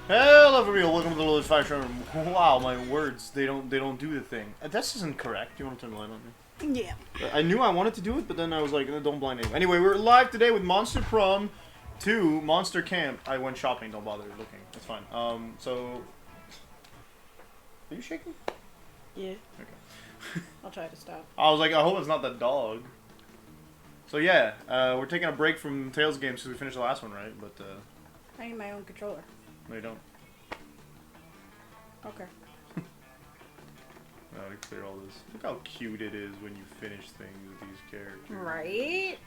Hello everybody, welcome to the Lowest Fire Show. Wow, my words, they don't do the thing. This isn't correct. You want to turn the light on me? Yeah. I knew I wanted to do it, but then I was like, don't blind me. Anyway, we're live today with Monster Prom 2 Monster Camp. I went shopping, don't bother looking. It's fine. So... Are you shaking? Yeah. Okay. I'll try to stop. I was like, I hope it's not the dog. So yeah, we're taking a break from Tales games because we finished the last one, right? But, I need my own controller. no you don't. Okay. Now to clear all this. Look how cute it is when you finish things with these characters. Right?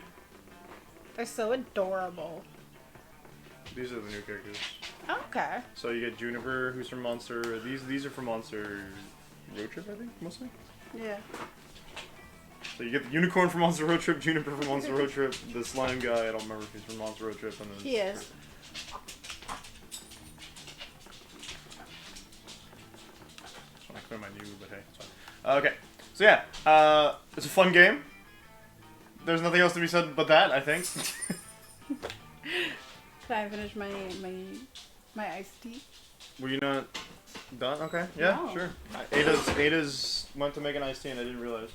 They're so adorable. These are the new characters. Okay. So you get Juniper, who's from Monster. These are from Monster Road Trip, I think, mostly. Yeah. So you get the Unicorn from Monster Road Trip, Juniper from Monster Road Trip, the Slime guy, I don't remember if he's from Monster Road Trip, and then He is. I clear my new, but hey, it's fine. Okay, so yeah, it's a fun game. There's nothing else to be said but that, I think. Can I finish my iced tea? Were you not done? Okay, yeah, No. sure. Ada's went to make an iced tea and I didn't realize.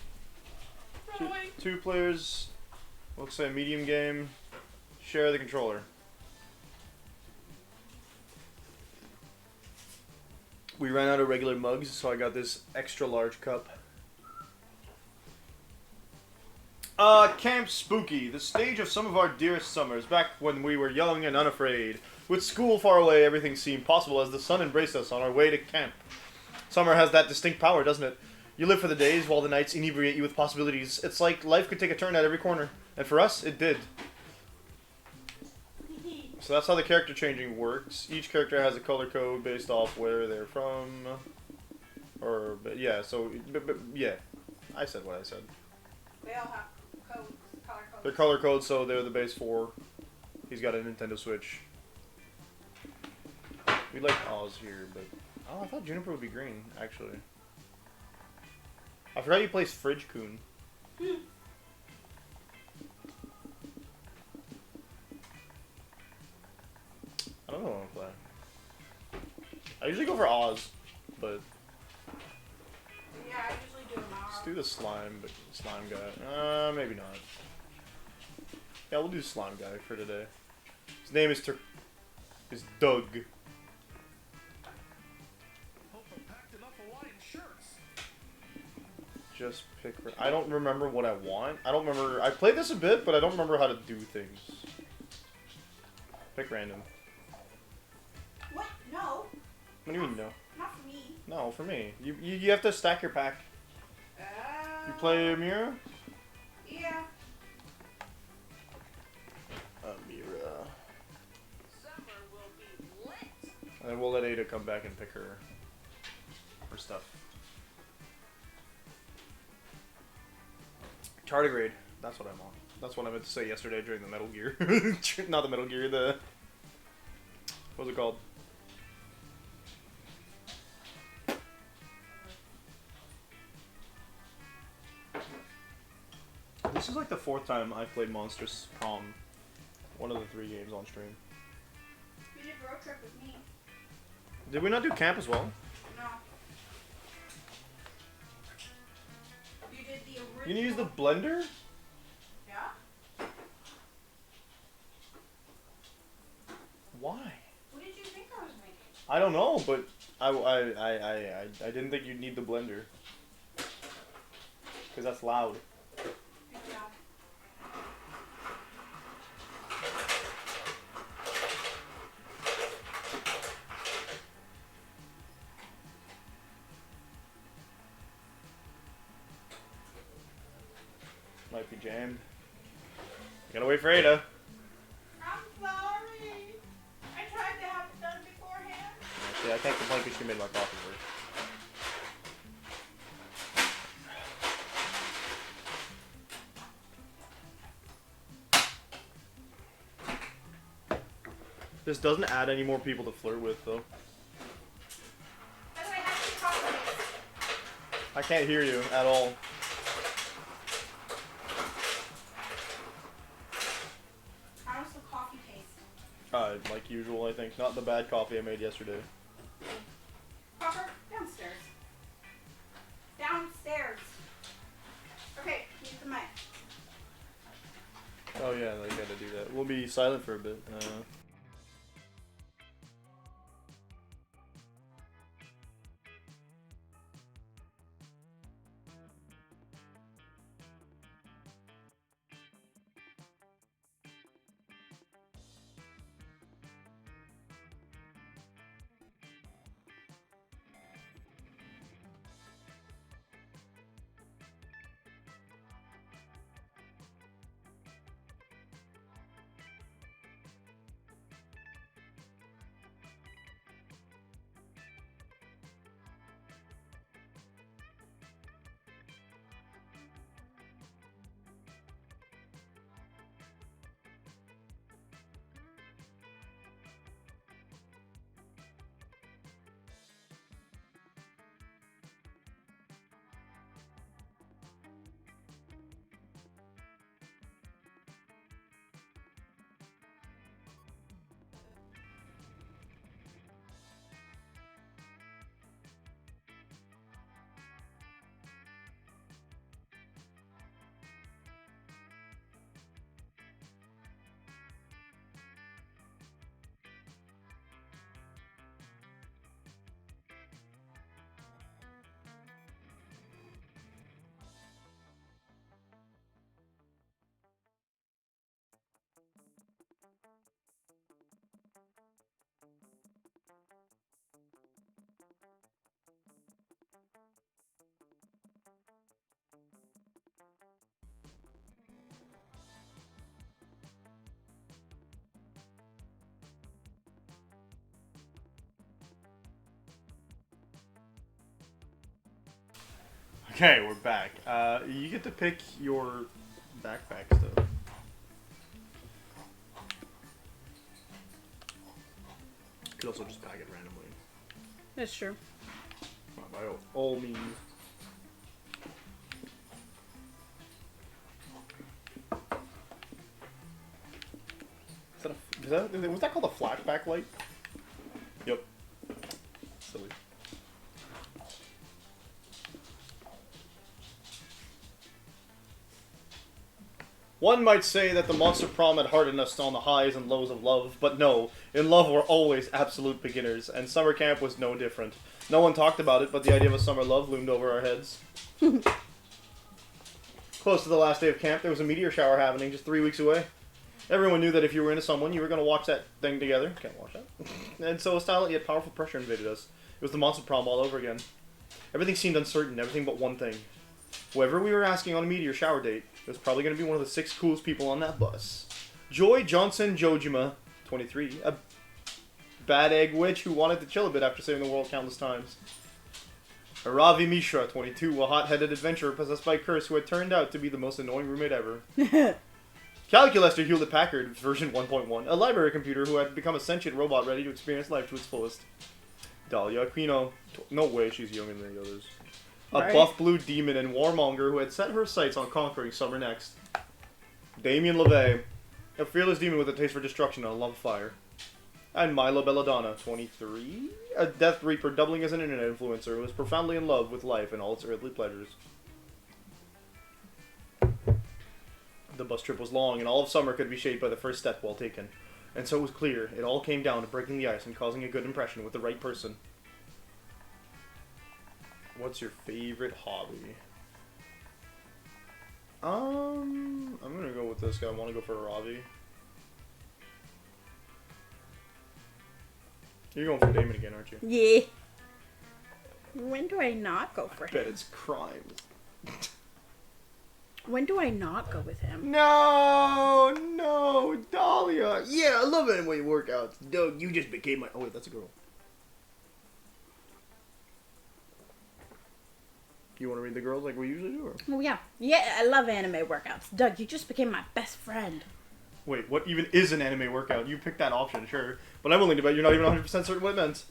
Two players, looks like a medium game, share the controller. We ran out of regular mugs, so I got this extra large cup. Camp Spooky, the stage of some of our dearest summers, back when we were young and unafraid. With school far away, everything seemed possible as the sun embraced us on our way to camp. Summer has that distinct power, doesn't it? You live for the days while the nights inebriate you with possibilities. It's like life could take a turn at every corner. And for us, it did. So that's how the character changing works. Each character has a color code based off where they're from. Or, but yeah, so, yeah. I said what I said. They all have codes, color codes. They're color codes, so they're the base 4. He's got a Nintendo Switch. We like Oz here, but... Oh, I thought Juniper would be green, actually. I forgot he plays Fridge Coon. I don't know what I want to play. I usually go for Oz, but... Yeah, I usually do them Let's do the slime guy. Maybe not. Yeah, we'll do slime guy for today. His name is Doug. Just pick. I don't remember what I want. I don't remember. I played this a bit, but I don't remember how to do things. Pick random. What? No. What do you mean no? Not for me. No, for me. You have to stack your pack. You play Amira? Yeah. Amira. Summer will be lit. And then we'll let Ada come back and pick her stuff. Tardigrade. That's what I'm on. That's what I meant to say yesterday during the Metal Gear. Not the Metal Gear, the... What was it called? This is like the 4th time I've played Monsters Prom. One of the 3 games on stream. You did road trip with me. Did we not do camp as well? No. You did the original. You need to use the blender? Yeah? Why? What did you think I was making? I don't know, but I didn't think you'd need the blender. Because that's loud. Good job. Might be jammed. You gotta wait for Ada. I'm sorry. I tried to have it done beforehand. Yeah, I can't complain because she made my coffee first. This doesn't add any more people to flirt with, though. By the way, how do you coffee? I can't hear you at all. How does the coffee taste? Like usual, I think. Not the bad coffee I made yesterday. Copper, downstairs. Downstairs. Okay, use the mic. Oh yeah, I gotta do that. We'll be silent for a bit. Okay, we're back. You get to pick your backpack stuff. You could also just pack it randomly. That's true. By all means. Was that called a flashback light? Yep. Silly. One might say that the Monster Prom had hardened us on the highs and lows of love, but no, in love we're always absolute beginners, and summer camp was no different. No one talked about it, but the idea of a summer love loomed over our heads. Close to the last day of camp, there was a meteor shower happening just 3 weeks away. Everyone knew that if you were into someone, you were going to watch that thing together. Can't watch that. And so a silent yet powerful pressure invaded us. It was the Monster Prom all over again. Everything seemed uncertain, everything but one thing. Whoever we were asking on a meteor shower date, it was probably going to be one of the 6 coolest people on that bus. Joy Johnson Jojima, 23, a bad egg witch who wanted to chill a bit after saving the world countless times. Ravi Mishra, 22, a hot-headed adventurer possessed by a curse who had turned out to be the most annoying roommate ever. Calculester Hewlett-Packard, version 1.1, a library computer who had become a sentient robot ready to experience life to its fullest. Dahlia Aquino, no way she's younger than the others. A Right. buff blue demon and warmonger who had set her sights on conquering summer next. Damien LeVay, a fearless demon with a taste for destruction and a love of fire. And Milo Belladonna, 23, a Death Reaper doubling as an internet influencer who was profoundly in love with life and all its earthly pleasures. The bus trip was long, and all of summer could be shaped by the first step well taken. And so it was clear, it all came down to breaking the ice and causing a good impression with the right person. What's your favorite hobby? I'm gonna go with this guy. I want to go for Ravi. You're going for Damon again, aren't you? Yeah. When do I not go for Bet him? it's crimes. When do I not go with him? No, Dahlia. Yeah, I love anime workouts. Doug, you just became my... Oh, wait, that's a girl. You want to read the girls like we usually do? Or? Oh, yeah. Yeah, I love anime workouts. Doug, you just became my best friend. Wait, what even is an anime workout? You picked that option, sure. But I'm willing to bet you're not even 100% certain what it meant.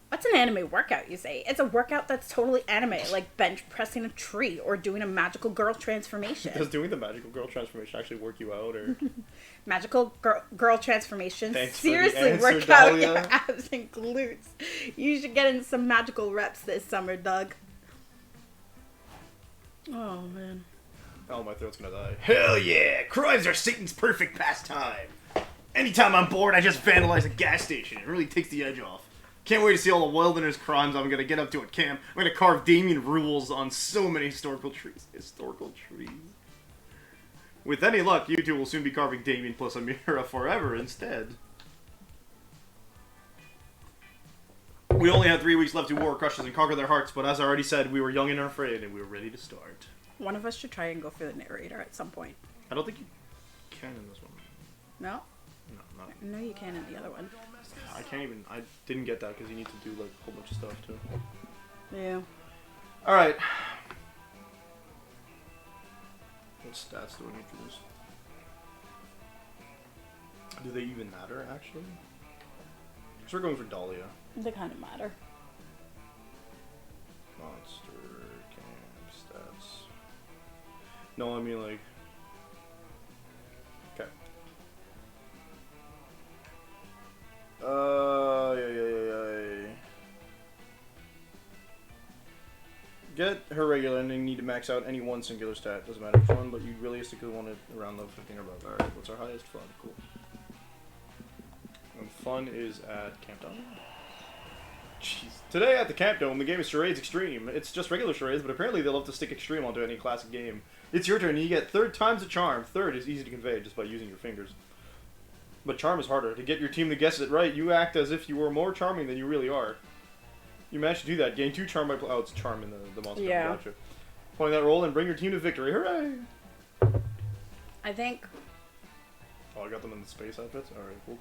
What's an anime workout, you say? It's a workout that's totally anime, like bench pressing a tree or doing a magical girl transformation. Does doing the magical girl transformation actually work you out, or? Magical girl transformation Thanks for the seriously answer, work out Dahlia. your abs and glutes. You should get in some magical reps this summer, Doug. Oh, man. Oh, my throat's gonna die. Hell yeah! Crimes are Satan's perfect pastime. Anytime I'm bored, I just vandalize a gas station. It really takes the edge off. Can't wait to see all the wilderness crimes I'm gonna get up to at camp. I'm gonna carve Damien rules on so many historical trees. Historical trees. With any luck, you two will soon be carving Damien plus Amira forever instead. We only had 3 weeks left to war crushes and conquer their hearts, but as I already said, we were young and unafraid, and we were ready to start. One of us should try and go for the narrator at some point. I don't think you can in this one. No? No, not. No, you can in the other one. I can't even. I didn't get that because you need to do like a whole bunch of stuff too. Yeah. All right. What stats do I need for this? Do they even matter actually? Because we're going for Dahlia. They kind of matter. Monster camp stats. No, I mean like. Okay. Yeah. Get her regular ending, need to max out any one singular stat. Doesn't matter which one, but you realistically want it around level 15 or above. Alright, what's our highest? Fun, cool. And fun is at Camp Dome. Jeez. Today at the Camp Dome, the game is Charades Extreme. It's just regular charades, but apparently they love to stick Extreme onto any classic game. It's your turn, and you get third times the charm. Third is easy to convey just by using your fingers. But charm is harder. To get your team to guess it right, you act as if you were more charming than you really are. You managed to do that. Gain 2 charm by... Oh, it's charm in the monster. Yeah. Gotcha. Playing that role and bring your team to victory. Hooray! I think... Oh, I got them in the space outfits? Alright, cool.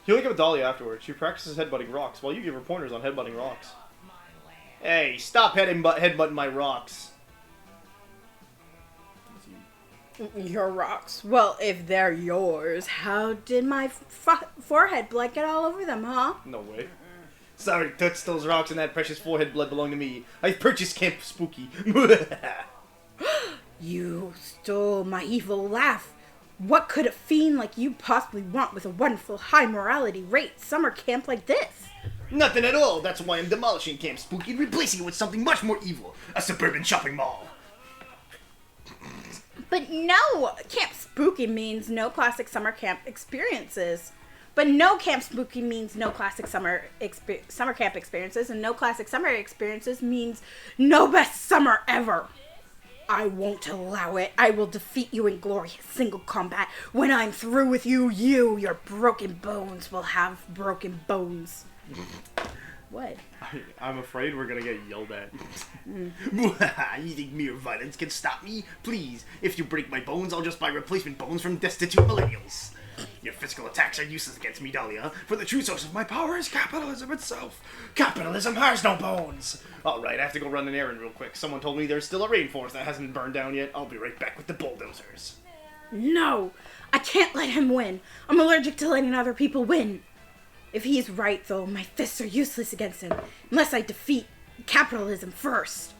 He'll give a Dahlia afterwards. She practices headbutting rocks while you give her pointers on headbutting rocks. Hey, stop headbutting my rocks. Your rocks. Well, if they're yours, how did my forehead blood get all over them, huh? No way. Sorry, touch those rocks and that precious forehead blood belong to me. I purchased Camp Spooky. You stole my evil laugh. What could a fiend like you possibly want with a wonderful high morality rate summer camp like this? Nothing at all. That's why I'm demolishing Camp Spooky and replacing it with something much more evil. A suburban shopping mall. But no, Camp Spooky means no classic summer camp experiences. But no Camp Spooky means no classic summer camp experiences, and no classic summer experiences means no best summer ever. I won't allow it. I will defeat you in glorious single combat. When I'm through with you, your broken bones will have broken bones. What? I'm afraid we're gonna get yelled at. You think mere violence can stop me? Please, if you break my bones, I'll just buy replacement bones from destitute millennials. Your physical attacks are useless against me, Dahlia, for the true source of my power is capitalism itself. Capitalism has no bones! Alright, I have to go run an errand real quick. Someone told me there's still a rainforest that hasn't burned down yet. I'll be right back with the bulldozers. No! I can't let him win. I'm allergic to letting other people win. If he's right, though, my fists are useless against him, unless I defeat capitalism first.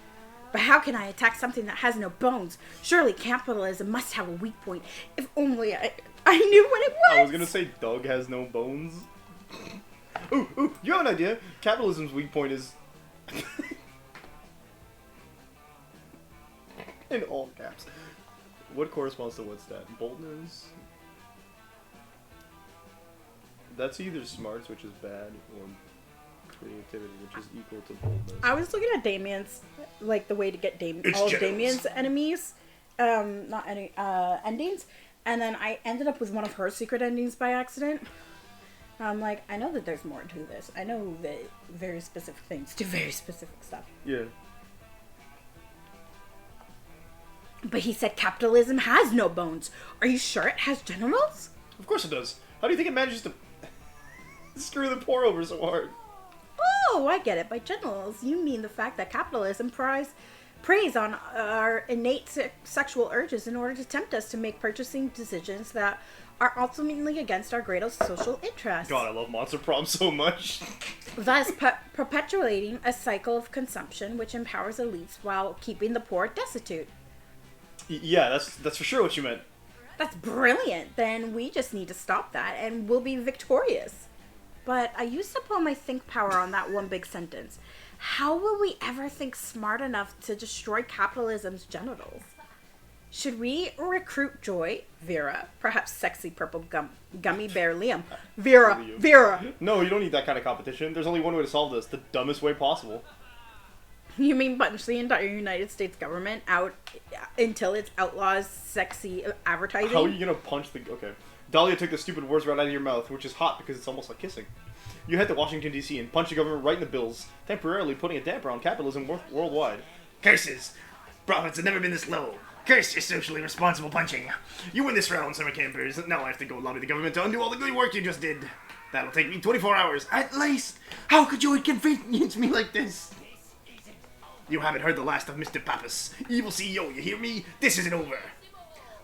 But how can I attack something that has no bones? Surely capitalism must have a weak point. If only I knew what it was! I was gonna say Doug has no bones. Ooh, you have an idea. Capitalism's weak point is... in all caps. What corresponds to what's that? Boldness? That's either smarts, which is bad, or creativity, which is equal to boldness. I was looking at Damien's, like the way to get It's all of generals. Damien's enemies, endings, and then I ended up with one of her secret endings by accident. I'm like, I know that there's more to this. I know that very specific things do very specific stuff. Yeah. But he said capitalism has no bones. Are you sure it has genitals? Of course it does. How do you think it manages to screw the poor over so hard? Oh, I get it. By genitals, you mean the fact that capitalism preys on our innate sexual urges in order to tempt us to make purchasing decisions that are ultimately against our greatest social interests. God, I love Monster Prom so much. thus perpetuating a cycle of consumption which empowers elites while keeping the poor destitute. Yeah, that's for sure what you meant. That's brilliant. Then we just need to stop that and we'll be victorious. But I used to pull my think power on that one big sentence. How will we ever think smart enough to destroy capitalism's genitals? Should we recruit Joy, Vera, perhaps sexy purple gummy bear Liam? Vera! No, you don't need that kind of competition. There's only one way to solve this, the dumbest way possible. You mean punch the entire United States government out until it outlaws sexy advertising? How are you gonna punch the... Okay. Dahlia took the stupid words right out of your mouth, which is hot because it's almost like kissing. You head to Washington, D.C. and punch the government right in the bills, temporarily putting a damper on capitalism worldwide. Curses! Profits have never been this low. Curse your socially responsible punching. You win this round, summer campers. Now I have to go lobby the government to undo all the good work you just did. That'll take me 24 hours, at least. How could you inconvenience me like this? You haven't heard the last of Mr. Pappas. Evil CEO, you hear me? This isn't over.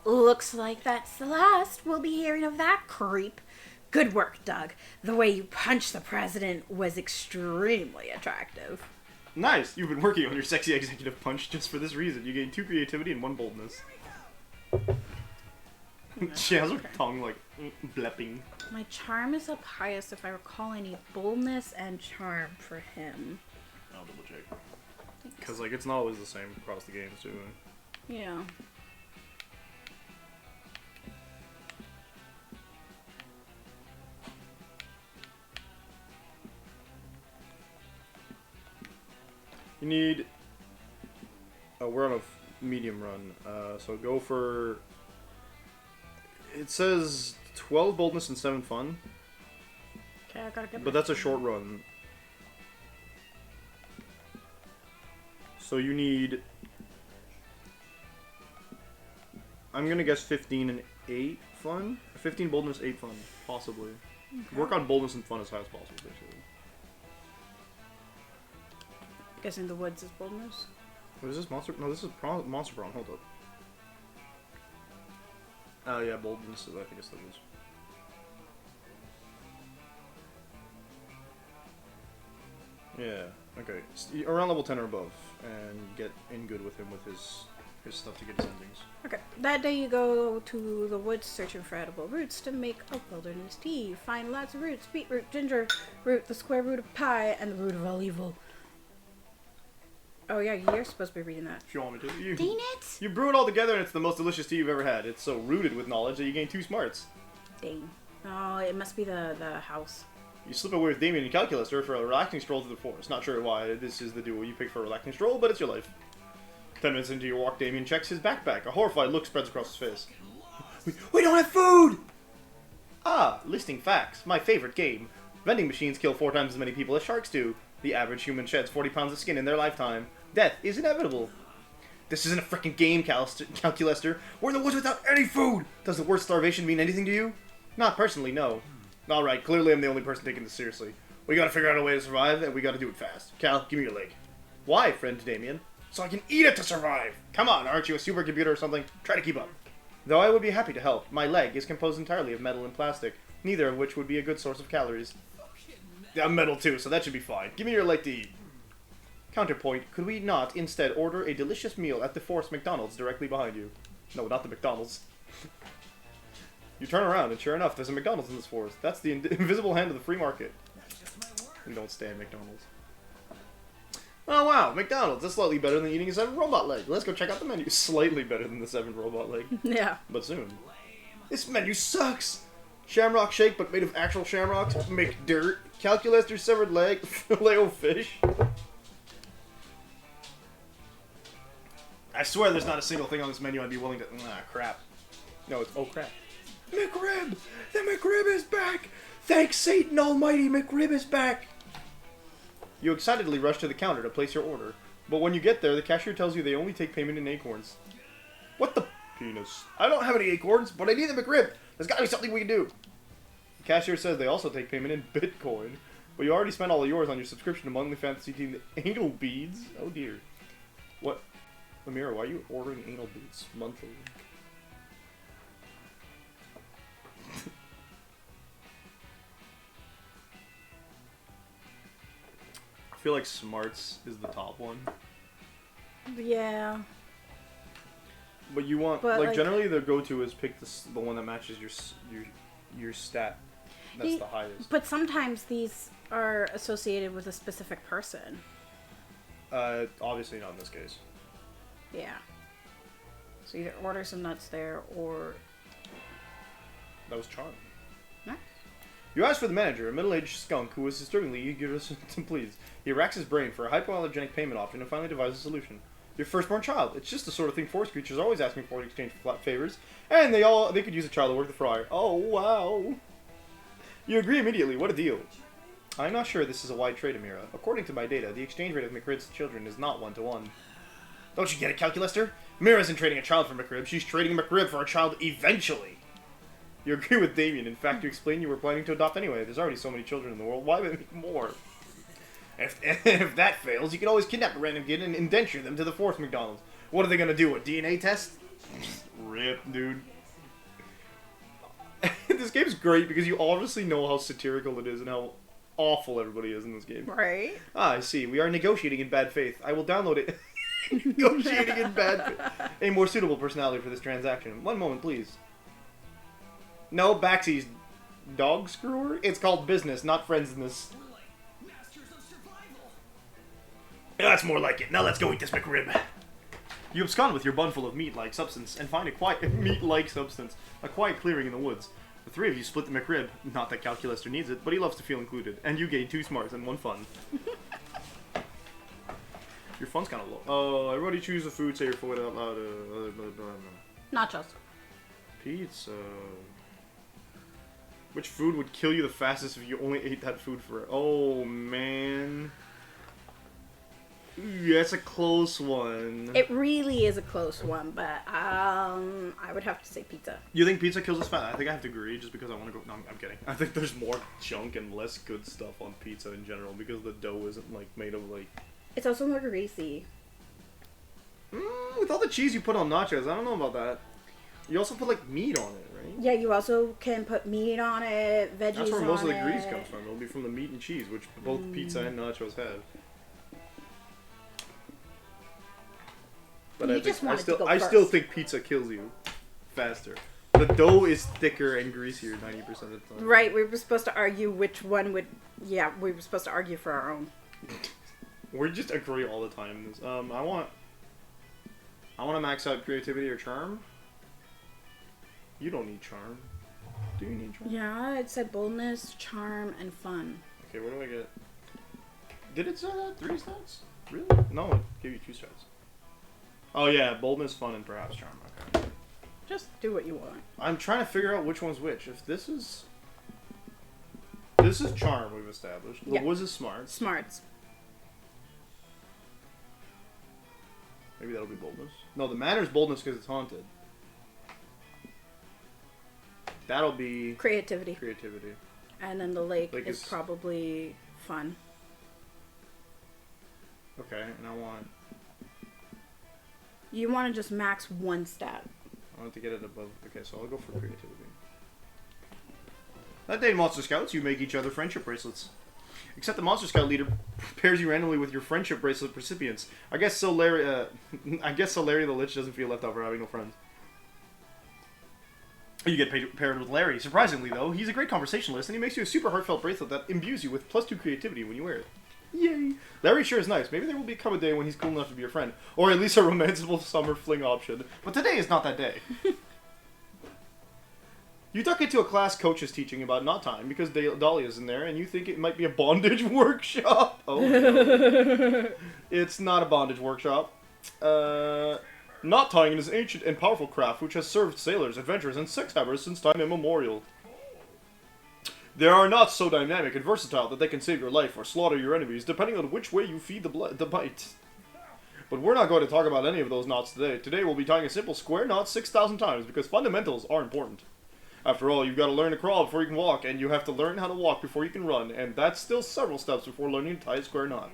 Looks like that's the last we'll be hearing of that creep. Good work, Doug. The way you punched the president was extremely attractive. Nice! You've been working on your sexy executive punch just for this reason. You gained 2 creativity and 1 boldness. She has her tongue, like, blepping. My charm is up highest if I recall any boldness and charm for him. I'll double check. Because, like, it's not always the same across the games, too. Yeah. You need... Oh, we're on a medium run. So go for... It says 12 boldness and 7 fun. Okay, I gotta get But that's a short run. So you need... I'm gonna guess 15 and 8 fun? 15 boldness, 8 fun. Possibly. Okay. Work on boldness and fun as high as possible, basically. Guessing the woods is boldness. What is this? Monster? No, this is Monster Brawn. Hold up. Oh, yeah, boldness. I think it's the woods. Yeah, okay. Around level 10 or above. And get in good with him with his stuff to get his endings. Okay. That day you go to the woods searching for edible roots to make a wilderness tea. Find lots of roots. Beetroot, ginger root, the square root of pi, and the root of all evil. Oh yeah, you're supposed to be reading that. If you want me to. You, Dang it! you brew it all together and it's the most delicious tea you've ever had. It's so rooted with knowledge that you gain 2 smarts. Dang. Oh, it must be the house. You slip away with Damien and Calculus for a relaxing stroll through the forest. Not sure why this is the duo you pick for a relaxing stroll, but it's your life. 10 minutes into your walk, Damien checks his backpack. A horrified look spreads across his face. We don't have food! Ah, listing facts. My favorite game. Vending machines kill 4 times as many people as sharks do. The average human sheds 40 pounds of skin in their lifetime. Death is inevitable. This isn't a freaking game, Calculester. We're in the woods without any food! Does the word starvation mean anything to you? Not personally, no. Alright, clearly I'm the only person taking this seriously. We gotta figure out a way to survive, and we gotta do it fast. Cal, give me your leg. Why, friend Damien? So I can eat it to survive! Come on, aren't you a supercomputer or something? Try to keep up. Though I would be happy to help, my leg is composed entirely of metal and plastic, neither of which would be a good source of calories. Yeah, I'm metal too, so that should be fine. Give me your leg to eat. Counterpoint, could we not instead order a delicious meal at the Force McDonald's directly behind you? No, not the McDonald's. You turn around, and sure enough, there's a McDonald's in this forest. That's the invisible hand of the free market. We don't stand McDonald's. Oh wow, McDonald's. That's slightly better than eating a 7 robot leg. Let's go check out the menu. Slightly better than the 7 robot leg. Yeah. But soon. This menu sucks! Shamrock shake, but made of actual shamrocks. McDirt. Calculator severed leg. Filet-O-Fish. I swear there's not a single thing on this menu I'd be willing to... Ah, crap. No, it's... Oh, crap. McRib! The McRib is back! Thanks Satan Almighty, McRib is back! You excitedly rush to the counter to place your order. But when you get there, the cashier tells you they only take payment in acorns. What the... Penis. I don't have any acorns, but I need the McRib! There's gotta be something we can do! The cashier says they also take payment in Bitcoin. But you already spent all of yours on your subscription to Monthly Fantasy Team Anal Beads? Oh dear. What? Amira, why are you ordering anal beads monthly? feel like smarts is the top one. Yeah. But you want But, like like- generally the go-to is pick the one that matches your stat. That's Ye- the highest. But sometimes these are associated with a specific person. Obviously not in this case. Yeah. So either order some nuts there or... That was charm. Nice. You asked for the manager, a middle-aged skunk who was disturbingly eager to please. He racks his brain for a hypoallergenic payment option and finally devises a solution. Your firstborn child. It's just the sort of thing forest creatures are always asking for in exchange for flat favors, and they could use a child to work the fryer. Oh, wow. You agree immediately. What a deal. I'm not sure this is a wide trade, Amira. According to my data, the exchange rate of McRib's children is not 1-to-1. Don't you get it, Calculaster? Amira isn't trading a child for McRib. She's trading a McRib for a child eventually. You agree with Damien. In fact, you explained you were planning to adopt anyway. There's already so many children in the world. Why make more? If that fails, you can always kidnap a random kid and indenture them to the Force McDonald's. What are they gonna do? A DNA test? Rip, dude. This game's great because you obviously know how satirical it is and how awful everybody is in this game. Right? Ah, I see. We are negotiating in bad faith. I will download it. Negotiating in bad faith. A more suitable personality for this transaction. One moment, please. No, Baxy's dog screwer? It's called business, not friendsness. That's more like it. Now let's go eat this McRib. You abscond with your bun full of meat-like substance and find a quiet a quiet clearing in the woods. The three of you split the McRib. Not that Calculaster needs it, but he loves to feel included. And you gain 2 smarts and 1 fun. Your fun's kind of low. Oh, everybody choose a food. Say your food out loud. Nachos. Pizza. Which food would kill you the fastest if you only ate that food for? Oh man. Ooh, that's a close one. It really is a close one, but I would have to say pizza. You think pizza kills us fast? I think I have to agree, just because I want to go. No, I'm kidding. I think there's more junk and less good stuff on pizza in general because the dough isn't like made of like. It's also more greasy. With all the cheese you put on nachos, I don't know about that. You also put like meat on it, right? Yeah, you also can put meat on it, veggies on it. That's where most of the grease comes from. It'll be from the meat and cheese, which both pizza and nachos have. But You I just think, wanted to go I still first. think pizza kills you faster. The dough is thicker and greasier 90% of the time. Right, we were supposed to argue which one would... Yeah, we were supposed to argue for our own. We just agree all the time. I want to max out creativity or charm. You don't need charm. Do you need charm? Yeah, it said boldness, charm, and fun. Okay, what do I get? Did it say that? 3 stats? Really? No, it gave you 2 stats. Oh yeah, boldness, fun, and perhaps charm. Okay. Just do what you want. I'm trying to figure out which one's which. If this is charm, we've established. The Yeah. Wiz is smart. Smarts. Maybe that'll be boldness. No, the manner's boldness because it's haunted. That'll be Creativity. creativity. And then the lake Lake is is- probably fun. Okay, and I want You want to just max 1 stat. to get it above. Okay, so I'll go for creativity. That day in Monster Scouts, you make each other friendship bracelets. Except the Monster Scout leader pairs you randomly with your friendship bracelet recipients. I guess so Larry the Lich doesn't feel left out for having no friends. You get paired with Larry. Surprisingly, though, he's a great conversationalist, and he makes you a super heartfelt bracelet that imbues you with +2 creativity when you wear it. Yay! Larry sure is nice. Maybe there will become a day when he's cool enough to be your friend. Or at least a romanceable summer fling option. But today is not that day. You duck into a class coach is teaching about knot tying because Dahlia's in there, and you think it might be a bondage workshop. Oh, no. It's not a bondage workshop. Knot tying is an ancient and powerful craft which has served sailors, adventurers, and sex havers since time immemorial. There are knots so dynamic and versatile that they can save your life or slaughter your enemies, depending on which way you feed the bite. But we're not going to talk about any of those knots today. Today we'll be tying a simple square knot 6,000 times because fundamentals are important. After all, you've got to learn to crawl before you can walk, and you have to learn how to walk before you can run, and that's still several steps before learning to tie a square knot.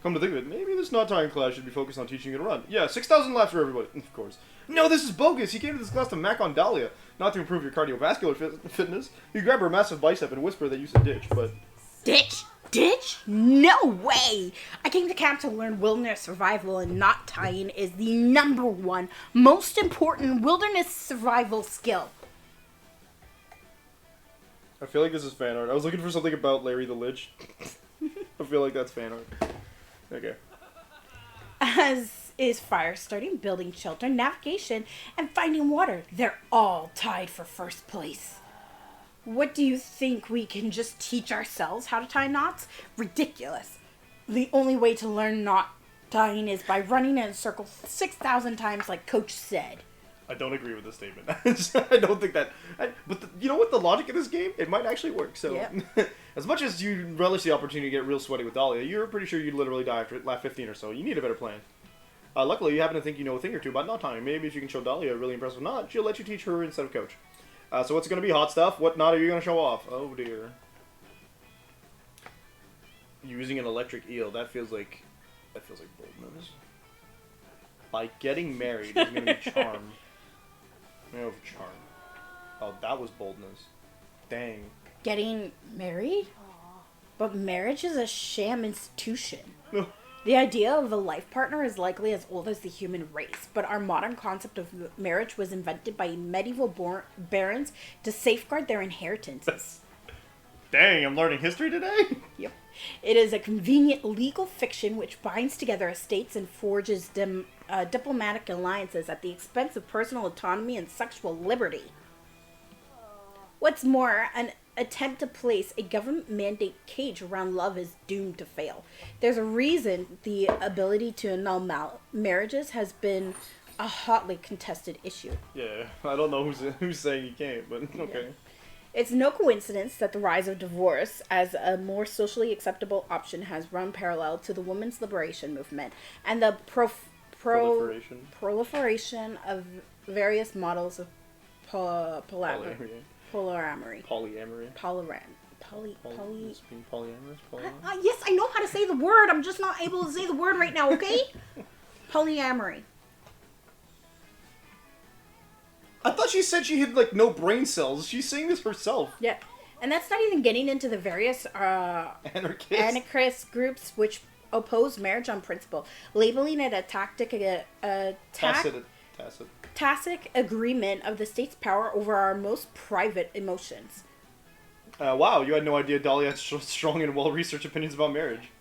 Come to think of it, maybe this knot tying class should be focused on teaching you to run. Yeah, 6,000 laps for everybody, of course. No, this is bogus! You came to this class to mac on Dahlia, not to improve your cardiovascular fitness. You grab her massive bicep and whisper that you should ditch, but... Ditch? Ditch? No way! I came to camp to learn wilderness survival, and knot tying is the #1 most important wilderness survival skill. I feel like this is fan art. I was looking for something about Larry the Lich. I feel like that's fan art. Okay. As is fire starting, building shelter, navigation, and finding water. They're all tied for first place. What do you think, we can just teach ourselves how to tie knots? Ridiculous. The only way to learn knot tying is by running in a circle 6,000 times like Coach said. I don't agree with this statement. I don't think that... you know what? The logic of this game, it might actually work. So, Yep. As much as you relish the opportunity to get real sweaty with Dahlia, you're pretty sure you'd literally die after lap 15 or so. You need a better plan. Luckily, you happen to think you know a thing or two about knot tying. Maybe if you can show Dahlia a really impressive knot, she'll let you teach her instead of Coach. So what's it going to be, hot stuff? What knot are you going to show off? Oh, dear. Using an electric eel. That feels like boldness. By getting married is going to be charm. No, charm. Oh, that was boldness. Dang. Getting married? But marriage is a sham institution. The idea of a life partner is likely as old as the human race, but our modern concept of marriage was invented by medieval barons to safeguard their inheritances. Dang, I'm learning history today? Yep. It is a convenient legal fiction which binds together estates and forges diplomatic alliances at the expense of personal autonomy and sexual liberty. What's more, an attempt to place a government mandate cage around love is doomed to fail. There's a reason the ability to annul marriages has been a hotly contested issue. Yeah, I don't know who's saying you can't, but okay. Yeah. It's no coincidence that the rise of divorce as a more socially acceptable option has run parallel to the women's liberation movement and the proliferation of various models of polyamory. Yes, I know how to say the word. I'm just not able to say the word right now, okay? Polyamory. I thought she said she had, like, no brain cells. She's saying this herself. Yeah. And that's not even getting into the various anarchist groups which oppose marriage on principle, labeling it a tacit agreement of the state's power over our most private emotions. Wow, you had no idea Dahlia had strong and well-researched opinions about marriage.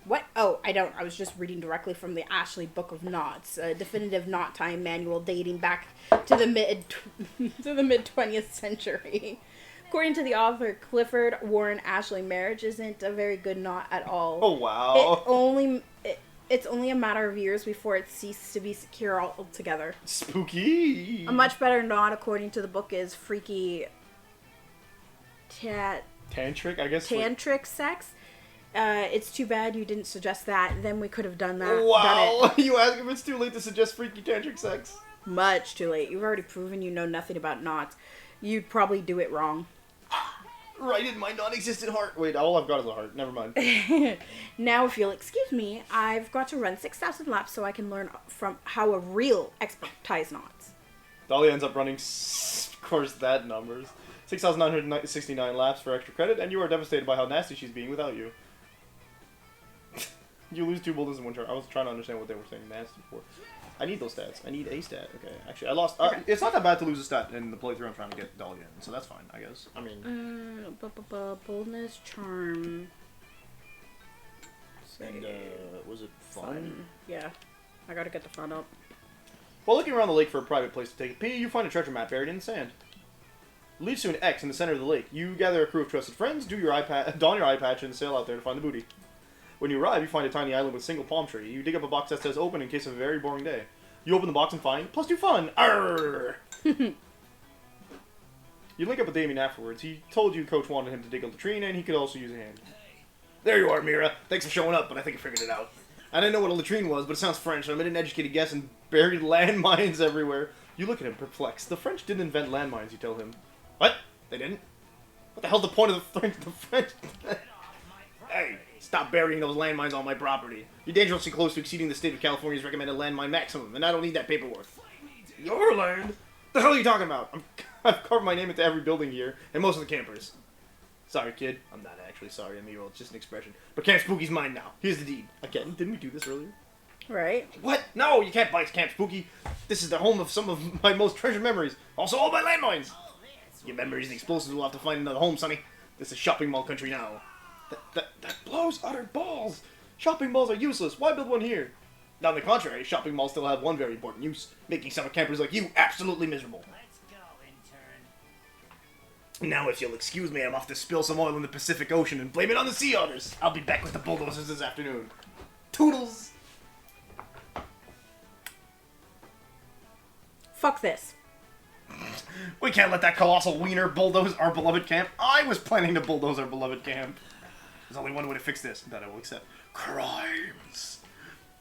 What? Oh, I don't. I was just reading directly from the Ashley Book of Knots, a definitive knot tying manual dating back to the mid 20th century. According to the author Clifford Warren Ashley, marriage isn't a very good knot at all. Oh wow! It's only a matter of years before it ceases to be secure altogether. Spooky. A much better knot, according to the book, is freaky tantric, I guess. Tantric sex. It's too bad you didn't suggest that. Then we could have done that. Wow! You ask if it's too late to suggest freaky tantric sex? Much too late. You've already proven you know nothing about knots. You'd probably do it wrong. Right in my non-existent heart. Wait, all I've got is a heart. Never mind. Now, if you'll excuse me, I've got to run 6,000 laps so I can learn from how a real expert ties knots. Dahlia ends up running, of course, that numbers. 6,969 laps for extra credit, and you are devastated by how nasty she's being without you. You lose 2 boldness in 1 turn. I was trying to understand what they were saying nasty for. I need those stats. I need a stat. Okay, actually, I lost. Okay. It's not that bad to lose a stat in the playthrough I'm trying to get Dahlia in, so that's fine, I guess. I mean... boldness, charm... And, was it fun? Yeah. I gotta get the fun up. While looking around the lake for a private place to take a pee, you find a treasure map buried in the sand. It leads to an X in the center of the lake. You gather a crew of trusted friends, don your eye patch, and sail out there to find the booty. When you arrive, you find a tiny island with a single palm tree. You dig up a box that says open in case of a very boring day. You open the box and find +2 fun. Arrgh! You link up with Damien afterwards. He told you Coach wanted him to dig a latrine, and he could also use a hand. There you are, Mira. Thanks for showing up, but I think I figured it out. I didn't know what a latrine was, but it sounds French, and I made an educated guess and buried landmines everywhere. You look at him, perplexed. The French didn't invent landmines, you tell him. What? They didn't? What the hell's the point of the French? Hey, stop burying those landmines on my property. You're dangerously close to exceeding the state of California's recommended landmine maximum, and I don't need that paperwork. Your land? The hell are you talking about? I've carved my name into every building here, and most of the campers. Sorry, kid. I'm not actually sorry, amiibo. It's just an expression. But Camp Spooky's mine now. Here's the deed. Again, didn't we do this earlier? Right? What? No, you can't buy Camp Spooky. This is the home of some of my most treasured memories. Also, all my landmines. Your memories and explosives will have to find another home, sonny. This is shopping mall country now. That blows utter balls. Shopping malls are useless. Why build one here? On the contrary, shopping malls still have one very important use: making summer campers like you absolutely miserable. Let's go, intern. Now, if you'll excuse me, I'm off to spill some oil in the Pacific Ocean and blame it on the sea otters. I'll be back with the bulldozers this afternoon. Toodles! Fuck this. We can't let that colossal wiener bulldoze our beloved camp. I was planning to bulldoze our beloved camp. There's only one way to fix this, that I will accept. Crimes.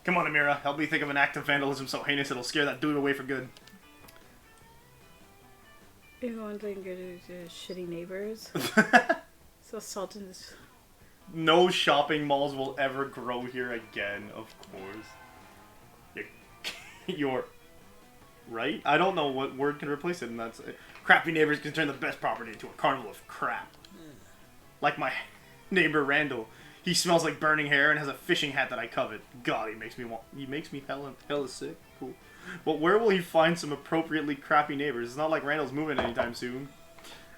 Come on, Amira. Help me think of an act of vandalism so heinous it'll scare that dude away for good. You want to think shitty neighbors? So salt in this. No shopping malls will ever grow here again, of course. You're right? I don't know what word can replace it, and that's it. Crappy neighbors can turn the best property into a carnival of crap. Like my neighbor Randall. He smells like burning hair and has a fishing hat that I covet. God, he makes me hella sick. Cool. But where will he find some appropriately crappy neighbors? It's not like Randall's moving anytime soon.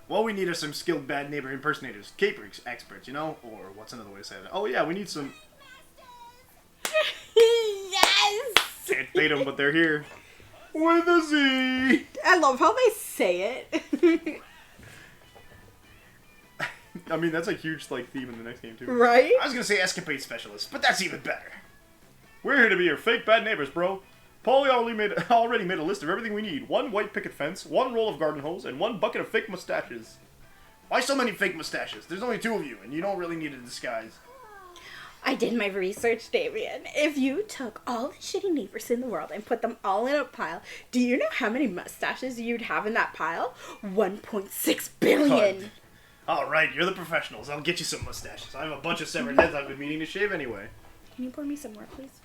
What we need are some skilled bad neighbor impersonators. Caper experts, you know? Or what's another way to say that? Oh yeah, we need some... Yes! Can't fade them, but they're here. With a Z! I love how they say it. I mean, that's a huge like theme in the next game, too. Right? I was gonna say escapade specialist, but that's even better. We're here to be your fake bad neighbors, bro. Paulie already made a list of everything we need. 1 white picket fence, 1 roll of garden hose, and 1 bucket of fake mustaches. Why so many fake mustaches? There's only 2 of you, and you don't really need a disguise. I did my research, Damien. If you took all the shitty neighbors in the world and put them all in a pile, do you know how many mustaches you'd have in that pile? 1.6 billion. Alright, you're the professionals. I'll get you some mustaches. I have a bunch of severed heads I've been meaning to shave anyway. Can you pour me some more, please?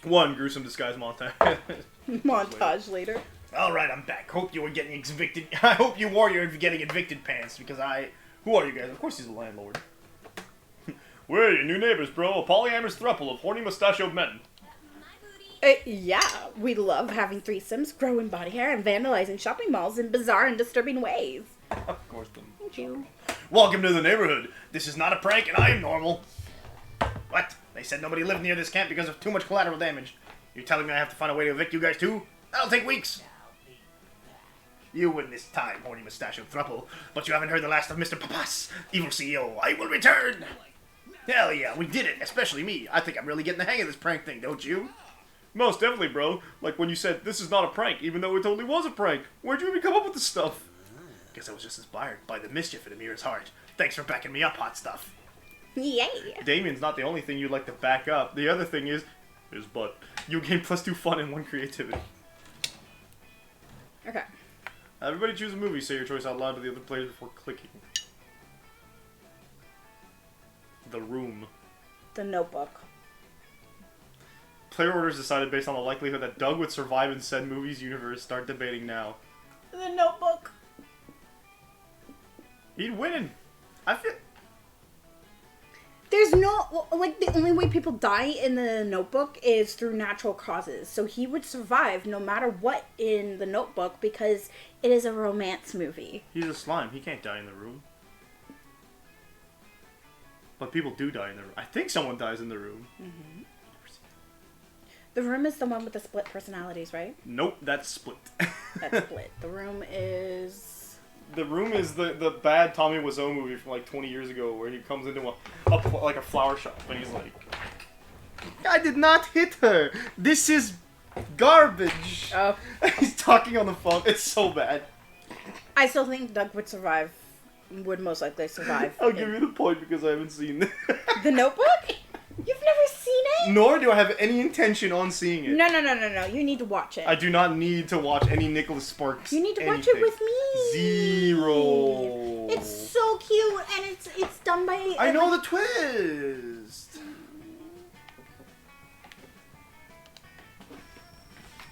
1 gruesome disguise montage. Montage later. Alright, I'm back. Hope you were getting evicted. I hope you wore your getting evicted pants, because Who are you guys? Of course he's the landlord. We're your new neighbors, bro. A polyamorous throuple of horny mustachioed men. Yeah, we love having threesomes, growing body hair, and vandalizing shopping malls in bizarre and disturbing ways. Of course, them. Thank you. Welcome to the neighborhood. This is not a prank, and I am normal. What? They said nobody lived near this camp because of too much collateral damage. You're telling me I have to find a way to evict you guys too? That'll take weeks. You win this time, horny mustachioed throuple, but you haven't heard the last of Mr. Papas, evil CEO. I will return. Hell yeah, we did it, especially me. I think I'm really getting the hang of this prank thing, don't you? Most definitely, bro. Like when you said, this is not a prank, even though it totally was a prank. Where'd you even come up with this stuff? Guess I was just inspired by the mischief in Amir's heart. Thanks for backing me up, hot stuff. Yay. Damien's not the only thing you'd like to back up. The other thing is butt. You gain +2 fun and 1 creativity. Okay. Everybody choose a movie. Say your choice out loud to the other players before clicking. The Room. The Notebook. Player orders decided based on the likelihood that Doug would survive in said movie's universe. Start debating now. The Notebook. He'd win. I feel... There's no, like, the only way people die in the Notebook is through natural causes. So he would survive no matter what in the Notebook because it is a romance movie. He's a slime. He can't die in the room. But people do die in the room. I think someone dies in the room. Mm-hmm. The Room is the one with the split personalities, right? Nope, that's Split. That's Split. The Room is... The Room is the bad Tommy Wiseau movie from like 20 years ago where he comes into like a flower shop and he's like, I did not hit her. This is garbage. Oh. He's talking on the phone. It's so bad. I still think Doug would survive. Would most likely survive. I'll give you the point because I haven't seen it. The Notebook? You've never seen it? Nor do I have any intention on seeing it. No. You need to watch it. I do not need to watch any Nicholas Sparks. You need to watch anything. it with me. 0. It's so cute, and it's done by... I know the twist.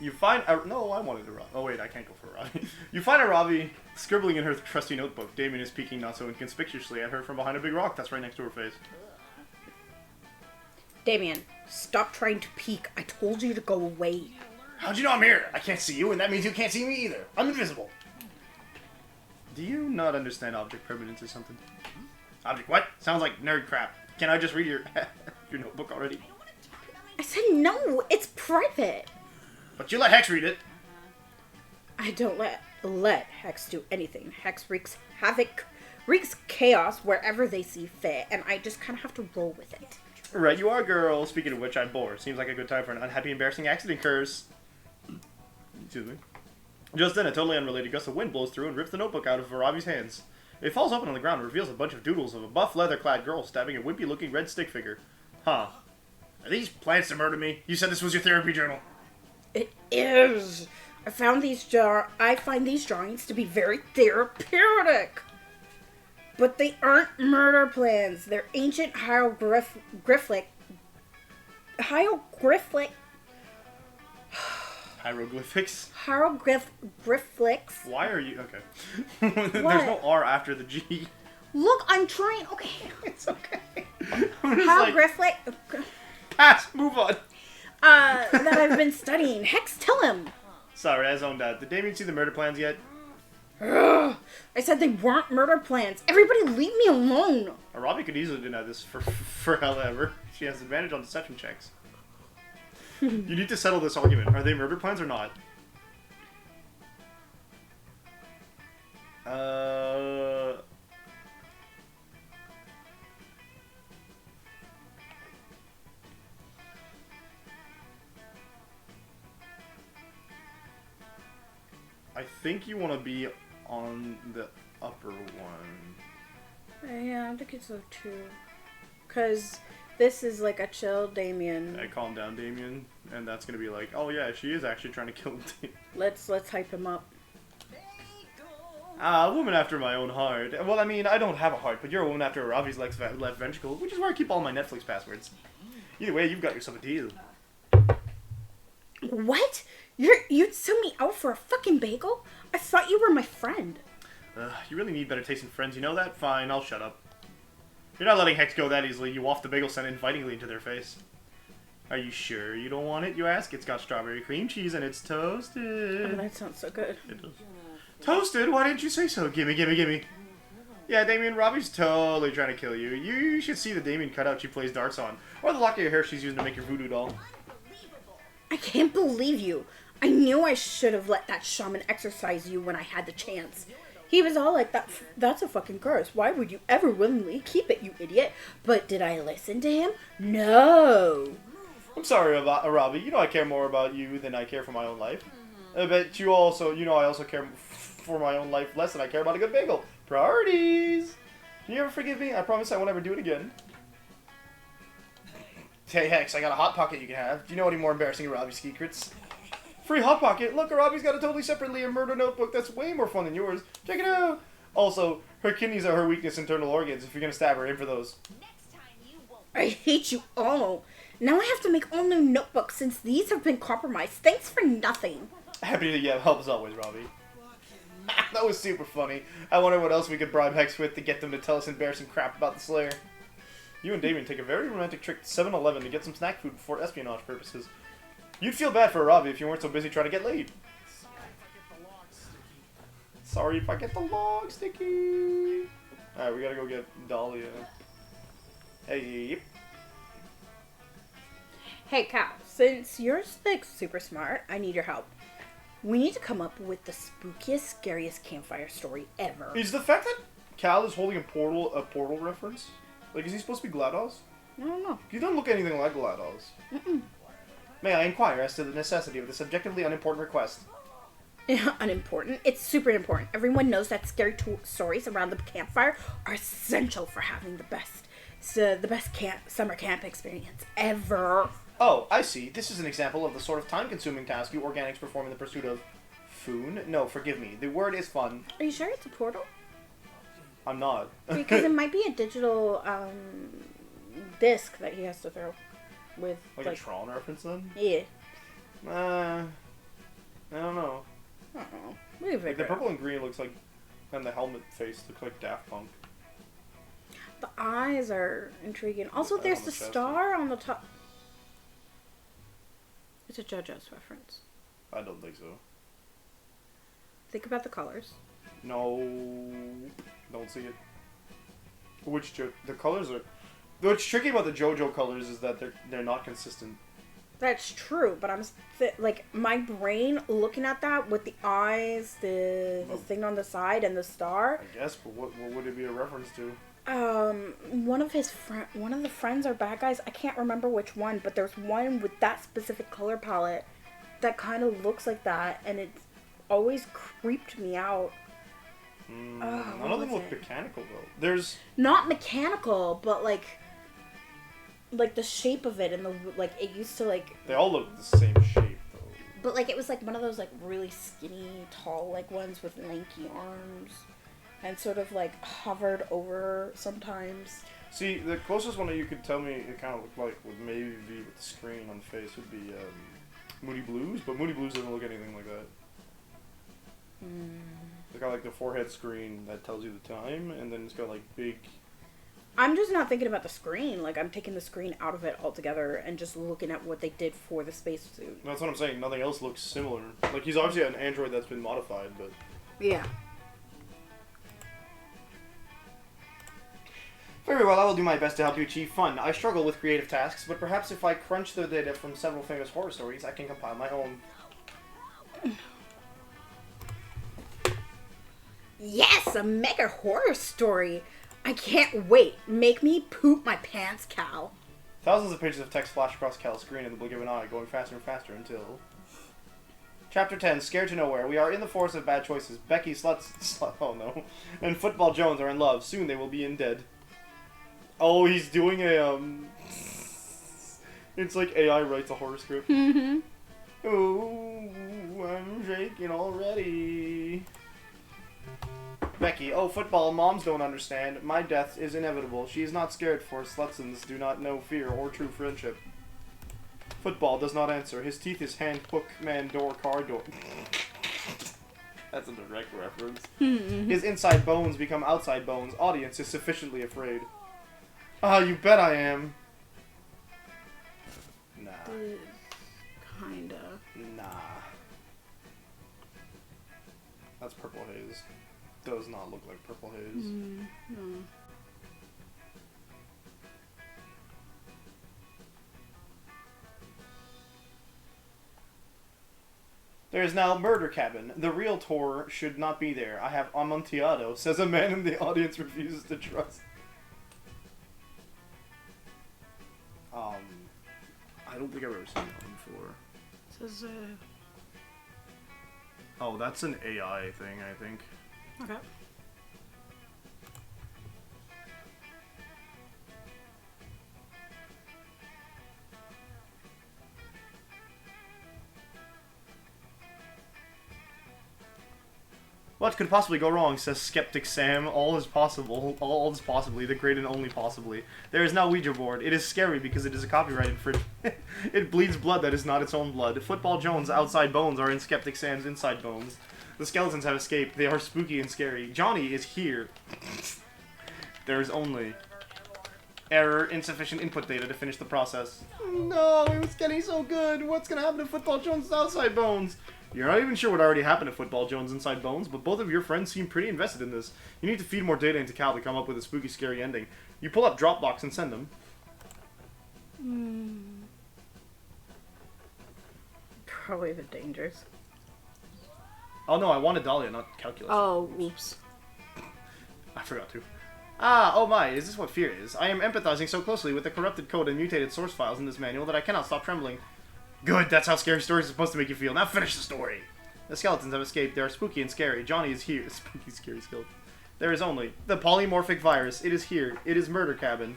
You find no, I wanted a Robbie. Oh wait, I can't go for a Robbie. You find a Robbie scribbling in her trusty notebook. Damien is peeking not so inconspicuously at her from behind a big rock that's right next to her face. Damien, stop trying to peek. I told you to go away. How'd you know I'm here? I can't see you, and that means you can't see me either. I'm invisible. Do you not understand object permanence or something? Object what? Sounds like nerd crap. Can I just read your your notebook already? I said no, it's private. But you let Hex read it. I don't let Hex do anything. Hex wreaks havoc, wreaks chaos wherever they see fit, and I just kind of have to roll with it. Right, you are, girl. Speaking of which, I'm bored. Seems like a good time for an unhappy, embarrassing accident occurs. Excuse me. Just then, a totally unrelated gust of wind blows through and rips the notebook out of Varavi's hands. It falls open on the ground and reveals a bunch of doodles of a buff, leather-clad girl stabbing a wimpy-looking red stick figure. Huh. Are these plans to murder me? You said this was your therapy journal. It is. I find these drawings to be very therapeutic. But they aren't murder plans. They're ancient hieroglyphics. Hieroglyphics. Why are you... Okay. There's no R after the G. Look, I'm trying. Okay. It's okay. Hieroglyphic. Pass. Move on. That I've been studying. Hex, tell him. Sorry, I zoned out. Did Damien see the murder plans yet? Ugh, I said they weren't murder plans. Everybody leave me alone. Robbie could easily deny this for however. She has advantage on deception checks. You need to settle this argument. Are they murder plans or not? I think you want to be on the upper one. Yeah, I think it's so too. Because this is like a chill Damien. I calm down Damien, and that's going to be like, oh yeah, she is actually trying to kill Damien. Let's hype him up. A woman after my own heart. Well, I mean, I don't have a heart, but you're a woman after Ravi's left ventricle, which is where I keep all my Netflix passwords. Either way, you've got yourself a deal. What? You'd sell me out for a fucking bagel? I thought you were my friend. You really need better taste in friends, you know that? Fine, I'll shut up. You're not letting Hex go that easily. You waft the bagel scent invitingly into their face. Are you sure you don't want it, you ask? It's got strawberry cream cheese and it's toasted. Oh, that sounds so good. It does. Toasted? Why didn't you say so? Gimme, gimme, gimme. Yeah, Damien, Robbie's totally trying to kill you. You should see the Damien cutout she plays darts on. Or the lock of your hair she's using to make your voodoo doll. I can't believe you. I knew I should have let that shaman exercise you when I had the chance. He was all like, that's a fucking curse. Why would you ever willingly keep it, you idiot? But did I listen to him? No. I'm sorry about Robbie. You know I care more about you than I care for my own life. I bet you also, I also care for my own life less than I care about a good bagel. Priorities. Can you ever forgive me? I promise I won't ever do it again. Hey, Hex, I got a Hot Pocket you can have. Do you know any more embarrassing Robbie secrets? Free Hot Pocket. Look, Robbie's got a totally separately a murder notebook that's way more fun than yours. Check it out. Also, her kidneys are her weakness internal organs if you're going to stab her in for those. I hate you all. Now I have to make all new notebooks since these have been compromised. Thanks for nothing. Happy to help as always, Robbie. That was super funny. I wonder what else we could bribe Hex with to get them to tell us embarrassing crap about the Slayer. You and Damien take a very romantic trip to 7-Eleven to get some snack food for espionage purposes. You'd feel bad for Robbie if you weren't so busy trying to get laid. Sorry if I get the log sticky. Alright, we gotta go get Dahlia. Hey. Hey, Cal, since you're like super smart, I need your help. We need to come up with the spookiest, scariest campfire story ever. Is the fact that Cal is holding a portal reference? Like, is he supposed to be GLaDOS? I don't know. He doesn't look anything like GLaDOS. May I inquire as to the necessity of this objectively unimportant request? Unimportant? It's super important. Everyone knows that scary stories around the campfire are essential for having the best summer camp experience ever. Oh, I see. This is an example of the sort of time-consuming task you organics perform in the pursuit of food. No, forgive me. The word is fun. Are you sure it's a portal? I'm not. Because it might be a digital disc that he has to throw with like a Tron reference then? Yeah. I don't know. I don't know. We can Like figure the it purple out. and green looks like, and the helmet face looks like Daft Punk. The eyes are intriguing. Also, The there's on the the chest. star on the top. It's a JoJo's reference. I don't think so. Think about the colors. No, don't see it. The colors are. What's tricky about the JoJo colors is that they're not consistent. That's true, but I'm like my brain looking at that with the eyes, the thing on the side, and the star. I guess, but what would it be a reference to? One of the friends are bad guys. I can't remember which one, but there's one with that specific color palette that kind of looks like that, and it's always creeped me out. None of them look mechanical though. There's Not mechanical, but like the shape of it and the like. It used to like. they all look the same shape though. But like it was like one of those like really skinny, tall like ones with lanky arms, and sort of like hovered over sometimes. See, the closest one that you could tell me it kind of looked like would maybe be with the screen on the face would be Moody Blues, but Moody Blues doesn't look anything like that. It's got like the forehead screen that tells you the time, and then it's got like big. I'm just not thinking about the screen. Like I'm taking the screen out of it altogether and just looking at what they did for the spacesuit. That's what I'm saying. Nothing else looks similar. Like he's obviously an android that's been modified, but Yeah. very well. I will do my best to help you achieve fun. I struggle with creative tasks, but perhaps if I crunch the data from several famous horror stories, I can compile my own. Yes, a mega horror story. I can't wait. Make me poop my pants, Cal. Thousands of pages of text flash across Cal's screen in the blink of an eye, going faster and faster until. Chapter 10, Scared to Nowhere. We are in the forest of bad choices. Becky, oh no, and Football Jones are in love. Soon they will be in dead. Oh, he's doing a, it's like AI writes a horror script. Mm-hmm. Oh, I'm shaking already. Becky, oh, football, moms don't understand. My death is inevitable. She is not scared, for Slutsons do not know fear or true friendship. Football does not answer. His teeth is hand, hook, man, door, car, door. That's a direct reference. His inside bones become outside bones. Audience is sufficiently afraid. Ah, you bet I am. Nah. Kinda. Nah. That's Purple Haze. Does not look like Purple Haze. No. There is now Murder Cabin. The real tour should not be there. I have Amontillado, says a man in the audience refuses to trust. I don't think I've ever seen that one before. Says, Oh, that's an AI thing, I think. okay. What could possibly go wrong, says Skeptic Sam. All is possible. All is possibly. The great and only possibly. There is no Ouija board. It is scary because it is a copyright infringement. It bleeds blood that is not its own blood. Football Jones' outside bones are in Skeptic Sam's inside bones. The skeletons have escaped. They are spooky and scary. Johnny is here. There is only... Error, insufficient input data to finish the process. No, it was getting so good. What's gonna happen to Football Jones' outside bones? You're not even sure what already happened to Football Jones' inside bones, but both of your friends seem pretty invested in this. You need to feed more data into Cal to come up with a spooky, scary ending. You pull up Dropbox and send them. Probably the dangers. Oh no, I wanted Dahlia, not calculus. Oh, oops. I forgot to. Ah, oh my, is this what fear is? I am empathizing so closely with the corrupted code and mutated source files in this manual that I cannot stop trembling. Good, that's how scary stories are supposed to make you feel. Now finish the story! The skeletons have escaped. They are spooky and scary. Johnny is here. Spooky, scary skeleton. There is only the polymorphic virus. It is here. It is Murder Cabin.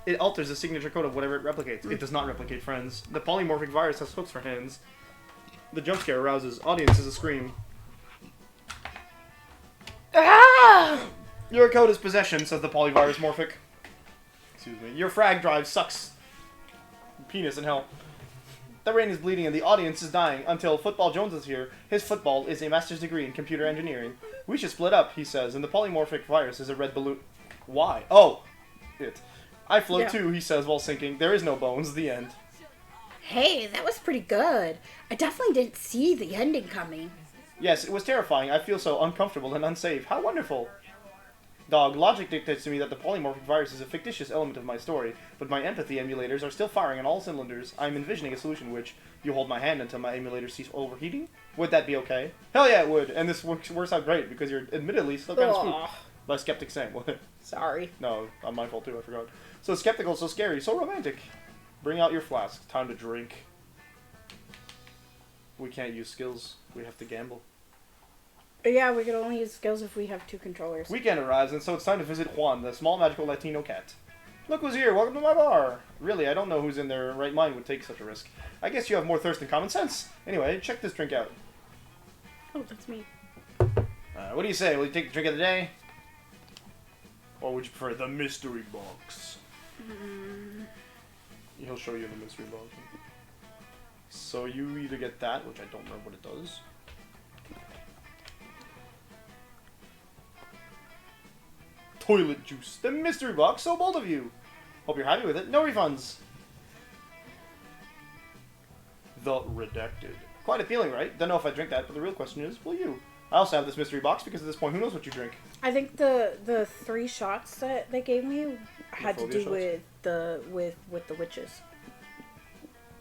It alters the signature code of whatever it replicates. It does not replicate friends. The polymorphic virus has hooks for hands. The jump scare arouses. Audience is a scream. Ah! Your code is possession, says the polyvirus morphic. Excuse me. Your frag drive sucks. Penis in hell. The rain is bleeding and the audience is dying until Football Jones is here. His football is a master's degree in computer engineering. We should split up, he says, and the polymorphic virus is a red balloon. Why? Oh, it. I float too, he says while sinking. There is no bones. The end. Hey, that was pretty good. I definitely didn't see the ending coming. Yes, it was terrifying. I feel so uncomfortable and unsafe. How wonderful. Dog, logic dictates to me that the polymorphic virus is a fictitious element of my story, but my empathy emulators are still firing on all cylinders. I'm envisioning a solution which, you hold my hand until my emulators cease overheating? Would that be okay? Hell yeah, it would, and this works out great, because you're admittedly still kind of spooked. By Skeptic saying, what? Sorry. No, I'm my fault too, I forgot. So skeptical, so scary, so romantic. Bring out your flask. Time to drink. We can't use skills. We have to gamble. Yeah, we could only use skills if we have 2 controllers. Weekend arrives, and so it's time to visit Juan, the small magical Latino cat. Look who's here, welcome to my bar! Really, I don't know who's in their right mind would take such a risk. I guess you have more thirst than common sense. Anyway, check this drink out. Oh, that's me. What do you say, will you take the drink of the day? Or would you prefer the mystery box? He'll show you in the mystery box. So you either get that, which I don't remember what it does. Toilet juice. The mystery box, so bold of you. Hope you're happy with it. No refunds. The Redacted. Quite appealing, right? Don't know if I drink that, but the real question is, will you? I also have this mystery box because at this point, who knows what you drink? I think the 3 shots that they gave me had to do shots? with the witches.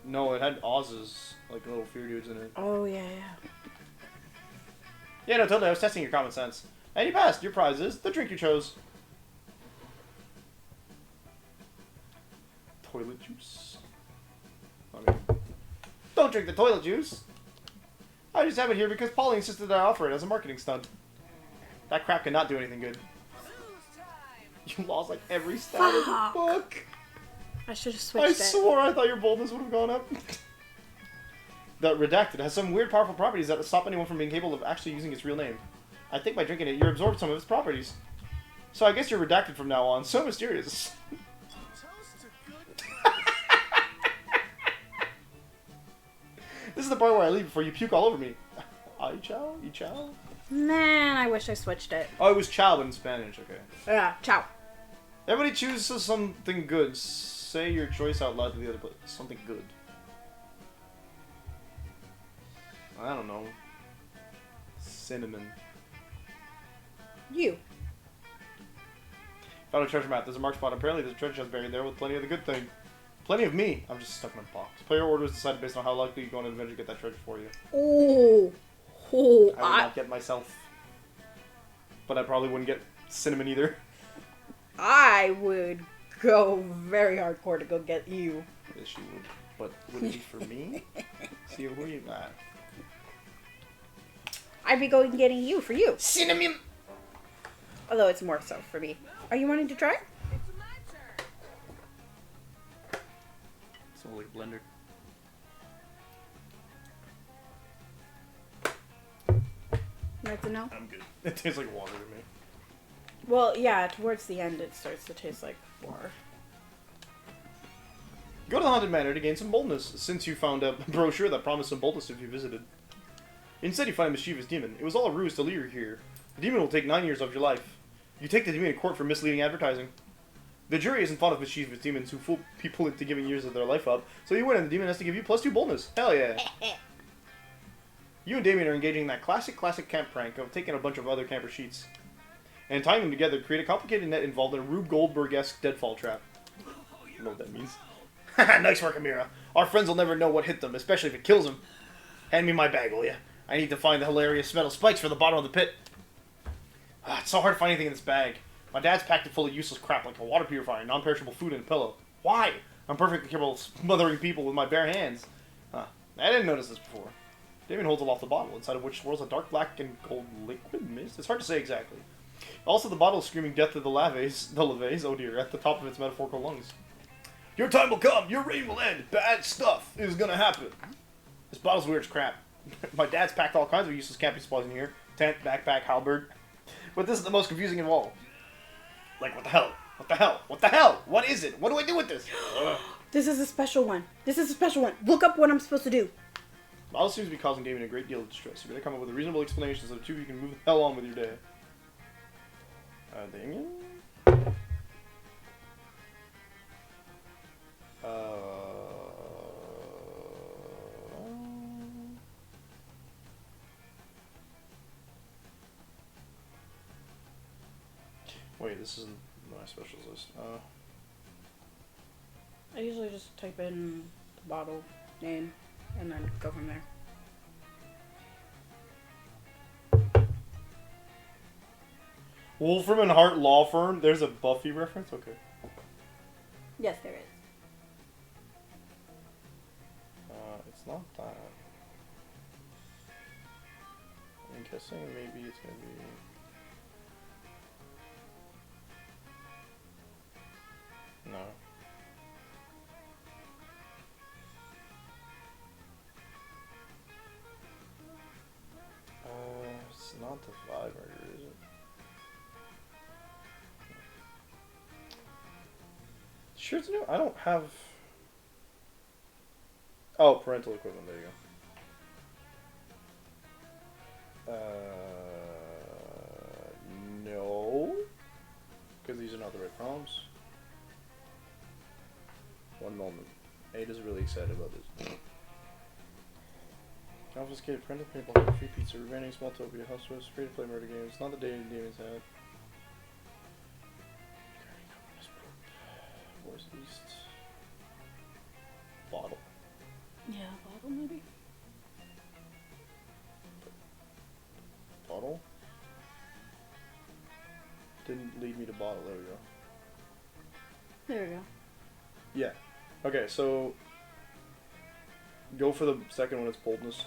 No, it had Oz's, like little fear dudes in it. Oh yeah. Yeah, no, totally. I was testing your common sense. And you passed. Your prize is the drink you chose. Toilet juice. Okay. Don't drink the toilet juice. I just have it here because Polly insisted that I offer it as a marketing stunt. That crap cannot do anything good. You lost like every stat in the book. I should have switched I it. swore I thought your boldness would have gone up. The Redacted has some weird powerful properties that stop anyone from being capable of actually using its real name. I think by drinking it, you absorb some of its properties. So I guess you're redacted from now on. So mysterious. This is the part where I leave before you puke all over me. Ay chow? E chow? Man, I wish I switched it. Oh, it was chow in Spanish, okay. Yeah, ciao. Everybody chooses something good. Say your choice out loud to the other person. Something good. I don't know. Cinnamon. You. Found a treasure map. There's a mark spot. Apparently there's a treasure chest buried there with plenty of the good thing. Plenty of me. I'm just stuck in a box. Player orders decided based on how likely you go on an adventure to get that treasure for you. Oh. I would not get myself. But I probably wouldn't get cinnamon either. I would go very hardcore to go get you. Yes, you would. But would it be for me? See, who are you at? I'd be going getting you for you. Cinnamon! Although it's more so for me. Are you wanting to try? Smells like a blender. That's a no? I'm good. It tastes like water to me. Well, yeah, towards the end it starts to taste like water. Go to the Haunted Manor to gain some boldness, since you found a brochure that promised some boldness if you visited. Instead, you find a mischievous demon. It was all a ruse to lure you here. The demon will take 9 years of your life. You take the demon to court for misleading advertising. The jury isn't fond of mischievous demons who fool people into giving years of their life up, so you win and the demon has to give you +2 boldness. Hell yeah. You and Damien are engaging in that classic camp prank of taking a bunch of other camper sheets and tying them together to create a complicated net involved in a Rube Goldberg-esque deadfall trap. I don't know what that means. Nice work, Amira. Our friends will never know what hit them, especially if it kills them. Hand me my bag, will ya? I need to find the hilarious metal spikes for the bottom of the pit. It's so hard to find anything in this bag. My dad's packed it full of useless crap like a water purifier, non-perishable food, and a pillow. Why? I'm perfectly capable of smothering people with my bare hands. I didn't notice this before. Damien holds aloft the bottle, inside of which swirls a dark black and gold liquid mist. It's hard to say exactly. Also, the bottle is screaming death to the laves, oh dear, at the top of its metaphorical lungs. Your time will come. Your reign will end. Bad stuff is gonna happen. This bottle's weird as crap. My dad's packed all kinds of useless camping supplies in here. Tent, backpack, halberd. But this is the most confusing of all. Like, what the hell? What the hell? What the hell? What is it? What do I do with this? This is a special one. This is a special one. Look up what I'm supposed to do. Bottle seems to be causing Damien a great deal of distress. You better come up with a reasonable explanation so that you can move the hell on with your day. Damien? Wait, this isn't my specials list. I usually just type in the bottle name and then go from there. Wolfram and Hart Law Firm? There's a Buffy reference? Okay. Yes, there is. It's not that. I'm guessing maybe it's gonna be... No. It's not the Vibe murder, is it? Sure it's new. I don't have... Oh, parental equivalent, there you go. No. Because these are not the right prompts. One moment. Ada's really excited about this. Confiscated parental paintball, free pizza, remaining small topia, house arrest, free to play murder games. Not the day demons had. Where's East? Bottle. Yeah, bottle maybe? Bottle? Didn't lead me to bottle, there we go. There we go. Yeah. Okay, so go for the second one, it's boldness.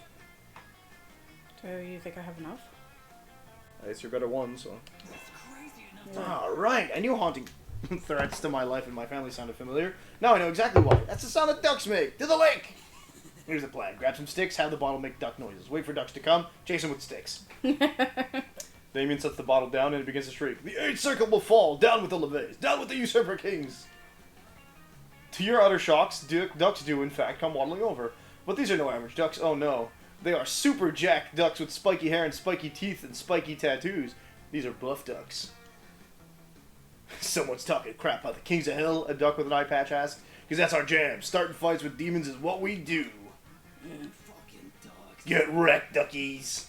So you think I have enough? It's your better one, so. Yeah. Alright, I knew haunting threats to my life and my family sounded familiar. Now I know exactly why. That's the sound that ducks make! To the lake! Here's the plan. Grab some sticks, have the bottle make duck noises. Wait for ducks to come, chase them with sticks. Damien sets the bottle down and it begins to shriek. The 8th circle will fall! Down with the levays! Down with the usurper kings! To your utter shocks, ducks do in fact come waddling over. But these are no average ducks, oh no. They are super jacked ducks with spiky hair and spiky teeth and spiky tattoos. These are bluff ducks. Someone's talking crap about the kings of hell, a duck with an eye patch asked. Because that's our jam. Starting fights with demons is what we do. Fucking ducks. Get wrecked, duckies.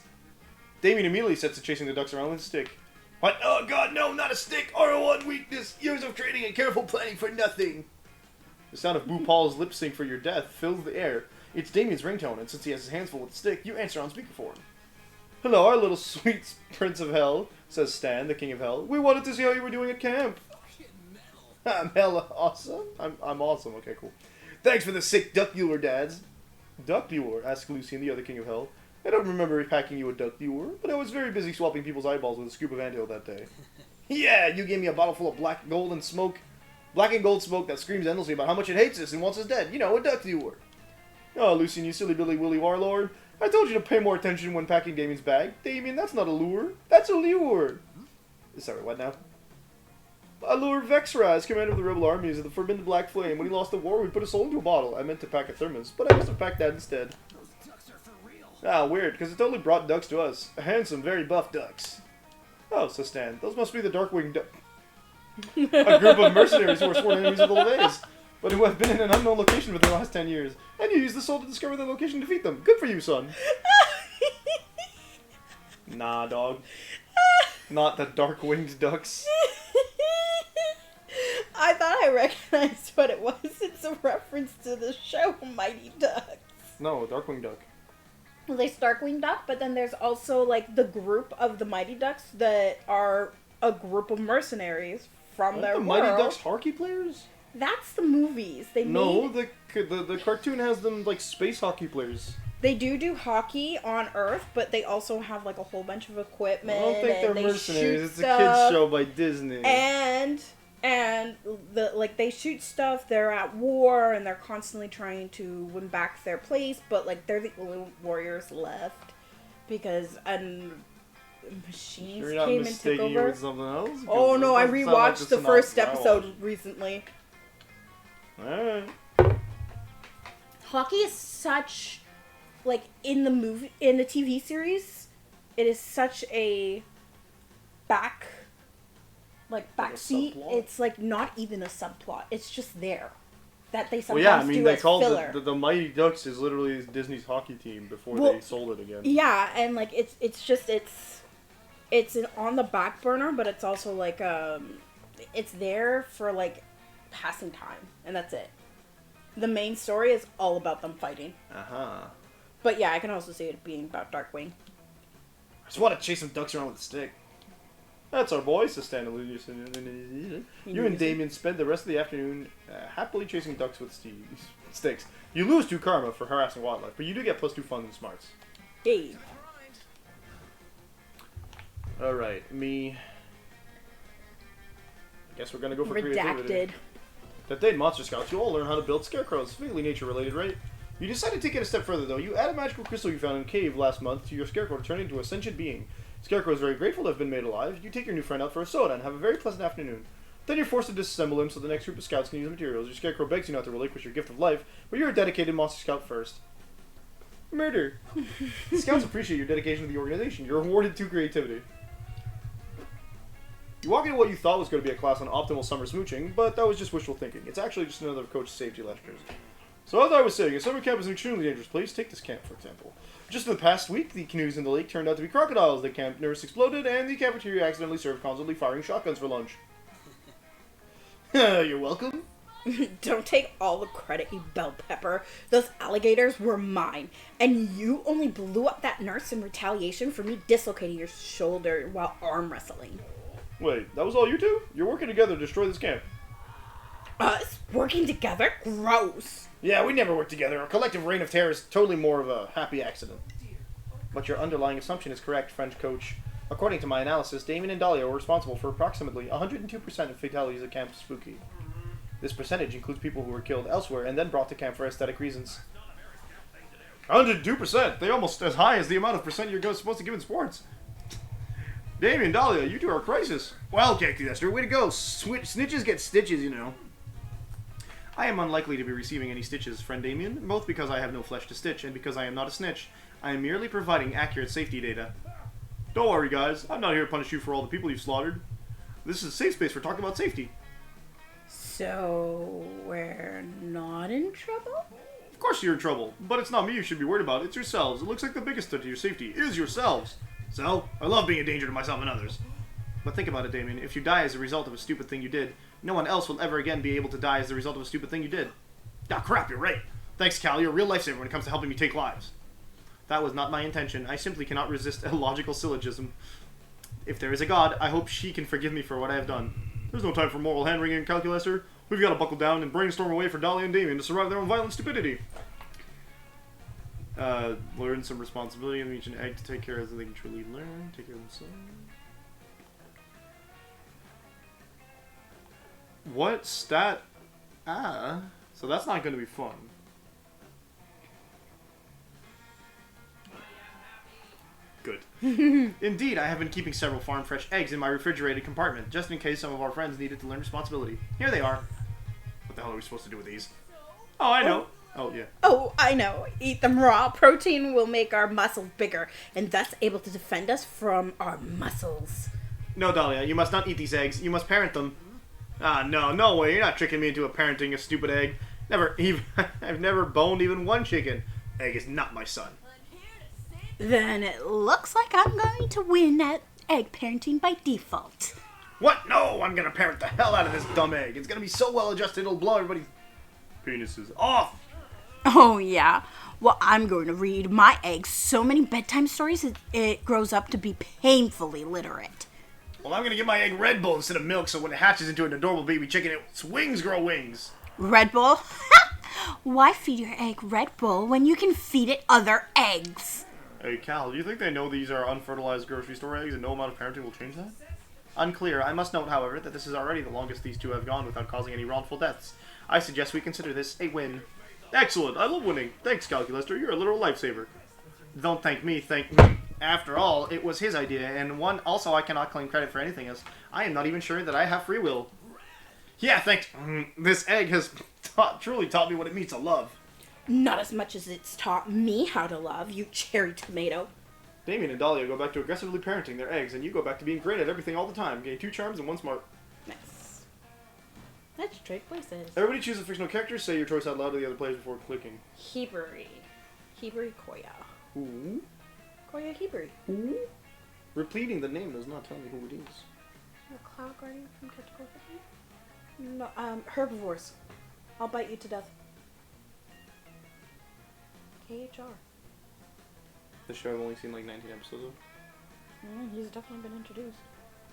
Damien immediately sets to chasing the ducks around with a stick. What? Oh god, no, not a stick! R01 weakness! Years of training and careful planning for nothing! The sound of Boo Paul's lip sync for your death fills the air. It's Damien's ringtone, and since he has his hands full with the stick, you answer on speakerphone. Hello, our little sweet prince of hell, says Stan, the king of hell. We wanted to see how you were doing at camp. Fucking metal. I'm hella awesome. I'm awesome. Okay, cool. Thanks for the sick duck lure, dads. Duck lure? Asked Lucian, the other king of hell. I don't remember packing you a duck lure, but I was very busy swapping people's eyeballs with a scoop of anthill that day. Yeah, you gave me a bottle full of black and gold smoke that screams endlessly about how much it hates us and wants us dead. You know, a duck lure. Oh, Lucian, you silly Billy Willy Warlord. I told you to pay more attention when packing Damien's bag. Damien, that's not a lure. That's a lure. Sorry, what now? A lure Vexraz, commander of the rebel armies of the Forbidden Black Flame. When he lost the war, we put his soul into a bottle. I meant to pack a thermos, but I must have packed that instead. Those ducks are for real. Ah, weird, because it totally brought ducks to us. Handsome, very buff ducks. Oh, says Stan. Those must be the Darkwing Duck. A group of mercenaries who are sworn enemies of the Levays, but who have been in an unknown location for the last 10 years. And you use the soul to discover their location and defeat them. Good for you, son. Nah, dog. Not the dark-winged ducks. I thought I recognized what it was. It's a reference to the show Mighty Ducks. No, Darkwing Duck. Well, there's Darkwing Duck, but then there's also like the group of the Mighty Ducks that are a group of mercenaries from Aren't their the world. Mighty Ducks hockey players? That's the movies. They No, made, the cartoon has them like space hockey players. they do hockey on Earth, but they also have like a whole bunch of equipment. I don't think and they're they mercenaries. shoot It's a stuff, kids show by Disney. And the like they shoot stuff. They're at war and they're constantly trying to win back their place. But like they're the only warriors left because machines You're not came and took mistaking you over. with something else? Oh no, I It doesn't sound like rewatched the first synopsis I episode watched. recently. Alright. hockey is such, like, in the TV series, it is such a backseat. subplot? It's, like, not even a subplot. It's just there. That they Well, sometimes yeah, I mean, do they as called filler. the Mighty Ducks is literally Disney's hockey team before Well, they sold it again. Yeah, and, like, it's on the back burner, but it's also, like, it's there for, like, passing time, and that's it. The main story is all about them fighting. Uh-huh. But yeah, I can also see it being about Darkwing. I just want to chase some ducks around with a stick. That's our boy, says Stanley. You and Damien spend the rest of the afternoon happily chasing ducks with sticks. You lose 2 karma for harassing wildlife, but you do get +2 fun and smarts. Hey. Alright, me. I guess we're gonna go for creativity. Redacted. That day in Monster Scouts, you all learn how to build scarecrows. Vaguely nature-related, right? You decide to take it a step further, though. You add a magical crystal you found in a cave last month to your scarecrow to turn into a sentient being. Scarecrow is very grateful to have been made alive. You take your new friend out for a soda and have a very pleasant afternoon. Then you're forced to disassemble him so the next group of scouts can use the materials. Your scarecrow begs you not to relinquish your gift of life, but you're a dedicated Monster Scout first. Murder. The scouts appreciate your dedication to the organization. You're rewarded 2 creativity. You walk into what you thought was going to be a class on optimal summer smooching, but that was just wishful thinking. It's actually just another of Coach's safety lectures. So as I was saying, a summer camp is an extremely dangerous place. Take this camp, for example. Just in the past week, the canoes in the lake turned out to be crocodiles. The camp nurse exploded, and the cafeteria accidentally served constantly firing shotguns for lunch. You're welcome. Don't take all the credit, you bell pepper. Those alligators were mine. And you only blew up that nurse in retaliation for me dislocating your shoulder while arm wrestling. Wait, that was all you two? You're working together to destroy this camp. Us? Working together? Gross. Yeah, we never work together. Our collective reign of terror is Totally more of a happy accident. But your underlying assumption is correct, French coach. According to my analysis, Damien and Dahlia were responsible for approximately 102% of fatalities at Camp Spooky. This percentage includes people who were killed elsewhere and then brought to camp for aesthetic reasons. 102%! They're almost as high as the amount of percent you're supposed to give in sports. Damien, Dahlia, you two are a crisis. Well, Cactus Esther, way to go. Snitches get stitches, you know. I am unlikely to be receiving any stitches, friend Damien, both because I have no flesh to stitch and because I am not a snitch. I am merely providing accurate safety data. Don't worry, guys. I'm not here to punish you for all the people you've slaughtered. This is a safe space for talking about safety. So, we're not in trouble? Of course you're in trouble, but it's not me you should be worried about. It's yourselves. It looks like the biggest threat to your safety is yourselves. So, I love being a danger to myself and others. But think about it, Damien. If you die as a result of a stupid thing you did, no one else will ever again be able to die as the result of a stupid thing you did. Ah, crap, you're right. Thanks, Cal. You're a real lifesaver when it comes to helping me take lives. That was not my intention. I simply cannot resist a logical syllogism. If there is a God, I hope she can forgive me for what I have done. There's no time for moral hand-wringing, Calculester. We've got to buckle down and brainstorm a way for Dahlia and Damien to survive their own violent stupidity. Learn some responsibility and reach an egg to take care of as they can truly learn. Take care of themselves. What stat? So that's not going to be fun. Good. Indeed, I have been keeping several farm fresh eggs in my refrigerated compartment, just in case some of our friends needed to learn responsibility. Here they are. What the hell are we supposed to do with these? Oh, I know. Oh, yeah. Oh, I know. Eat them raw. Protein will make our muscles bigger and thus able to defend us from our muscles. No, Dahlia, you must not eat these eggs. You must parent them. Ah, no way. You're not tricking me into parenting a stupid egg. I've never boned even one chicken. Egg is not my son. Then it looks like I'm going to win at egg parenting by default. What? No, I'm gonna parent the hell out of this dumb egg. It's gonna be so well adjusted it'll blow everybody's penises off. Oh, yeah. Well, I'm going to read my egg so many bedtime stories it grows up to be painfully literate. Well, I'm gonna give my egg Red Bull instead of milk so when it hatches into an adorable baby chicken, its wings grow wings. Red Bull? Why feed your egg Red Bull when you can feed it other eggs? Hey, Cal, do you think they know these are unfertilized grocery store eggs and no amount of parenting will change that? Unclear. I must note, however, that this is already the longest these two have gone without causing any wrongful deaths. I suggest we consider this a win. Excellent. I love winning. Thanks, Calculester. You're a literal lifesaver. Don't thank me. Thank me. After all, it was his idea, and also I cannot claim credit for anything else. I am not even sure that I have free will. Yeah, thanks. This egg has truly taught me what it means to love. Not as much as it's taught me how to love, you cherry tomato. Damien and Dahlia go back to aggressively parenting their eggs, and you go back to being great at everything all the time, getting 2 charms and 1 smart. Nice. Let's trade places. Everybody choose a fictional character, say your choice out loud to the other players before clicking. Hebrew. Hebrew Koya. Ooh. Koya Hebrew. Ooh. Repeating the name does not tell me who it is. A cloud guardian from Tactical Fifty? No, herbivores. I'll bite you to death. KHR. The show I've only seen like 19 episodes of. He's definitely been introduced.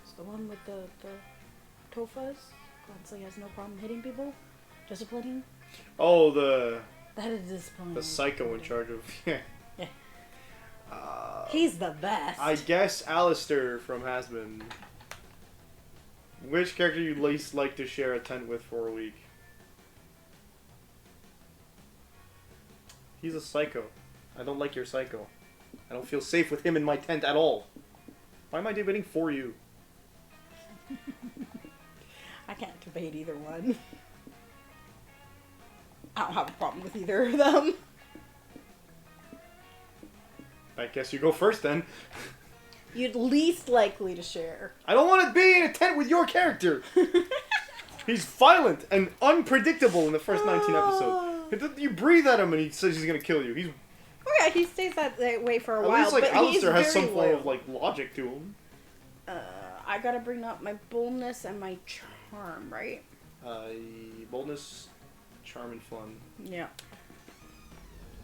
It's the one with the tofas. Glansley has no problem hitting people. Disciplining. Oh, the That is disciplining. the psycho in charge of. Yeah. Yeah. He's the best. I guess Alistair from Hasbin. Which character you'd least like to share a tent with for a week? He's a psycho. I don't like your psycho. I don't feel safe with him in my tent at all. Why am I debating for you? I can't debate either one. I don't have a problem with either of them. I guess you go first then. You'd least likely to share. I don't want to be in a tent with your character. He's violent and unpredictable in the first 19 episodes. You breathe at him and he says he's gonna kill you. He's Oh yeah, he stays that way for a at while. least like but Alistair he's has some very form loyal. of like logic to him. I gotta bring up my boldness and my charm, right? Boldness, charm, and fun. Yeah.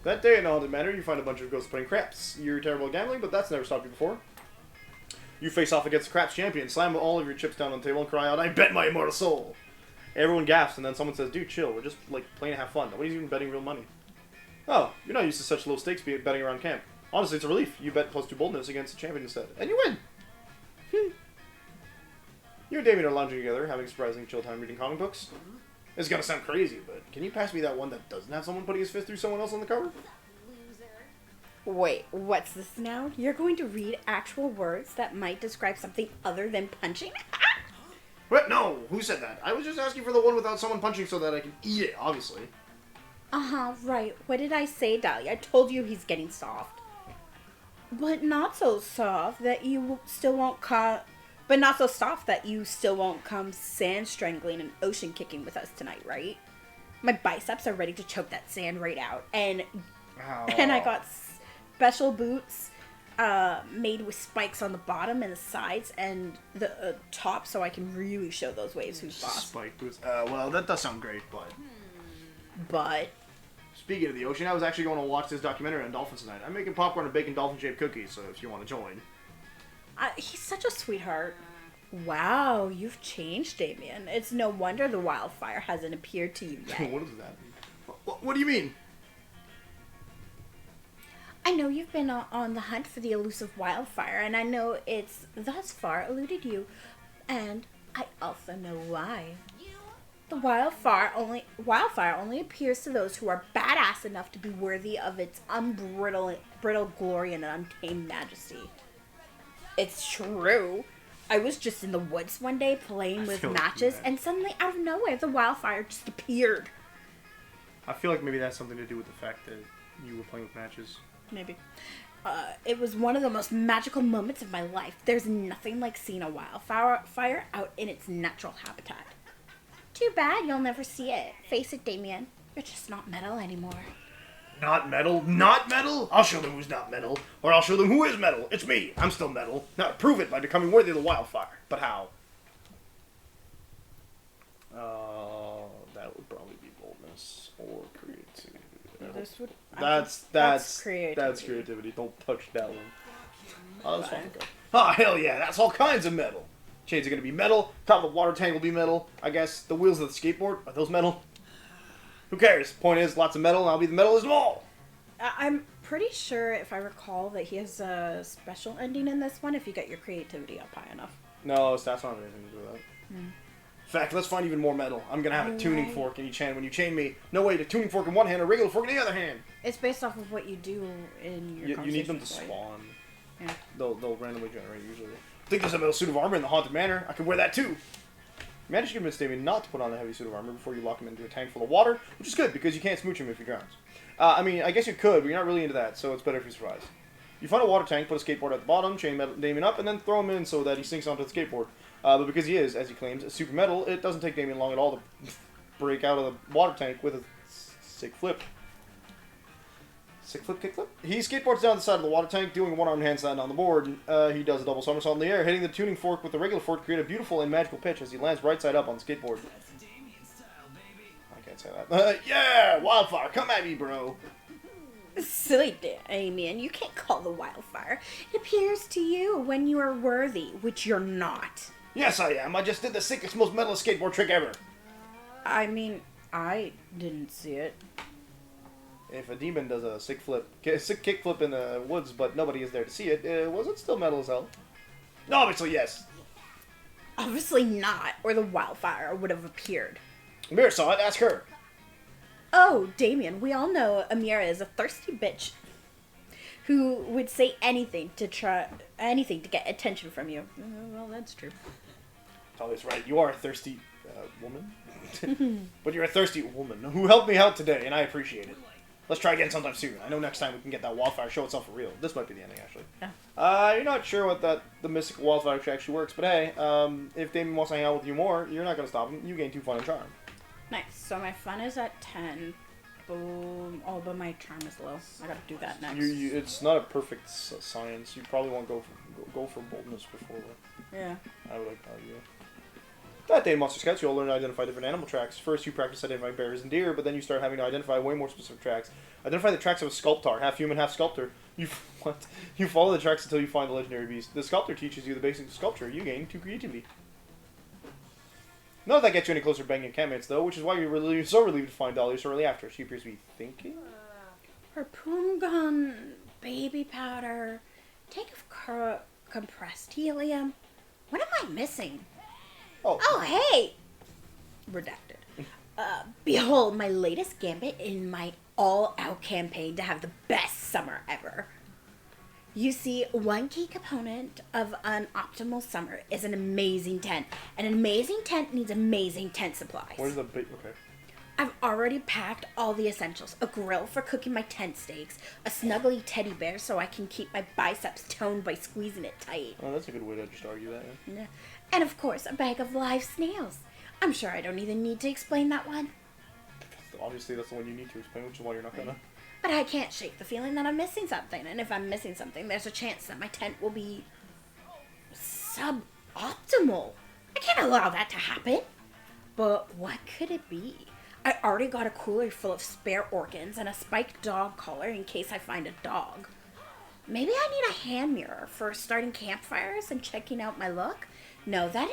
That day in the Haunted Manor, you find a bunch of ghosts playing craps. You're terrible at gambling, but that's never stopped you before. You face off against the craps champion, slam all of your chips down on the table, and cry out, "I bet my immortal soul!" Everyone gasps, and then someone says, "Dude, chill. We're just like playing to have fun. Nobody's even betting real money." Oh, you're not used to such low stakes betting around camp. Honestly, it's a relief. You bet +2 boldness against the champion instead, and you win. You and Damien are lounging together, having a surprising chill time reading comic books. It's gonna sound crazy, but can you pass me that one that doesn't have someone putting his fist through someone else on the cover? Wait, what's this now? You're going to read actual words that might describe something other than punching? What? No, who said that? I was just asking for the one without someone punching so that I can eat it, obviously. Uh-huh, right. What did I say, Dahlia? I told you he's getting soft. But not so soft that you still won't But not so soft that you still won't come sand strangling and ocean kicking with us tonight, right? My biceps are ready to choke that sand right out. And I got special boots made with spikes on the bottom and the sides and the top so I can really show those waves who's boss. Spike boots. Well, that does sound great, but... But... Speaking of the ocean, I was actually going to watch this documentary on dolphins tonight. I'm making popcorn and baking dolphin-shaped cookies, so if you want to join. he's such a sweetheart. Wow, you've changed, Damien. It's no wonder the wildfire hasn't appeared to you yet. What does that mean? What do you mean? I know you've been on the hunt for the elusive wildfire, and I know it's thus far eluded you. And I also know why. The wildfire only appears to those who are badass enough to be worthy of its brittle glory and untamed majesty. It's true. I was just in the woods one day playing with matches, and suddenly, out of nowhere, the wildfire just appeared. I feel like maybe that's something to do with the fact that you were playing with matches. Maybe. It was one of the most magical moments of my life. There's nothing like seeing a wildfire out in its natural habitat. Too bad you'll never see it. Face it, Damien. You're just not metal anymore. Not metal? Not metal? I'll show them who's not metal. Or I'll show them who is metal. It's me. I'm still metal. Now, prove it by becoming worthy of the wildfire. But how? That would probably be boldness or creativity. That's creativity. That's creativity. Don't touch that one. Oh, that's fine. Okay. Oh, hell yeah. That's all kinds of metal. Chains are going to be metal. Top of the water tank will be metal. I guess the wheels of the skateboard, are those metal? Who cares? Point is, lots of metal, and I'll be the metalist of them all. I'm pretty sure, if I recall, that he has a special ending in this one if you get your creativity up high enough. No, stats don't have anything to do with that. In fact, let's find even more metal. I'm going to have a tuning fork in each hand when you chain me. No way, a tuning fork in one hand, a regular fork in the other hand. It's based off of what you do in your You need them to conversations, right? spawn. Yeah. They'll randomly generate, usually. I think there's a metal suit of armor in the Haunted Manor. I could wear that, too. You manage to convince Damien not to put on a heavy suit of armor before you lock him into a tank full of water, which is good because you can't smooch him if he drowns. I mean, I guess you could, but you're not really into that, so it's better if he survives. You find a water tank, put a skateboard at the bottom, chain Damien up, and then throw him in so that he sinks onto the skateboard. But because he is, as he claims, super metal, it doesn't take Damien long at all to break out of the water tank with a sick flip. Sick flip, kick flip. He skateboards down the side of the water tank, doing a one-armed handstand on the board. He does a double somersault in the air, hitting the tuning fork with the regular fork to create a beautiful and magical pitch as he lands right side up on the skateboard. That's Damien style, baby. I can't say that. Yeah! Wildfire, come at me, bro! Silly Damien, you can't call the wildfire. It appears to you when you are worthy, which you're not. Yes, I am. I just did the sickest, most metal skateboard trick ever. I mean, I didn't see it. If a demon does a sick kick flip in the woods, but nobody is there to see it, was it still metal as hell? Obviously, yes. Obviously not, or the wildfire would have appeared. Amir saw it, ask her. Oh, Damien, we all know Amira is a thirsty bitch who would say anything to get attention from you. Well, that's true. Talia's right. You are a thirsty woman. But you're a thirsty woman who helped me out today, and I appreciate it. Let's try again sometime soon. I know next time we can get that wildfire show itself for real. This might be the ending, actually. Yeah. You're not sure what the mystical wildfire trick actually works, but hey, if Damien wants to hang out with you more, you're not going to stop him. You gain 2 fun and charm. Nice. So my fun is at 10. Boom. Oh, but my charm is low. I gotta do that next. It's not a perfect science. You probably want to go for boldness before that. Yeah. I would argue. That day in Monster Scouts, you'll learn to identify different animal tracks. First, you practice identifying bears and deer, but then you start having to identify way more specific tracks. Identify the tracks of a sculptor, half human, half sculptor. You follow the tracks until you find the legendary beast. The sculptor teaches you the basics of sculpture. You gain 2 creativity. None of that gets you any closer to banging your campmates, though, which is why you're so relieved to find Dahlia shortly after. She appears to be thinking. Harpoon gun, baby powder, tank of compressed helium. What am I missing? Oh, hey! Redacted. Behold my latest gambit in my all-out campaign to have the best summer ever. You see, one key component of an optimal summer is an amazing tent. An amazing tent needs amazing tent supplies. Where's the big... Okay. I've already packed all the essentials. A grill for cooking my tent steaks, a snuggly teddy bear so I can keep my biceps toned by squeezing it tight. Oh, that's a good way to just argue that, yeah. Yeah. And of course, a bag of live snails. I'm sure I don't even need to explain that one. Obviously, that's the one you need to explain, which is why you're not gonna. But I can't shake the feeling that I'm missing something. And if I'm missing something, there's a chance that my tent will be suboptimal. I can't allow that to happen. But what could it be? I already got a cooler full of spare organs and a spiked dog collar in case I find a dog. Maybe I need a hand mirror for starting campfires and checking out my look. No, that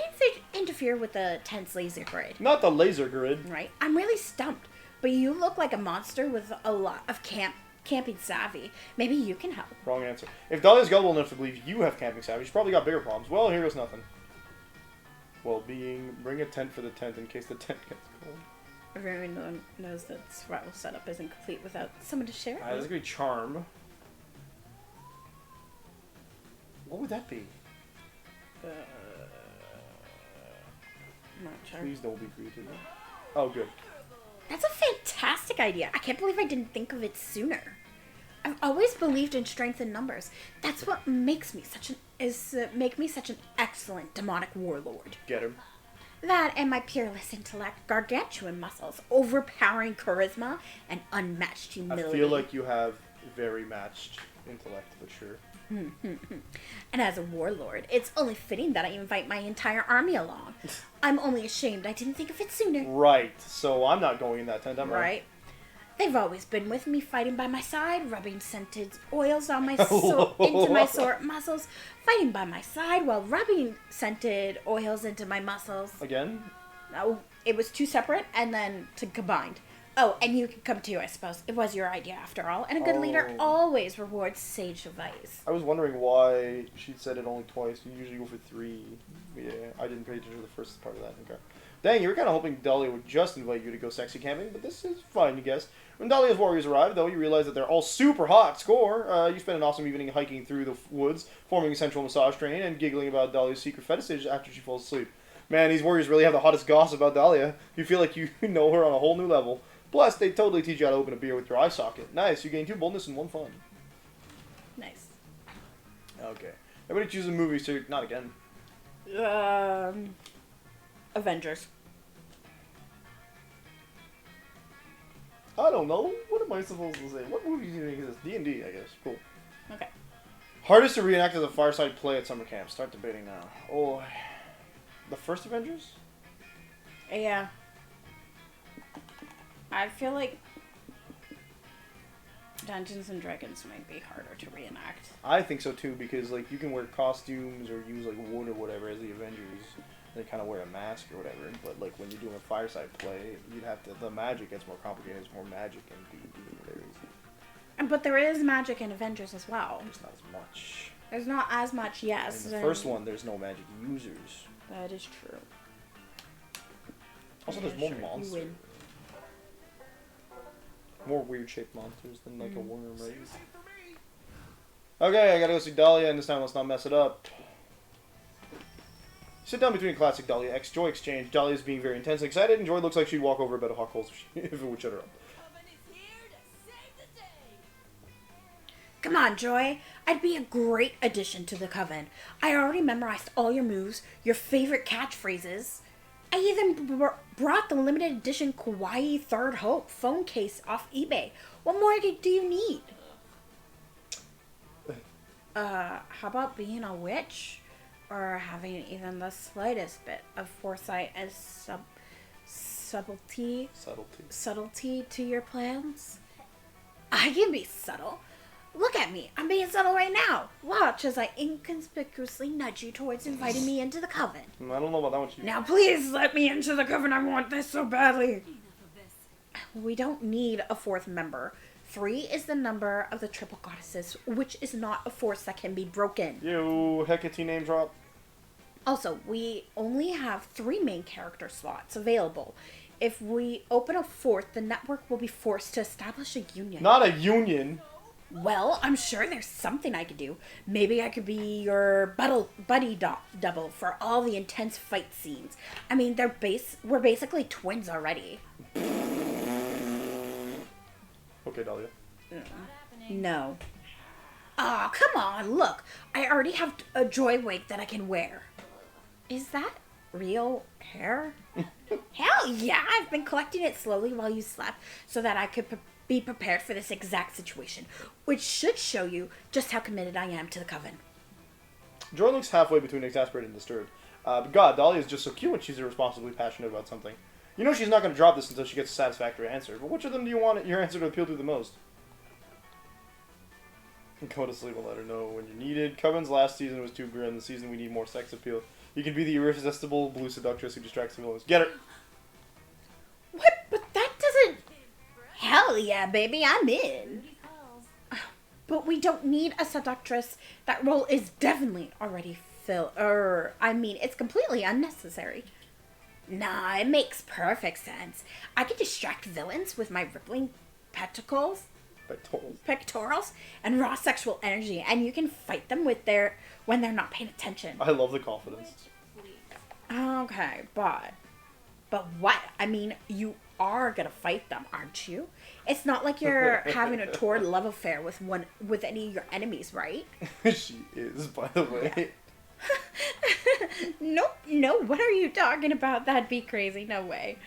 interfere with the tent's laser grid. Not the laser grid. Right? I'm really stumped. But you look like a monster with a lot of camping savvy. Maybe you can help. Wrong answer. If Dahlia's gullible enough to believe you have camping savvy, she's probably got bigger problems. Well, here goes nothing. Well-being. Bring a tent for the tent in case the tent gets cold. Everyone knows that survival setup isn't complete without someone to share it That's with. gonna be charm. What would that be? Not sure. Please don't be creative. Oh, good. That's a fantastic idea. I can't believe I didn't think of it sooner. I've always believed in strength in numbers. That's what makes me such an excellent demonic warlord. Get him. That and my peerless intellect, gargantuan muscles, overpowering charisma, and unmatched humility. I feel like you have very matched intellect, but sure. And as a warlord, it's only fitting that I invite my entire army along. I'm only ashamed I didn't think of it sooner. Right. So I'm not going in that tent, am I? Right? They've always been with me, fighting by my side, rubbing scented oils on my into my sore muscles, fighting by my side while rubbing scented oils into my muscles. Again? No, it was 2 separate and then combined. Oh, and you can come too, I suppose. It was your idea after all, and a good leader always rewards sage advice. I was wondering why she said it only twice. You usually go for 3. Yeah, I didn't pay attention to the first part of that. Okay. Dang, you were kind of hoping Dahlia would just invite you to go sexy camping, but this is fine, you guess. When Dahlia's warriors arrive, though, you realize that they're all super hot. Score! You spend an awesome evening hiking through the woods, forming a central massage train, and giggling about Dahlia's secret fetishes after she falls asleep. Man, these warriors really have the hottest gossip about Dahlia. You feel like you know her on a whole new level. Plus, they totally teach you how to open a beer with your eye socket. Nice, you gain 2 boldness and 1 fun. Nice. Okay. Everybody choose a movie, so not again. Avengers. I don't know. What am I supposed to say? What movie do you think is this? D&D, I guess. Cool. Okay. Hardest to reenact as a fireside play at summer camp. Start debating now. Oh, the first Avengers? Yeah. I feel like Dungeons and Dragons might be harder to reenact. I think so too, because like you can wear costumes or use like wood or whatever as the Avengers, and kind of wear a mask or whatever. But like when you're doing a fireside play, you'd have to. The magic gets more complicated. There's more magic in D&D than there is. But there is magic in Avengers as well. There's not as much. There's not as much, yes. In the first one, there's no magic users. That is true. Also, Yeah, there's more sure, you monsters. win. More weird-shaped monsters than like a worm, right? Okay, I gotta go see Dahlia, and this time let's not mess it up. Sit down between classic Dahlia X Joy exchange. Dahlia is being very intense and excited, and Joy looks like she'd walk over a bed of hot coals if it would shut her up. Coven is here to save the day. Come on, Joy. I'd be a great addition to the Coven. I already memorized all your moves, your favorite catchphrases. I even brought the limited edition Kawaii Third Hope phone case off eBay. What more do you need? How about being a witch? Or having even the slightest bit of foresight and subtlety to your plans? I can be subtle. Look at me. I'm being subtle right now. Watch as I inconspicuously nudge you towards inviting me into the Coven. I don't know about that one, Chief. Now please let me into the Coven. I want this so badly. We don't need a 4th member. 3 is the number of the triple goddesses, which is not a force that can be broken. Yo, Hecate name drop. Also, we only have 3 main character slots available. If we open a 4th, the network will be forced to establish a union. Not a union. Well, I'm sure there's something I could do. Maybe I could be your buddy double for all the intense fight scenes. I mean, we're basically twins already. Okay, Dahlia. No. Aw, come on, look. I already have a joy wig that I can wear. Is that real hair? Hell yeah, I've been collecting it slowly while you slept so that I could be prepared for this exact situation, which should show you just how committed I am to the Coven. Joy looks halfway between exasperated and disturbed. But God, Dahlia is just so cute when she's irresponsibly passionate about something. You know she's not going to drop this until she gets a satisfactory answer. But which of them do you want your answer to appeal to the most? Go to sleep and let her know when you're needed. Coven's last season was too grim. This season we need more sex appeal. You can be the irresistible blue seductress who distracts the villains. Get her! What? But that doesn't... Hell yeah, baby, I'm in. But we don't need a seductress. That role is definitely already filled. It's completely unnecessary. Nah, it makes perfect sense. I can distract villains with my rippling pectorals and raw sexual energy, and you can fight them when they're not paying attention. I love the confidence. Okay, but what? I mean, you are gonna fight them, aren't you? It's not like you're having a torrid love affair with any of your enemies, right? She is, by the way. Yeah. Nope, no, what are you talking about? That'd be crazy, no way.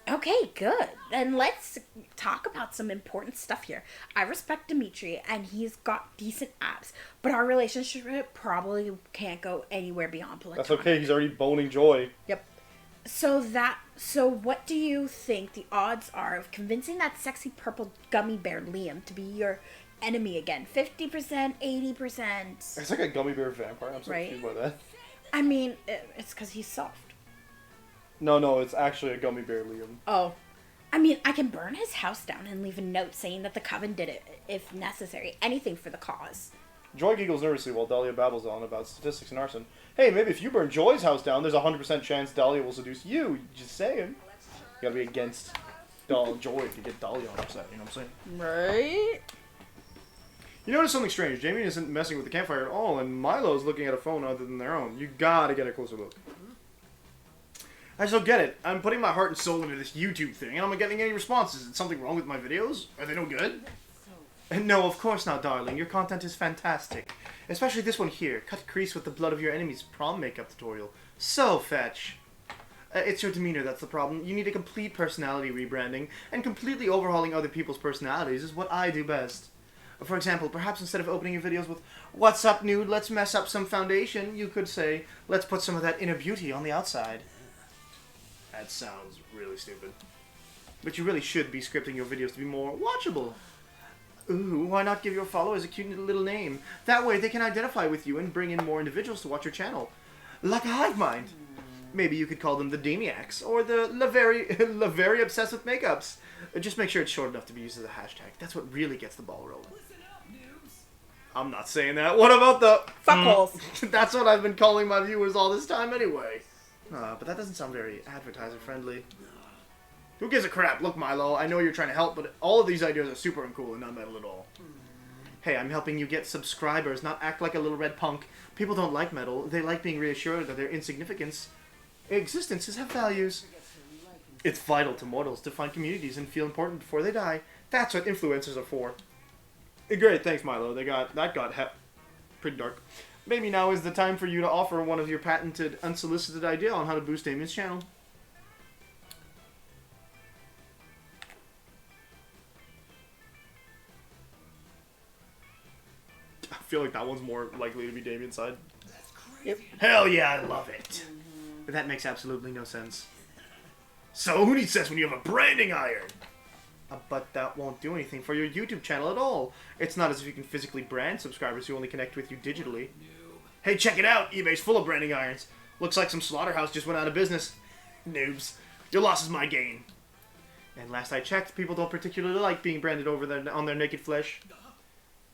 Okay, good. Then let's talk about some important stuff here. I respect Dimitri, and he's got decent abs, but our relationship probably can't go anywhere beyond platonic. That's okay, he's already boning Joy. Yep. So what do you think the odds are of convincing that sexy purple gummy bear Liam to be your enemy again? 50%, 80%? It's like a gummy bear vampire. I'm so Right? confused by that. I mean, it's because he's soft. No, it's actually a gummy bear, Liam. Oh. I mean, I can burn his house down and leave a note saying that the Coven did it, if necessary. Anything for the cause. Joy giggles nervously while Dahlia babbles on about statistics and arson. Hey, maybe if you burn Joy's house down, there's a 100% chance Dahlia will seduce you. Just saying. You gotta be against Joy to get Dahlia upset, you know what I'm saying? Right? You notice something strange. Jamie isn't messing with the campfire at all, and Milo's looking at a phone other than their own. You gotta get a closer look. I just don't get it. I'm putting my heart and soul into this YouTube thing, and I'm not getting any responses. Is something wrong with my videos? Are they no good? No, of course not, darling. Your content is fantastic. Especially this one here. Cut crease with the blood of your enemy's prom makeup tutorial. So fetch. It's your demeanor that's the problem. You need a complete personality rebranding, and completely overhauling other people's personalities is what I do best. For example, perhaps instead of opening your videos with, "What's up, nude? Let's mess up some foundation," you could say, "Let's put some of that inner beauty on the outside." That sounds really stupid. But you really should be scripting your videos to be more watchable. Ooh, why not give your followers a cute little name? That way they can identify with you and bring in more individuals to watch your channel. Like a hive mind. Maybe you could call them the Damiacs, or the La very obsessed with makeups. Just make sure it's short enough to be used as a hashtag. That's what really gets the ball rolling. Listen up, noobs. I'm not saying that. What about the... Fuckholes. That's what I've been calling my viewers all this time anyway. But that doesn't sound very advertiser-friendly. Who gives a crap? Look, Milo, I know you're trying to help, but all of these ideas are super uncool and not metal at all. Hey, I'm helping you get subscribers, not act like a little red punk. People don't like metal. They like being reassured that their existences have values. It's vital to mortals to find communities and feel important before they die. That's what influencers are for. Great, thanks, Milo. That got pretty dark. Maybe now is the time for you to offer one of your patented, unsolicited idea on how to boost Damien's channel. I feel like that one's more likely to be Damien's side. Yep. Hell yeah, I love it. But that makes absolutely no sense. So, who needs sense when you have a branding iron? But that won't do anything for your YouTube channel at all. It's not as if you can physically brand subscribers who only connect with you digitally. Hey, check it out. eBay's full of branding irons. Looks like some slaughterhouse just went out of business. Noobs. Your loss is my gain. And last I checked, people don't particularly like being branded on their naked flesh.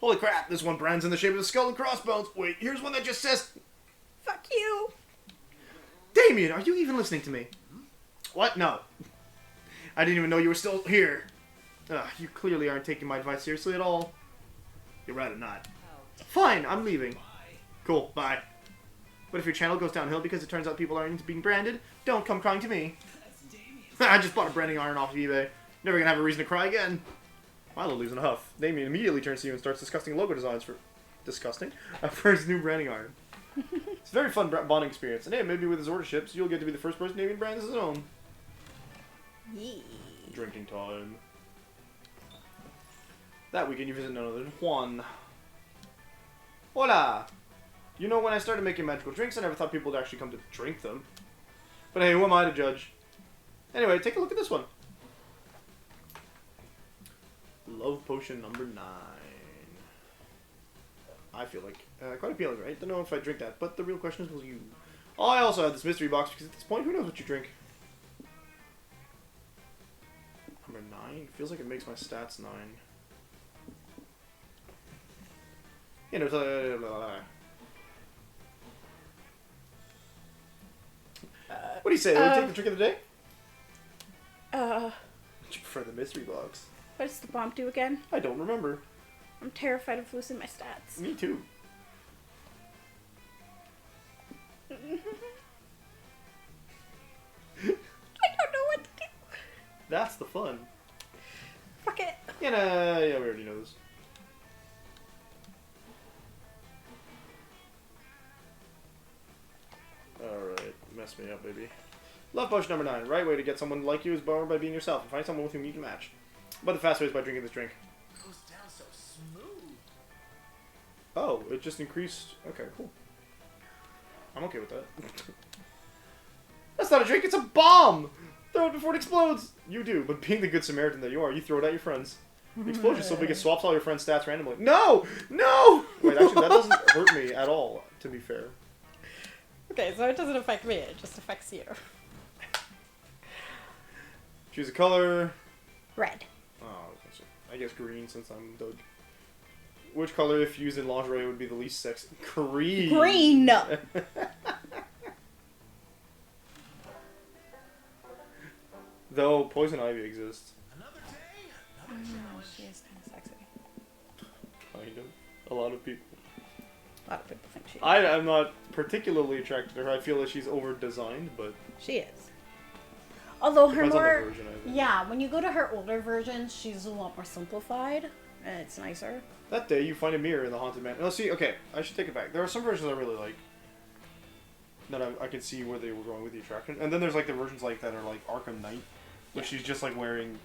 Holy crap, this one brand's in the shape of a skull and crossbones. Wait, here's one that just says... Fuck you. Damien, are you even listening to me? What? No. I didn't even know you were still here. You clearly aren't taking my advice seriously at all. You're right or not. Fine, I'm leaving. Cool, bye. But if your channel goes downhill because it turns out people aren't into being branded, don't come crying to me. That's Damien. I just bought a branding iron off of eBay. Never gonna have a reason to cry again. Milo leaves in a huff. Damien immediately turns to you and starts discussing logo designs for his new branding iron. It's a very fun bonding experience, and hey, maybe with his order ships, you'll get to be the first person Damien brands his own. Yeah. Drinking time. That weekend you visit none other than Juan. Hola! You know, when I started making magical drinks, I never thought people would actually come to drink them. But hey, who am I to judge? Anyway, take a look at this one. Love potion number 9. I feel like quite appealing, right? Don't know if I drink that, but the real question is, will you? Oh, I also have this mystery box because at this point, who knows what you drink? Number 9 feels like it makes my stats 9. You know, blah, blah, blah. What do you say? Will we take the trick of the day? Would you prefer the mystery box? What does the bomb do again? I don't remember. I'm terrified of losing my stats. Me too. I don't know what to do. That's the fun. Fuck it. Yeah, nah, yeah, we already know this. Alright, mess me up, baby. Love potion number 9. Right way to get someone like you is born by being yourself and find someone with whom you can match. But the fast way is by drinking this drink. Goes down so smooth. Oh, it just increased. Okay, cool. I'm okay with that. That's not a drink, it's a bomb! Throw it before it explodes! You do, but being the good Samaritan that you are, you throw it at your friends. The explosion's so big it swaps all your friends' stats randomly. No! No! Wait, actually, that doesn't hurt me at all, to be fair. Okay, so it doesn't affect me, it just affects you. Choose a color. Red. Oh, I guess green since I'm Doug. Which color, if used in lingerie, would be the least sexy? Green! Green! Though poison ivy exists. Another day, another challenge. She is kind of sexy. Kind of. A lot of people. A lot of people think she is. I'm not particularly attracted to her. I feel that she's over-designed, but... She is. Although her Depends on the more, version, I think. yeah, when you go to her older version, she's a lot more simplified, and it's nicer. That day, you find a mirror in the Haunted Manor. No, see, okay, I should take it back. There are some versions I really like. That I could see where they were going with the attraction. And then there's, like, the versions, like, that are, like, Arkham Knight. Where she's just, like, wearing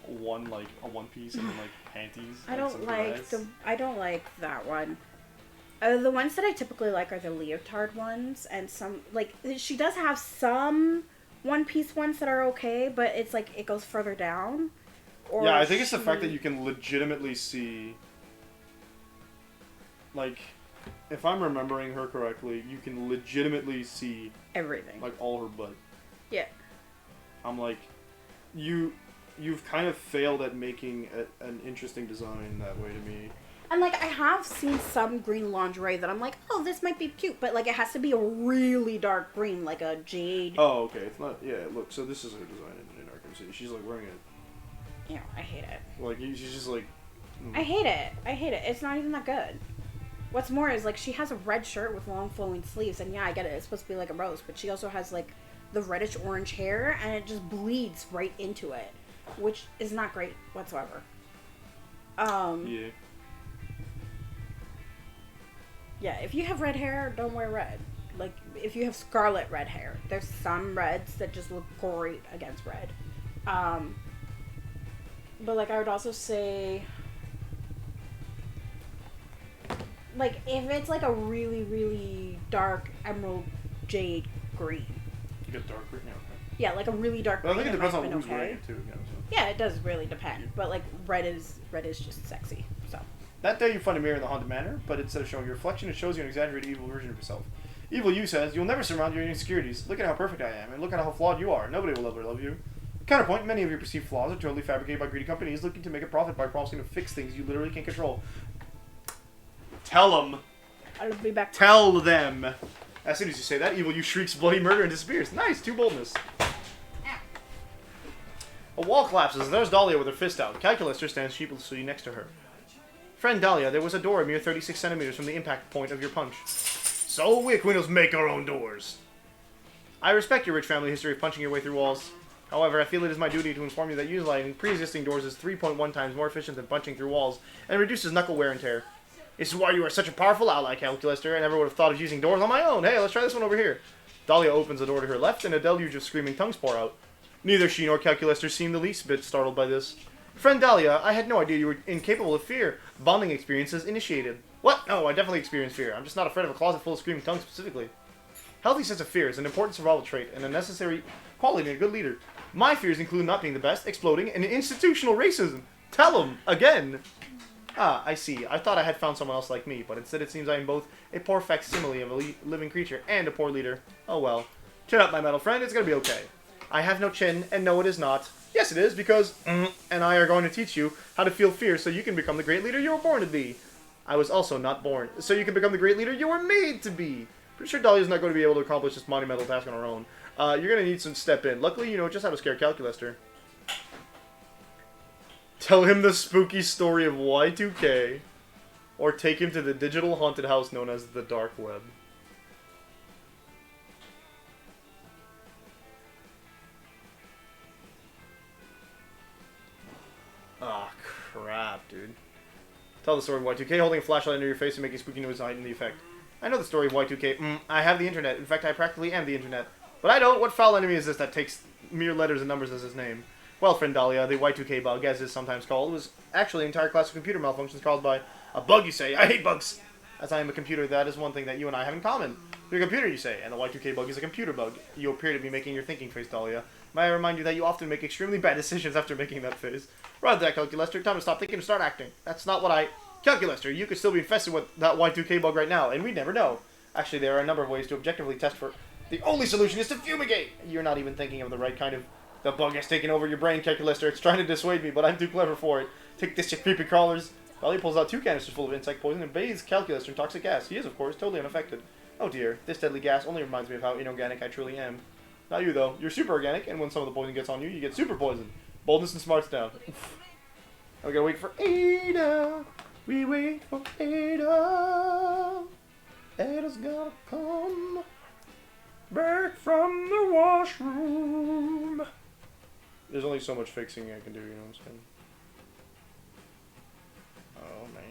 a one piece and then, like, panties. I and don't some like dress. I don't like that one. The ones that I typically like are the leotard ones, and some, like, she does have some one-piece ones that are okay, but it's, like, it goes further down. Or Yeah, I think it's the fact that you can legitimately see, like, if I'm remembering her correctly, you can legitimately see, everything. like, all her butt. Yeah. I'm like, you've kind of failed at making an interesting design that way to me. And, like, I have seen some green lingerie that I'm like, oh, this might be cute, but, like, it has to be a really dark green, like a jade. Oh, okay, it's not, yeah, look, so this is her design in Arkham City. She's, like, wearing it, Yeah, I hate it. like, she's just, like... I hate it. I hate it. It's not even that good. What's more is, like, she has a red shirt with long flowing sleeves, and yeah, I get it. It's supposed to be like a rose, but she also has, like, the reddish orange hair, and it just bleeds right into it, which is not great whatsoever. Yeah. Yeah, if you have red hair, don't wear red. Like, if you have scarlet red hair, there's some reds that just look great against red. But, like, I would also say, like, if it's, like, a really, really dark emerald jade green. You got dark green, yeah, okay. Yeah, like a really dark But green. I think it depends might on have who's been wearing it, too, you know, so. Yeah, it does really depend. But, like, red is just sexy, so. That day you find a mirror in the Haunted Manor, but instead of showing your reflection, it shows you an exaggerated evil version of yourself. Evil you says, you'll never surmount your insecurities. Look at how perfect I am, and look at how flawed you are. Nobody will ever love you. Counterpoint, many of your perceived flaws are totally fabricated by greedy companies looking to make a profit by promising to fix things you literally can't control. Tell them. I'll be back. Tell them. As soon as you say that, evil you shrieks bloody murder and disappears. Nice, too boldness. A wall collapses. There's Dahlia with her fist out. Calculator stands sheepishly next to her. Friend Dahlia, there was a door a mere 36 centimeters from the impact point of your punch. So we Aquinos make our own doors. I respect your rich family history of punching your way through walls. However, I feel it is my duty to inform you that utilizing pre-existing doors is 3.1 times more efficient than punching through walls, and reduces knuckle wear and tear. This is why you are such a powerful ally, Calculator. I never would have thought of using doors on my own. Hey, let's try this one over here. Dahlia opens the door to her left, and a deluge of screaming tongues pour out. Neither she nor Calculator seem the least bit startled by this. Friend Dahlia, I had no idea you were incapable of fear. Bonding experiences initiated. What? No, I definitely experience fear. I'm just not afraid of a closet full of screaming tongues specifically. Healthy sense of fear is an important survival trait and a necessary quality in a good leader. My fears include not being the best, exploding, and institutional racism. Tell him again. Ah, I see. I thought I had found someone else like me, but instead it seems I am both a poor facsimile of a living creature and a poor leader. Oh well. Chin up, my metal friend. It's gonna be okay. I have no chin, and no, it is not. Yes, it is, because and I are going to teach you how to feel fear so you can become the great leader you were born to be. I was also not born, so you can become the great leader you were made to be. Pretty sure Dahlia's not going to be able to accomplish this monumental task on her own. You're going to need some step in. Luckily, you know just how to scare Calculator. Tell him the spooky story of Y2K, or take him to the digital haunted house known as the Dark Web. Ah, crap, dude. Tell the story of Y2K, holding a flashlight under your face and making spooky noise to heighten the effect. I know the story of Y2K. I have the internet. In fact, I practically am the internet. But I don't. What foul enemy is this that takes mere letters and numbers as his name? Well, friend Dahlia, the Y2K bug, as is sometimes called, was actually an entire class of computer malfunctions caused by a bug, you say. I hate bugs! As I am a computer, that is one thing that you and I have in common. You're a computer, you say, and the Y2K bug is a computer bug. You appear to be making your thinking face, Dahlia. May I remind you that you often make extremely bad decisions after making that face. Rather that, Calculator, time to stop thinking and start acting. That's not what I... Calculator, you could still be infested with that Y2K bug right now, and we'd never know. Actually, there are a number of ways to objectively test for... The only solution is to fumigate! You're not even thinking of the right kind of... The bug has taken over your brain, Calculator. It's trying to dissuade me, but I'm too clever for it. Take this, you creepy crawlers. Dahlia pulls out 2 canisters full of insect poison and bathes Calculator in toxic gas. He is, of course, totally unaffected. Oh dear, this deadly gas only reminds me of how inorganic I truly am. Not you, though. You're super organic, and when some of the poison gets on you, you get super poison. Boldness and smarts down. We gotta wait for Ada. We wait for Ada. Ada's gonna come. Back from the washroom. There's only so much fixing I can do, you know what I'm saying? Oh, man.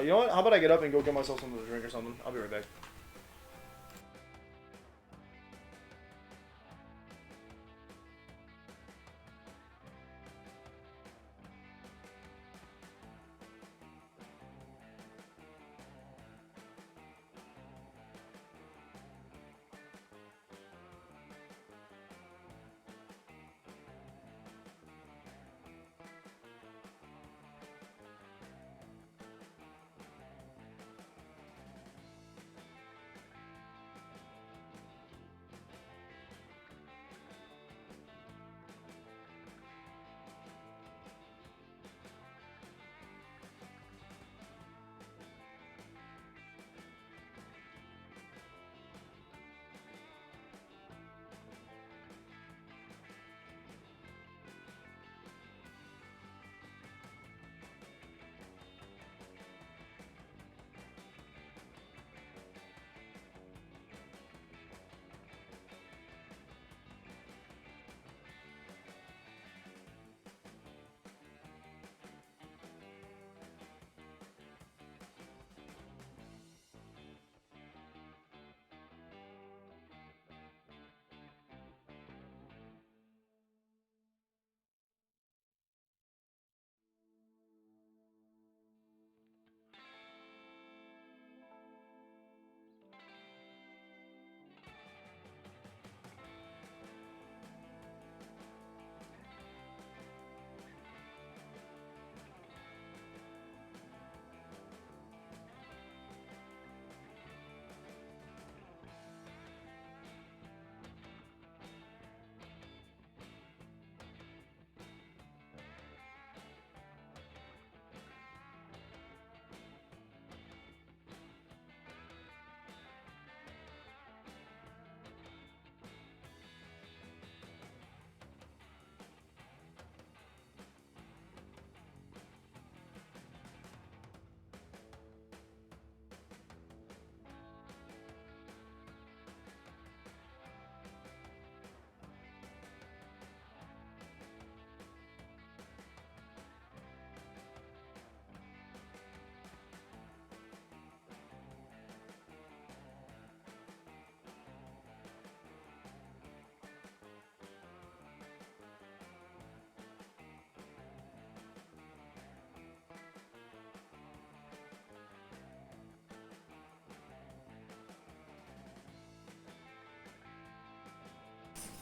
You know what? How about I get up and go get myself something to drink or something? I'll be right back.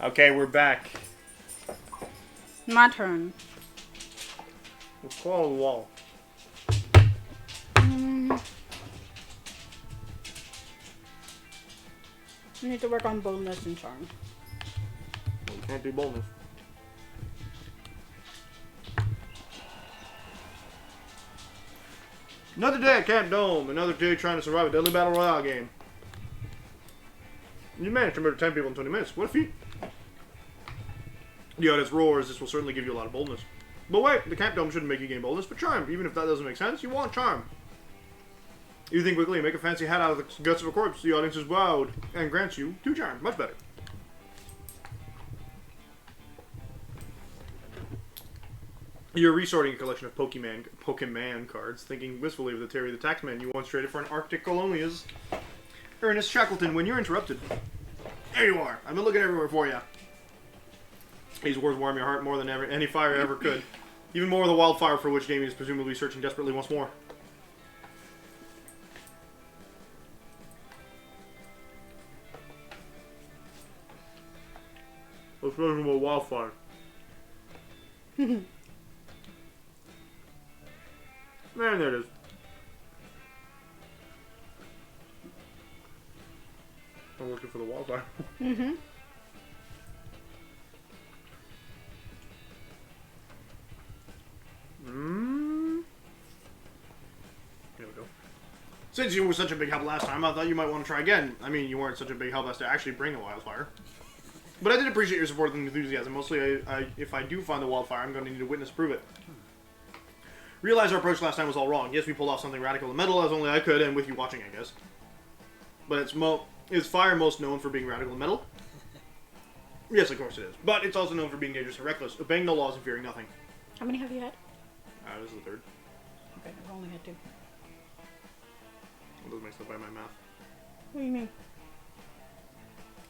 Okay, we're back. My turn. Let's call the wall. I need to work on boldness and charm. Well, we can't do boldness. Another day at Camp Dome. Another day trying to survive a deadly battle royale game. You managed to murder 10 people in 20 minutes. What a feat. The audience roars. This will certainly give you a lot of boldness. But wait, the Camp Dome shouldn't make you gain boldness, but charm. Even if that doesn't make sense, you want charm. You think quickly and make a fancy hat out of the guts of a corpse. The audience is wowed and grants you 2 charm. Much better. You're resorting a collection of Pokemon cards, thinking wistfully of the Terry the Taxman you once traded for an Arctic Colonia's Ernest Shackleton when you're interrupted. There you are. I've been looking everywhere for you. These words warm your heart more than ever any fire ever could. Even more the wildfire for which Damien is presumably searching desperately once more. Let's go into a wildfire. Man, there it is. I'm looking for the wildfire. Mm-hmm. Here we go. Since you were such a big help last time, I thought you might want to try again. I mean, you weren't such a big help as to actually bring a wildfire. But I did appreciate your support and enthusiasm. Mostly, if I do find the wildfire, I'm going to need a witness to prove it. Realize our approach last time was all wrong. Yes, we pulled off something radical and metal as only I could, and with you watching, I guess. But is fire most known for being radical and metal? Yes, of course it is. But it's also known for being dangerous and reckless, obeying no laws and fearing nothing. How many have you had? This is the third. Okay, I've only had 2. That doesn't make sense by my math. What do you mean?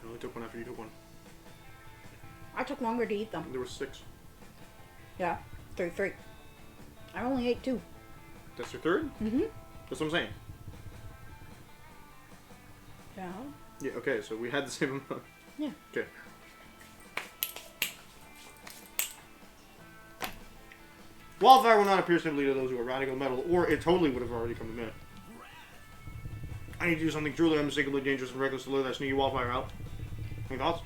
I only took one after you took one. I took longer to eat them. There were 6. Yeah, 3. I only ate 2. That's your third? Mm-hmm. That's what I'm saying. Yeah. Yeah, okay, so we had the same amount. Yeah. Okay. Wildfire will not appear simply to those who are radical metal, or it totally would have already come to me. I need to do something truly unmistakably dangerous and reckless to lure that sneaky wildfire out. Any thoughts?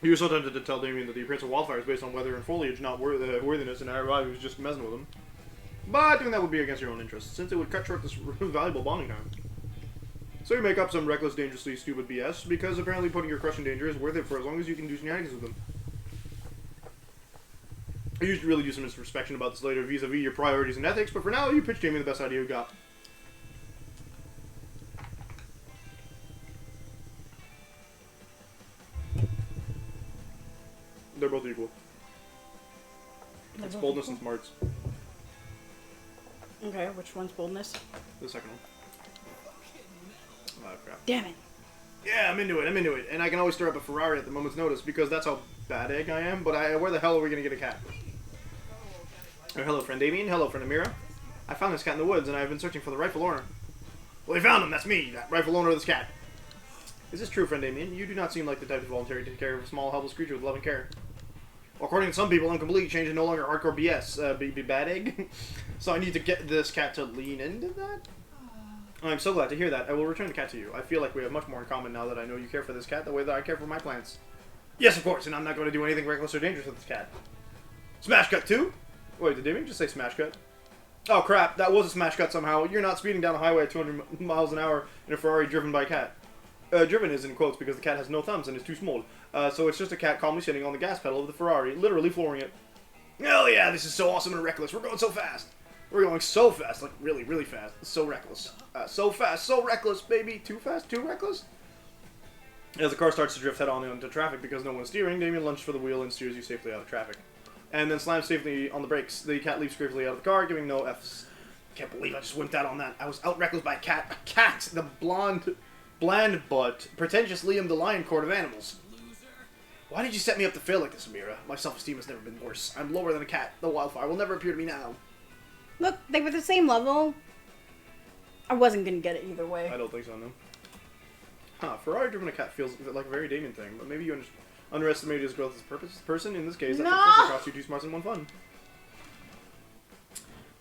You were so tempted to tell Damien that the appearance of wildfire is based on weather and foliage, not worthiness, and I was just messing with him. But doing that would be against your own interests, since it would cut short this valuable bonding time. So you make up some reckless, dangerously stupid BS, because apparently putting your crush in danger is worth it for as long as you can do shenanigans with them. I used to really do some introspection about this later vis-a-vis your priorities and ethics, but for now, you pitched Jamie the best idea you got. They're both equal. It's boldness and smarts. Okay, which one's boldness? The second one. Oh, crap. Damn it. Yeah, I'm into it. And I can always stir up a Ferrari at the moment's notice, because that's how bad egg I am, but where the hell are we going to get a cat? Oh, hello, friend Damien. Hello, friend Amira. I found this cat in the woods, and I have been searching for the rightful owner. Well, you found him. That's me, that rightful owner of this cat. Is this true, friend Damien? You do not seem like the type to voluntarily take care of a small, helpless creature with loving care. Well, according to some people, I'm completely changed and no longer hardcore BS. Be bad egg. So I need to get this cat to lean into that? I'm so glad to hear that. I will return the cat to you. I feel like we have much more in common now that I know you care for this cat the way that I care for my plants. Yes, of course, and I'm not going to do anything reckless or dangerous with this cat. Smash cut 2? Wait, did Damien just say smash cut? Oh crap, that was a smash cut somehow. You're not speeding down a highway at 200 miles an hour in a Ferrari driven by a cat. Driven is in quotes because the cat has no thumbs and is too small. So it's just a cat calmly sitting on the gas pedal of the Ferrari, literally flooring it. Hell yeah, this is so awesome and reckless. We're going so fast. We're going so fast, like really, really fast. So reckless. So fast, so reckless, baby. Too fast, too reckless? As the car starts to drift head-on into traffic because no one's steering, Damien lunges for the wheel and steers you safely out of traffic. And then slams safely on the brakes. The cat leaps gratefully out of the car, giving no F's. Can't believe I just wimped out on that. I was out reckless by a cat. A cat! The bland but pretentious Liam the Lion Court of Animals. Why did you set me up to fail like this, Amira? My self-esteem has never been worse. I'm lower than a cat. The wildfire will never appear to me now. Look, they were the same level. I wasn't going to get it either way. I don't think so, no. Huh, Ferrari driven a cat feels like a very Damien thing, but maybe you underestimated his growth as a person. In this case, that No! cost you 2 smarts and 1 fun.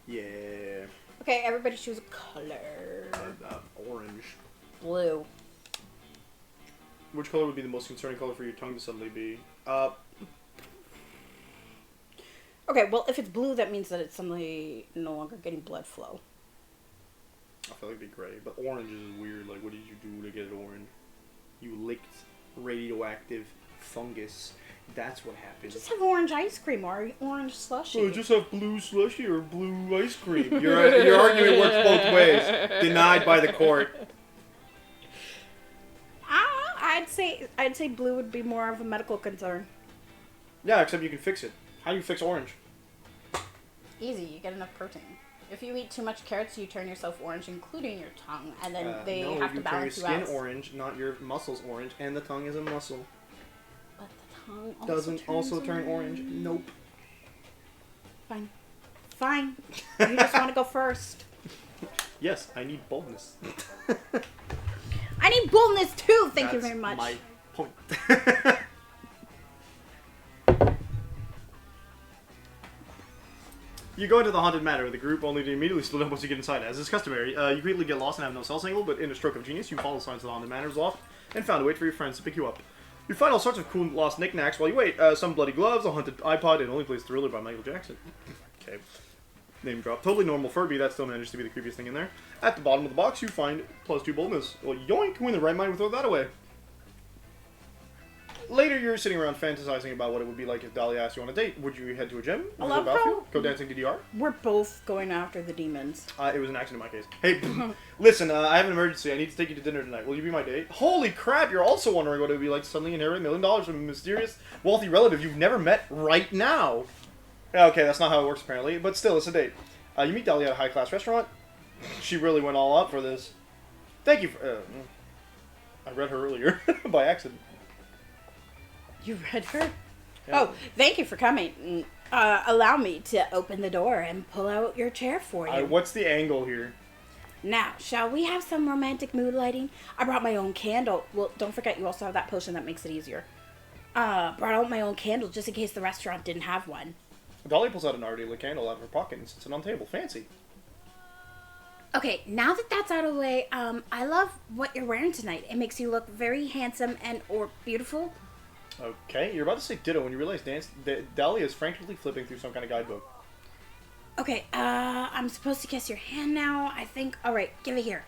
Yeah. Okay, everybody choose a color. Orange. Blue. Which color would be the most concerning color for your tongue to suddenly be? Okay, well, if it's blue, that means that it's suddenly no longer getting blood flow. I feel like it'd be gray, but orange is weird. Like, what did you do to get it orange? You licked radioactive fungus. That's what happened. Just have orange ice cream or orange slushy. Oh, just have blue slushy or blue ice cream. Your argument works both ways. Denied by the court. I'd say blue would be more of a medical concern. Yeah, except you can fix it. How do you fix orange? Easy, you get enough protein. If you eat too much carrots, you turn yourself orange, including your tongue, and then they have to balance you out. No, you turn your skin orange, not your muscles orange, and the tongue is a muscle. But the tongue Doesn't also turn orange. Nope. Fine. Fine. You just want to go first. Yes, I need boldness. I need boldness too. Thank you very much. My point. You go into the haunted manor with the group, only to immediately split up once you get inside. As is customary, you quickly get lost and have no cell signal, but in a stroke of genius, you follow the signs of the haunted manor's loft and found a wait for your friends to pick you up. You find all sorts of cool lost knickknacks while you wait. Some bloody gloves, a haunted iPod, and only plays Thriller by Michael Jackson. Okay. Name drop. Totally normal Furby, that still manages to be the creepiest thing in there. At the bottom of the box, you find +2 boldness. Well, yoink, who in the right mind would throw that away? Later, you're sitting around fantasizing about what it would be like if Dahlia asked you on a date. Would you head to a gym? I love Visit how- Battlefield? Go dancing DDR? We're both going after the demons. It was an accident in my case. Hey, listen, I have an emergency. I need to take you to dinner tonight. Will you be my date? Holy crap, you're also wondering what it would be like to suddenly inherit $1 million from a mysterious, wealthy relative you've never met right now. Yeah, okay, that's not how it works apparently, but still, it's a date. You meet Dahlia at a high-class restaurant. She really went all out for this. Thank you for... I read her earlier by accident. You read her? Yeah. Oh, thank you for coming. Allow me to open the door and pull out your chair for you. What's the angle here? Now, shall we have some romantic mood lighting? I brought my own candle. Well, don't forget you also have that potion that makes it easier. Brought out my own candle just in case the restaurant didn't have one. Dahlia pulls out an already lit candle out of her pocket and sits it on the table. Fancy. Okay, now that that's out of the way, I love what you're wearing tonight. It makes you look very handsome and or beautiful. Okay, you're about to say ditto when you realize Dahlia is frantically flipping through some kind of guidebook. Okay, I'm supposed to kiss your hand now, I think. Alright, give it here.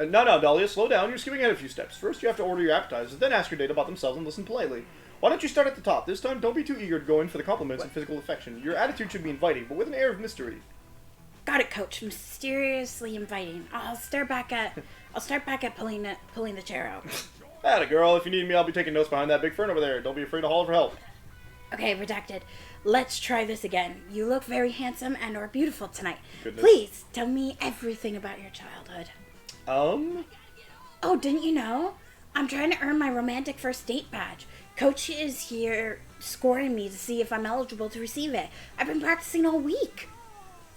No, Dahlia, slow down. You're skipping ahead a few steps. First, you have to order your appetizers, then ask your date about themselves and listen politely. Why don't you start at the top? This time, don't be too eager to go in for the compliments and physical affection. Your attitude should be inviting, but with an air of mystery. Got it, Coach. Mysteriously inviting. I'll start back at pulling the chair out. Atta girl, if you need me, I'll be taking notes behind that big fern over there. Don't be afraid to holler for help. Okay, redacted. Let's try this again. You look very handsome and or beautiful tonight. Goodness. Please tell me everything about your childhood. Oh, didn't you know? I'm trying to earn my romantic first date badge. Coach is here scoring me to see if I'm eligible to receive it. I've been practicing all week.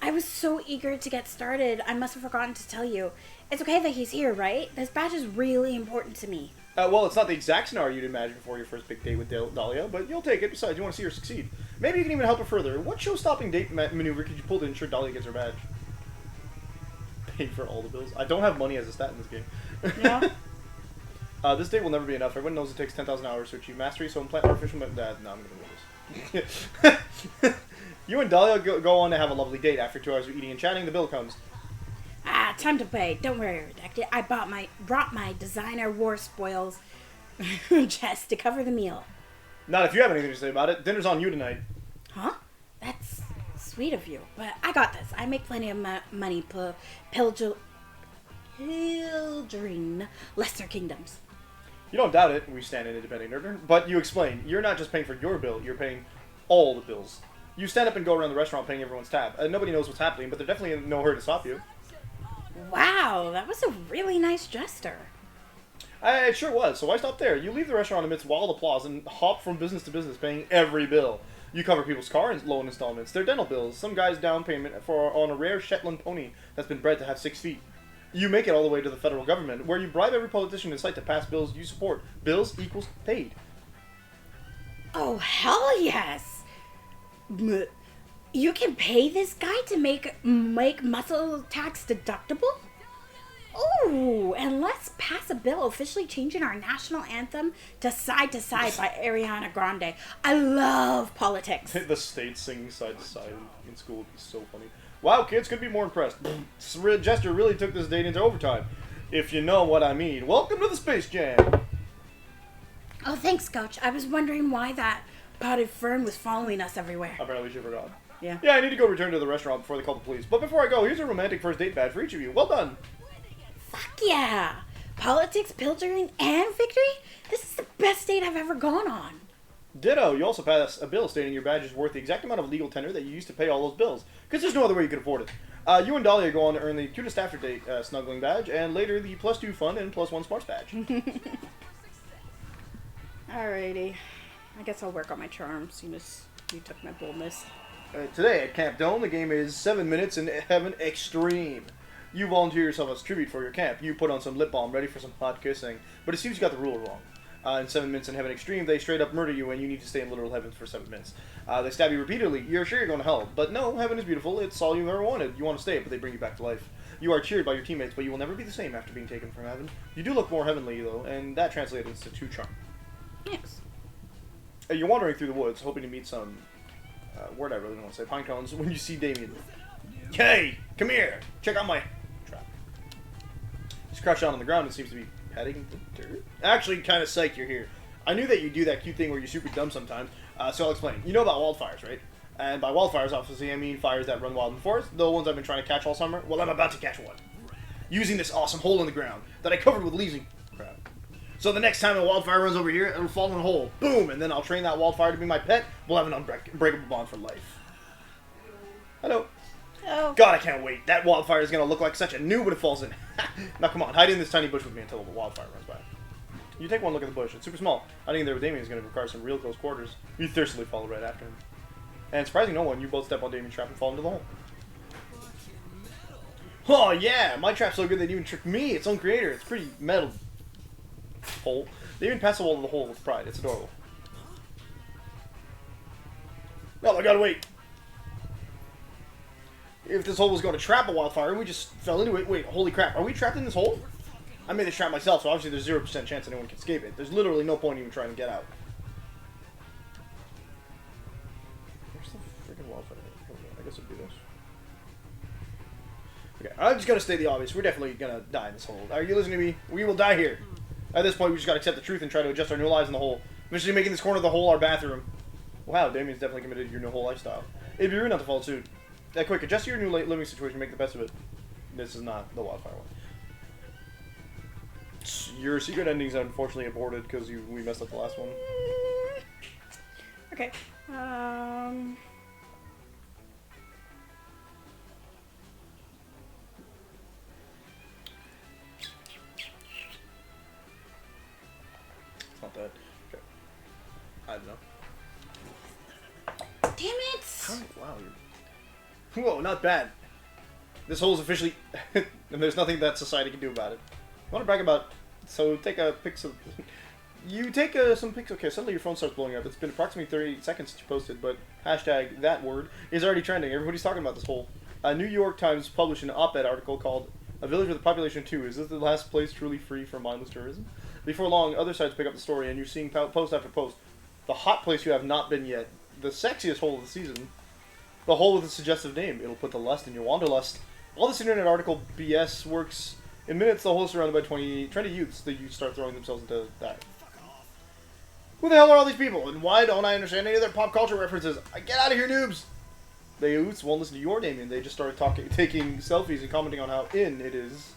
I was so eager to get started, I must have forgotten to tell you. It's okay that he's here, right? This badge is really important to me. Well, it's not the exact scenario you'd imagine before your first big date with Dahlia, but you'll take it. Besides, you want to see her succeed. Maybe you can even help her further. What show-stopping date maneuver could you pull to ensure Dahlia gets her badge? Pay for all the bills. I don't have money as a stat in this game. No? This date will never be enough. Everyone knows it takes 10,000 hours to achieve mastery, so implant artificial... No, I'm going to win this. You and Dahlia go on to have a lovely date. After 2 hours of eating and chatting, the bill comes. Time to pay. Don't worry, redacted. I brought my designer war spoils just to cover the meal. Not if you have anything to say about it. Dinner's on you tonight. Huh? That's sweet of you, but I got this. I make plenty of money pildering lesser kingdoms. You don't doubt it. We stand in independent order. But you explain. You're not just paying for your bill. You're paying all the bills. You stand up and go around the restaurant paying everyone's tab. Nobody knows what's happening, but they're definitely in no hurry to stop you. Wow, that was a really nice gesture. It sure was. So why stop there? You leave the restaurant amidst wild applause and hop from business to business, paying every bill. You cover people's car loan installments, their dental bills, some guy's down payment on a rare Shetland pony that's been bred to have 6 feet. You make it all the way to the federal government, where you bribe every politician in sight to pass bills you support. Bills equals paid. Oh, hell yes! You can pay this guy to make muscle tax deductible? Ooh, and let's pass a bill officially changing our national anthem to Side by Ariana Grande. I love politics. The state singing side to side in school would be so funny. Wow, kids could be more impressed. Jester really took this date into overtime. If you know what I mean. Welcome to the Space Jam. Oh, thanks, Coach. I was wondering why that potted fern was following us everywhere. Apparently she forgot. Yeah. Yeah, I need to go return to the restaurant before they call the police. But before I go, here's a romantic first date badge for each of you. Well done. Fuck yeah! Politics, pildering, and victory? This is the best date I've ever gone on. Ditto. You also pass a bill stating your badge is worth the exact amount of legal tender that you used to pay all those bills. Because there's no other way you could afford it. You and Dahlia go on to earn the cutest after date snuggling badge, and later the +2 fun and +1 smarts badge. Alrighty. I guess I'll work on my charm, seeing as you took my boldness. Today at Camp Dome, the game is 7 minutes in Heaven Extreme. You volunteer yourself as tribute for your camp. You put on some lip balm, ready for some hot kissing. But it seems you got the rule wrong. In 7 minutes in Heaven Extreme, they straight up murder you and you need to stay in literal heaven for 7 minutes. They stab you repeatedly. You're sure you're going to hell. But no, heaven is beautiful. It's all you've ever wanted. You want to stay, but they bring you back to life. You are cheered by your teammates, but you will never be the same after being taken from heaven. You do look more heavenly, though, and that translates into 2 charm. Yes. You're wandering through the woods, hoping to meet some, word I really don't want to say, pine cones, when you see Damien. Hey, come here! Check out my trap. He's crouched down on the ground and seems to be petting the dirt. Actually, kind of psyched you're here. I knew that you do that cute thing where you're super dumb sometimes, so I'll explain. You know about wildfires, right? And by wildfires, obviously, I mean fires that run wild in the forest. The ones I've been trying to catch all summer. Well, I'm about to catch one. Using this awesome hole in the ground that I covered with leaves and crap. So the next time a wildfire runs over here, it'll fall in a hole. Boom! And then I'll train that wildfire to be my pet. We'll have an unbreakable bond for life. Hello. Oh. God, I can't wait. That wildfire is going to look like such a noob when it falls in. Now, come on. Hide in this tiny bush with me until the wildfire runs by. You take one look at the bush. It's super small. Hiding in there with Damien is going to require some real close quarters. You thirstily follow right after him. And surprising no one, you both step on Damien's trap and fall into the hole. Oh, yeah! My trap's so good they even tricked me, its own creator. It's pretty metal. Hole. They even pass the wall to the hole with pride. It's adorable. No, I gotta wait. If this hole was going to trap a wildfire and we just fell into it, wait, holy crap, are we trapped in this hole? I made this trap myself, so obviously there's 0% chance anyone can escape it. There's literally no point even trying to get out. Where's the freaking wildfire? I guess it'd be this. Okay, I'm just gonna state the obvious. We're definitely gonna die in this hole. Are you listening to me? We will die here. At this point, we just gotta accept the truth and try to adjust our new lives in the hole. Eventually making this corner of the hole our bathroom. Wow, Damien's definitely committed to your new whole lifestyle. It'd be rude not to follow suit. That quick, adjust your new living situation, make the best of it. This is not the wildfire one. Your secret ending's unfortunately aborted because we messed up the last one. Okay. It's not that. Okay. I don't know. Damn it! Wow, you're... Whoa, not bad. This hole is officially... and there's nothing that society can do about it. I want to brag about... So, take a pic of... You take some pics... Okay, suddenly your phone starts blowing up. It's been approximately 30 seconds since you posted, but hashtag that word is already trending. Everybody's talking about this hole. New York Times published an op-ed article called "A Village with a Population of 2. Is this the last place truly free from mindless tourism?" Before long, other sites pick up the story, and you're seeing post after post. The hot place you have not been yet. The sexiest hole of the season. The hole with a suggestive name. It'll put the lust in your wanderlust. All this internet article BS works. In minutes, the hole is surrounded by 20 trendy youths. The youths start throwing themselves into that. Who the hell are all these people? And why don't I understand any of their pop culture references? Get out of here, noobs! The youths won't listen to your Damien. They just started taking selfies and commenting on how in it is.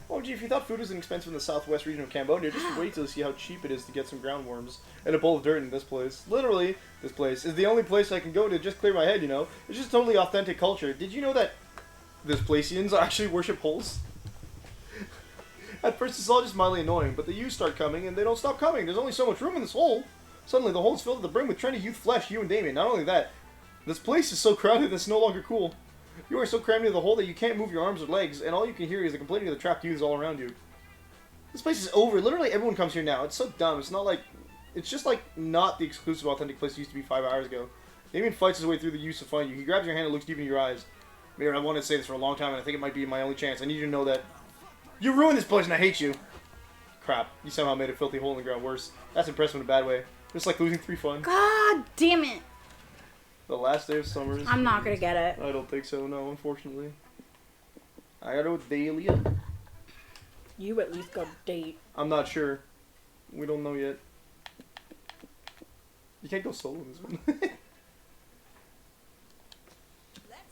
Oh, gee, if you thought food was inexpensive in the southwest region of Cambodia, just wait till you see how cheap it is to get some groundworms and a bowl of dirt in this place. Literally, this place is the only place I can go to just clear my head, you know? It's just totally authentic culture. Did you know that this Placians actually worship holes? At first, it's all just mildly annoying, but the youths start coming, and they don't stop coming. There's only so much room in this hole. Suddenly, the hole is filled to the brim with trendy youth flesh, you and Damien. Not only that, this place is so crowded that it's no longer cool. You are so crammed into the hole that you can't move your arms or legs, and all you can hear is the complaining of the trapped youths all around you. This place is over. Literally everyone comes here now. It's so dumb. It's not like... It's just like not the exclusive authentic place it used to be 5 hours ago. Damien fights his way through the youths to find you. He grabs your hand and looks deep in your eyes. Mayor, I wanted to say this for a long time, and I think it might be my only chance. I need you to know that you ruined this place, and I hate you. Crap. You somehow made a filthy hole in the ground worse. That's impressive in a bad way. Just like losing 3 fun. God damn it! The last day of summer is... I'm not gonna get it. I don't think so, no, unfortunately. I gotta go with Dahlia. You at least got a date. I'm not sure. We don't know yet. You can't go solo in this one. Let's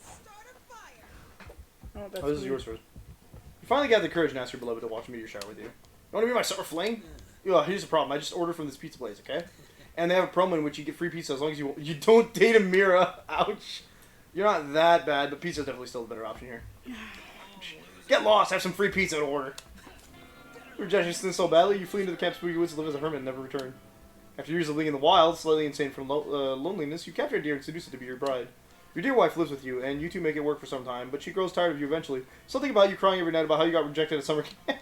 start a fire. Oh, that's Oh, this is weird. yours first. You finally got the courage to ask your beloved to watch a meteor shower with you. You want to be my summer fling? Yeah, here's the problem. I just ordered from this pizza place, okay? And they have a promo in which you get free pizza as long as you don't date a Mira. Ouch. You're not that bad, but pizza's definitely still a better option here. Get lost. Have some free pizza to order. You're judging this so badly, you flee into the Camp Spooky Woods to live as a hermit and never return. After years of living in the wild, slightly insane from loneliness, you capture a deer and seduce it to be your bride. Your dear wife lives with you, and you two make it work for some time, but she grows tired of you eventually. Something about you crying every night about how you got rejected at summer camp.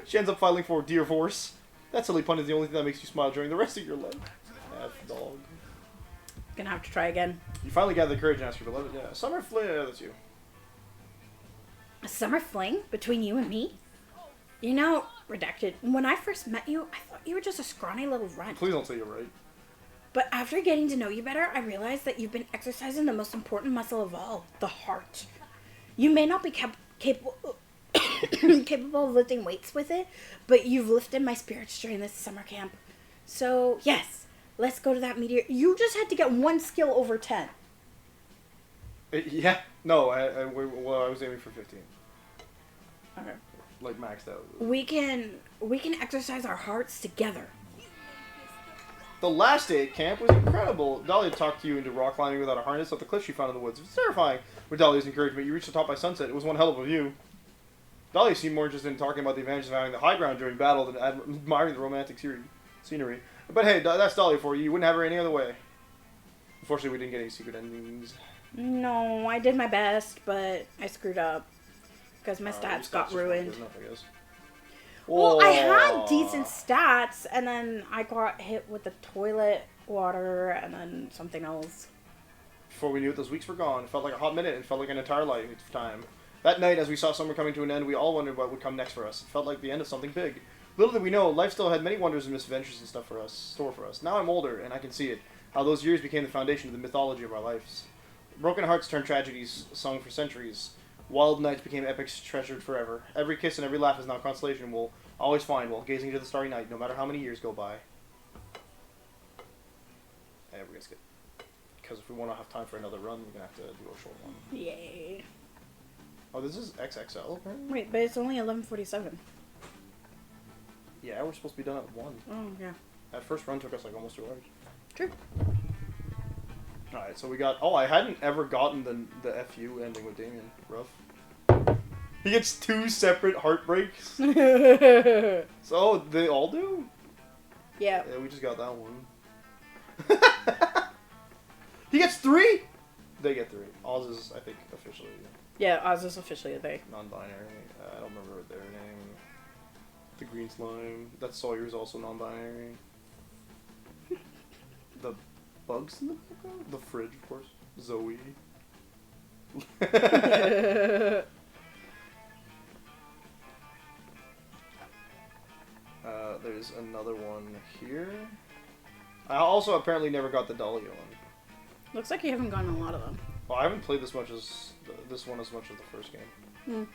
She ends up filing for divorce. That silly pun is the only thing that makes you smile during the rest of your life. F dog. Gonna have to try again. You finally got the courage to ask your beloved. Yeah, summer fling. Yeah, that's you. A summer fling between you and me? You know, redacted, when I first met you, I thought you were just a scrawny little runt. Please don't say you're right. But after getting to know you better, I realized that you've been exercising the most important muscle of all, the heart. You may not be capable... capable of lifting weights with it, but you've lifted my spirits during this summer camp. So, yes, let's go to that meteor. You just had to get one skill over 10. Yeah. No, I was aiming for 15. Okay. Like, maxed out. We can exercise our hearts together. The last day at camp was incredible. Dahlia talked you into rock climbing without a harness up the cliff she found in the woods. It was terrifying. With Dahlia's encouragement, you reached the top by sunset. It was one hell of a view. Dahlia seemed more interested in talking about the advantages of having the high ground during battle than admiring the romantic scenery. But hey, that's Dahlia for you. You wouldn't have her any other way. Unfortunately, we didn't get any secret endings. No, I did my best, but I screwed up. Because my Your stats got just weren't ruined. good enough, I guess. Well, I had Whoa. decent stats, and then I got hit with the toilet water, and then something else. Before we knew it, those weeks were gone. It felt like a hot minute. It felt like an entire lifetime. That night, as we saw summer coming to an end, we all wondered what would come next for us. It felt like the end of something big. Little did we know, life still had many wonders and misadventures and stuff for us, store for us. Now I'm older, and I can see it. How those years became the foundation of the mythology of our lives. Broken hearts turned tragedies sung for centuries. Wild nights became epics treasured forever. Every kiss and every laugh is now consolation we'll always find while gazing into the starry night, no matter how many years go by. Yeah, we're gonna skip. Because if we want to have time for another run, we're gonna have to do a short one. Yay. Oh, this is XXL, apparently? Wait, but it's only 11:47. Yeah, we're supposed to be done at 1. Oh, yeah. That first run took us like almost 2 hours. True. Alright, so we got... Oh, I hadn't ever gotten the FU ending with Damien. Rough. He gets 2 separate heartbreaks. So, they all do? Yeah. Yeah, we just got that one. He gets 3? They get 3. Oz is, I think, officially Yeah, Oz is officially a they. non-binary. I don't remember their name. The green slime. That Sawyer's also non-binary. The bugs in the background? The fridge, of course. Zoe. There's another one here. I also apparently never got the Dahlia one. Looks like you haven't gotten a lot of them. Well, I haven't played this much as this one as much as the first game.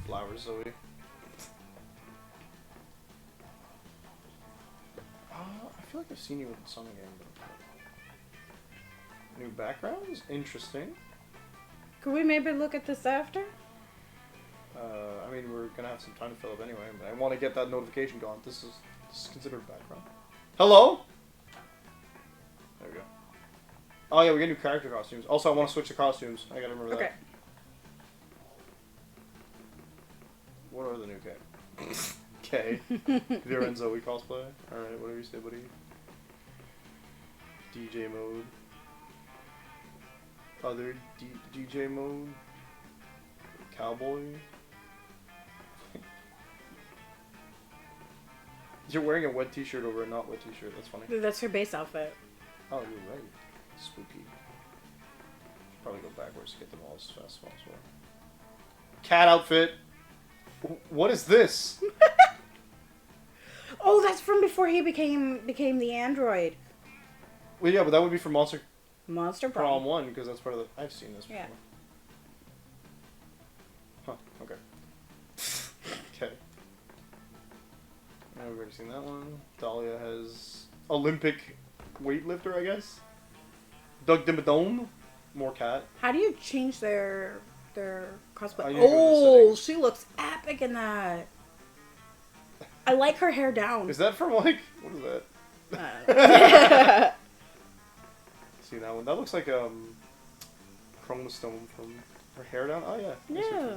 Flowers, Zoe. I feel like I've seen you in some game. But... New backgrounds? Interesting. Could we maybe look at this after? I mean, we're gonna have some time to fill up anyway, but I want to get that notification going. This is considered background. Hello? There we go. Oh yeah, we get new character costumes. Also, I want to switch the costumes. I gotta remember Okay. that. What are the new characters? Okay. Vera and Zoe cosplay. Alright, whatever you say, buddy. DJ mode. Other DJ mode. Cowboy. You're wearing a wet t-shirt over a not wet t-shirt. That's funny. That's her base outfit. Oh, you're right. Spooky. Probably go backwards to get them all as fast as possible. Cat outfit. What is this? Oh, that's from before he became the android. Well, yeah, but that would be for Monster Monster Prom Prom. 1 because that's part of the. I've seen this before. Yeah. Huh. Okay. Okay. Now we've already seen that one. Dahlia has Olympic weightlifter, I guess. Doug Dimmadome. More cat. How do you change their cosplay? Oh, you go to the Oh, settings. she looks epic in that. I like her hair down. Is that from like what is that? See that one? That looks like Chromostome from her hair down. Oh yeah. Yeah.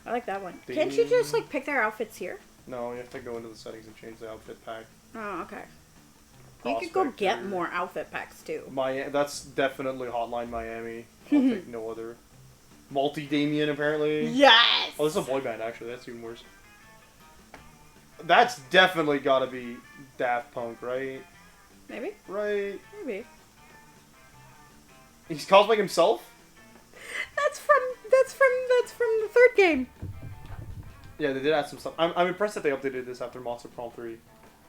I like that one. Can't you just like pick their outfits here? No, you have to go into the settings and change the outfit pack. Oh, okay. You could go Prospector. get more outfit packs too. That's definitely Hotline Miami. I'll take no other. Multi Damien apparently. Yes. Oh, this is a boy band actually. That's even worse. That's definitely got to be Daft Punk, right? Maybe. Right. Maybe. He's cosplaying himself. That's from the third game. Yeah, they did add some stuff. I'm impressed that they updated this after Monster Prom 3.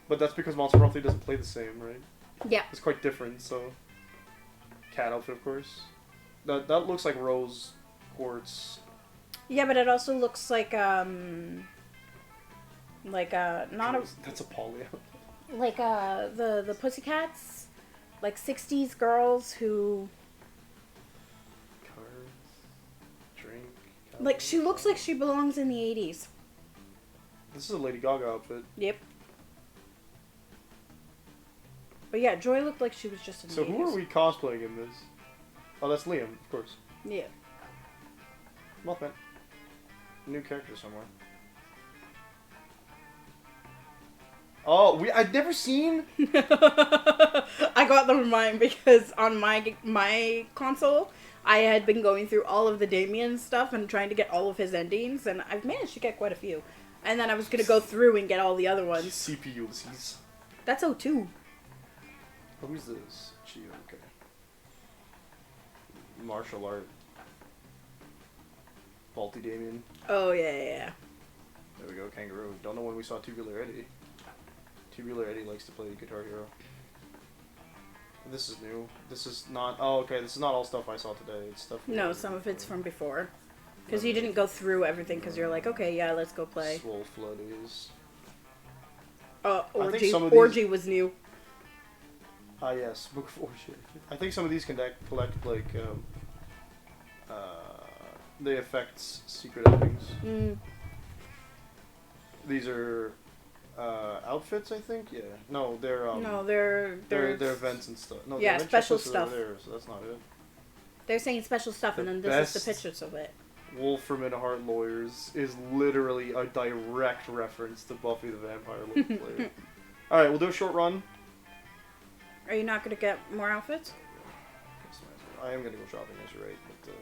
But that's because Monster Prom 3 doesn't play the same, right? Yeah. It's quite different, so... Cat outfit, of course. That looks like Rose Quartz. Yeah, but it also looks like not a That's a polio. like the Pussycats, like 60s girls who Cars, drink. like she looks like she belongs in the 80s. This is a Lady Gaga outfit. Yep. But yeah, Joy looked like she was just in the So 80s. who are we cosplaying in this? Oh, that's Liam, of course. Yeah. Mothman. New character somewhere. Oh, I'd never seen. I got them in mine because on my console, I had been going through all of the Damien stuff and trying to get all of his endings, and I've managed to get quite a few. And then I was gonna go through and get all the other ones. CPU disease. That's O2. Oh, who's this? Gee, okay. Martial art. Balti Damien. Oh yeah. There we go, Kangaroo. Don't know when we saw Tubular Eddie. Tubular Eddie likes to play Guitar Hero. This is new. This is not. Oh, okay. This is not all stuff I saw today. It's stuff. No, some of it's from before. Because you didn't go through everything because you're like, okay, yeah, let's go play. Swole Floodies. Orgy. some of these- Orgy was new. Ah, yes. Book of Orgy. I think some of these can collect, like, the effects secret endings. Mm. These are, outfits, I think? Yeah. No, they're, No, they're they're events and stuff. No, Yeah, the event special checklists are over stuff. there, so that's not it. They're saying special stuff, and The then this is best- the pictures of it. Wolfram and Hart Lawyers is literally a direct reference to Buffy the Vampire Slayer. Alright, we'll do a short run. Are you not gonna get more outfits? I am gonna go shopping, as you're right, but,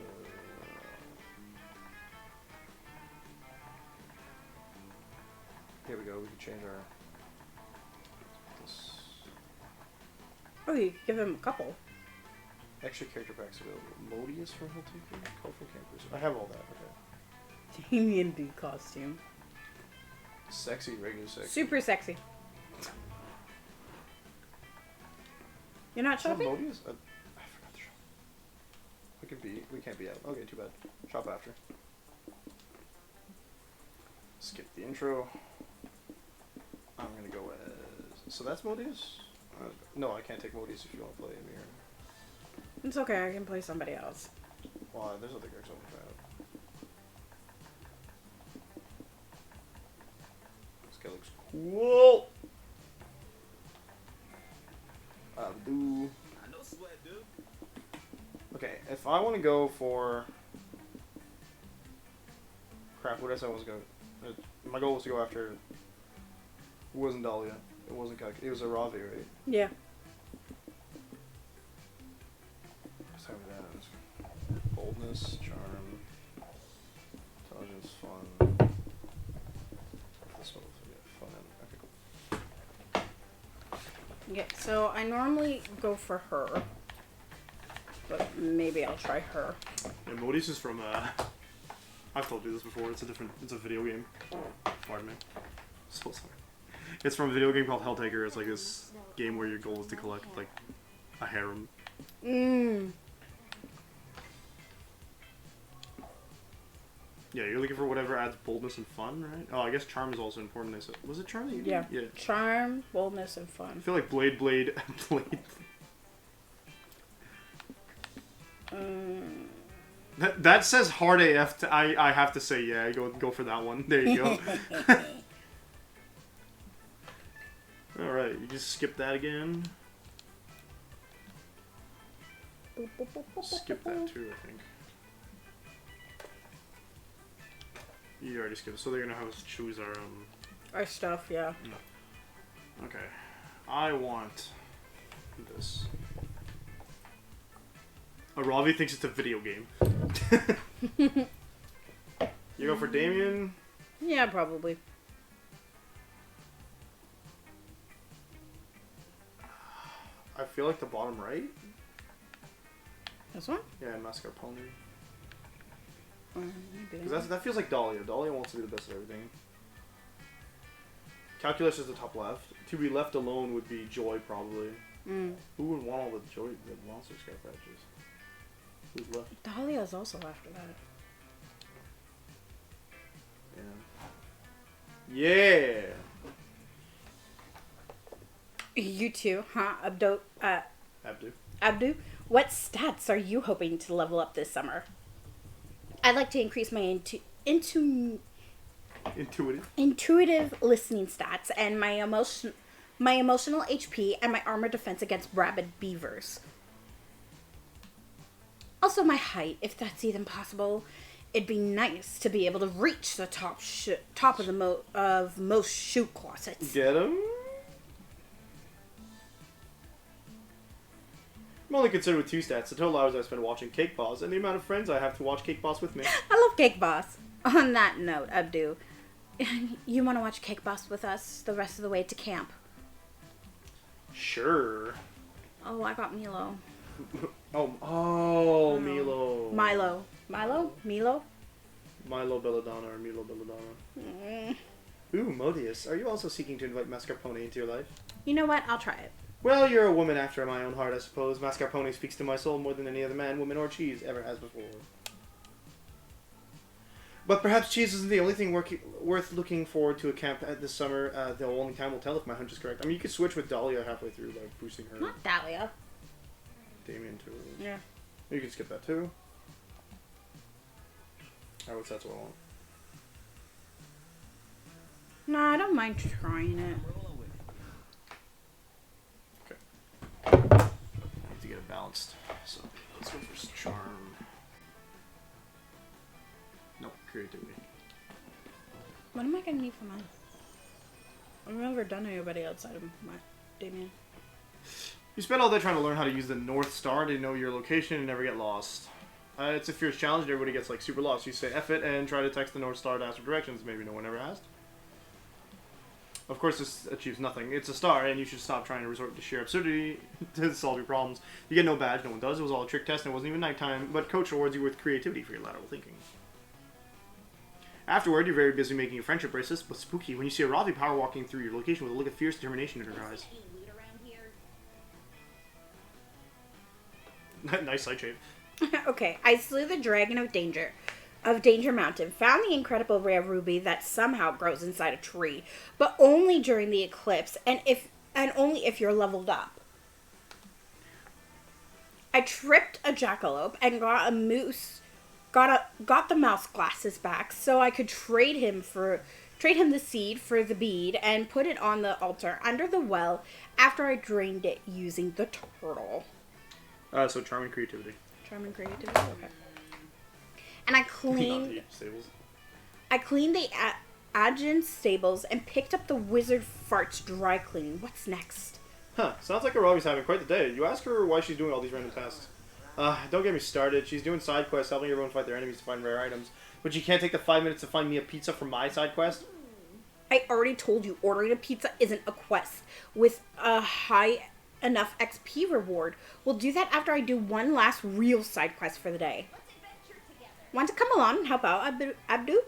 here we go, we can change our... This... Oh, you could give him a couple. Extra character packs available. Modius from Helltaker? Colorful Campers. I have all that, okay. Damien D costume. Sexy, regular sexy. Super sexy. You're not Is that shopping? Modius? I forgot to shop. We can't be out. Okay, too bad. Shop after. Skip the intro. I'm gonna go as... So that's Modius? No, I can't take Modius if you want to play him here. It's okay, I can play somebody else. Well, there's other characters on the crowd. This guy looks cool. Do. I know sweat, dude. Okay, if I want to go for... Crap, what did I say I was going to... My goal was to go after... It wasn't Dahlia. It wasn't Kak. It was a Ravi, right? Yeah. Let's have that. Boldness, charm, intelligence, fun. This one will get fun and ethical. Yeah, so I normally go for her. But maybe I'll try her. Yeah, Modius is from, I've told you this before, it's a video game. Pardon me. So sorry. It's from a video game called Helltaker. It's like this game where your goal is to collect, like, a harem. Mmm. Yeah, you're looking for whatever adds boldness and fun, right? Oh, I guess charm is also important. They said, was it charm that you did? Yeah. Yeah. Charm, boldness, and I fun. feel like Blade. That says hard AF. I have to say yeah. Go for that one. There you go. All right, you just skip that again. Skip that too, I think. You already skipped, so they're gonna have us choose Our stuff, yeah. Okay, I want this. Ravi thinks it's a video game. You go for Damien. Yeah, probably. I feel like the bottom right. This one? Yeah, mascarpone. Maybe. Because that feels like Dahlia. Dahlia wants to be the best at everything. Calculus is the top left. To be left alone would be Joy, probably. Mm. Who would want all the Joy, the monster scat patches? Who's left? Dahlia's also after that. Yeah. You too, huh, Abdu. Abdu? What stats are you hoping to level up this summer? I'd like to increase my Intuitive. intuitive listening stats and my emotional HP and my armor defense against rabid beavers. Also my height, if that's even possible. It'd be nice to be able to reach the top of the most shoe closets. Get him? I'm only concerned with 2 stats: the total hours I spend watching Cake Boss and the amount of friends I have to watch Cake Boss with me. I love Cake Boss. On that note, Abdu, you want to watch Cake Boss with us the rest of the way to camp? Sure. Oh, I got Milo. Milo. Milo. Milo? Milo Belladonna or Milo Belladonna. Mm. Ooh, Modius, are you also seeking to invite Mascarpone into your life? You know what? I'll try it. Well, you're a woman after my own heart, I suppose. Mascarpone speaks to my soul more than any other man, woman, or cheese ever has before. But perhaps cheese isn't the only thing worth looking forward to a camp at this summer. The only time will tell if my hunch is correct. I mean, you could switch with Dahlia halfway through, like boosting her. Not Dahlia. Damien too. Yeah. You can skip that too. That's what I want. No, I don't mind trying it. I need to get it balanced. So let's go for charm. No, creativity. What am I gonna need for mine? I've never done anybody outside of my Damien. You spend all day trying to learn how to use the North Star to know your location and never get lost. It's a fierce challenge. Everybody gets like super lost. You say F it and try to text the North Star to ask for directions. Maybe no one ever asked. Of course, this achieves nothing. It's a star, and you should stop trying to resort to sheer absurdity to solve your problems. You get no badge. No one does. It was all a trick test, and it wasn't even nighttime. But Coach awards you with creativity for your lateral thinking. Afterward, you're very busy making your friendship bracelets, but spooky when you see a Ravi power walking through your location with a look of fierce determination in her eyes. Nice side shave. Okay, I slew the dragon of Danger Mountain, found the incredible rare ruby that somehow grows inside a tree, but only during the eclipse, and only if you're leveled up. I tripped a jackalope and got a moose, got the mouse glasses back, so I could trade him the seed for the bead and put it on the altar under the well after I drained it using the turtle. So charm and creativity. Charm and creativity. Okay. And I cleaned. Not the stables. I cleaned the Adjun stables and picked up the Wizard Farts dry cleaning. What's next? Huh, sounds like Aravi's having quite the day. You ask her why she's doing all these random tasks. Don't get me started. She's doing side quests, helping everyone fight their enemies to find rare items. But she can't take the 5 minutes to find me a pizza for my side quest? I already told you ordering a pizza isn't a quest with a high enough XP reward. We'll do that after I do one last real side quest for the day. Want to come along and help out, Abdu?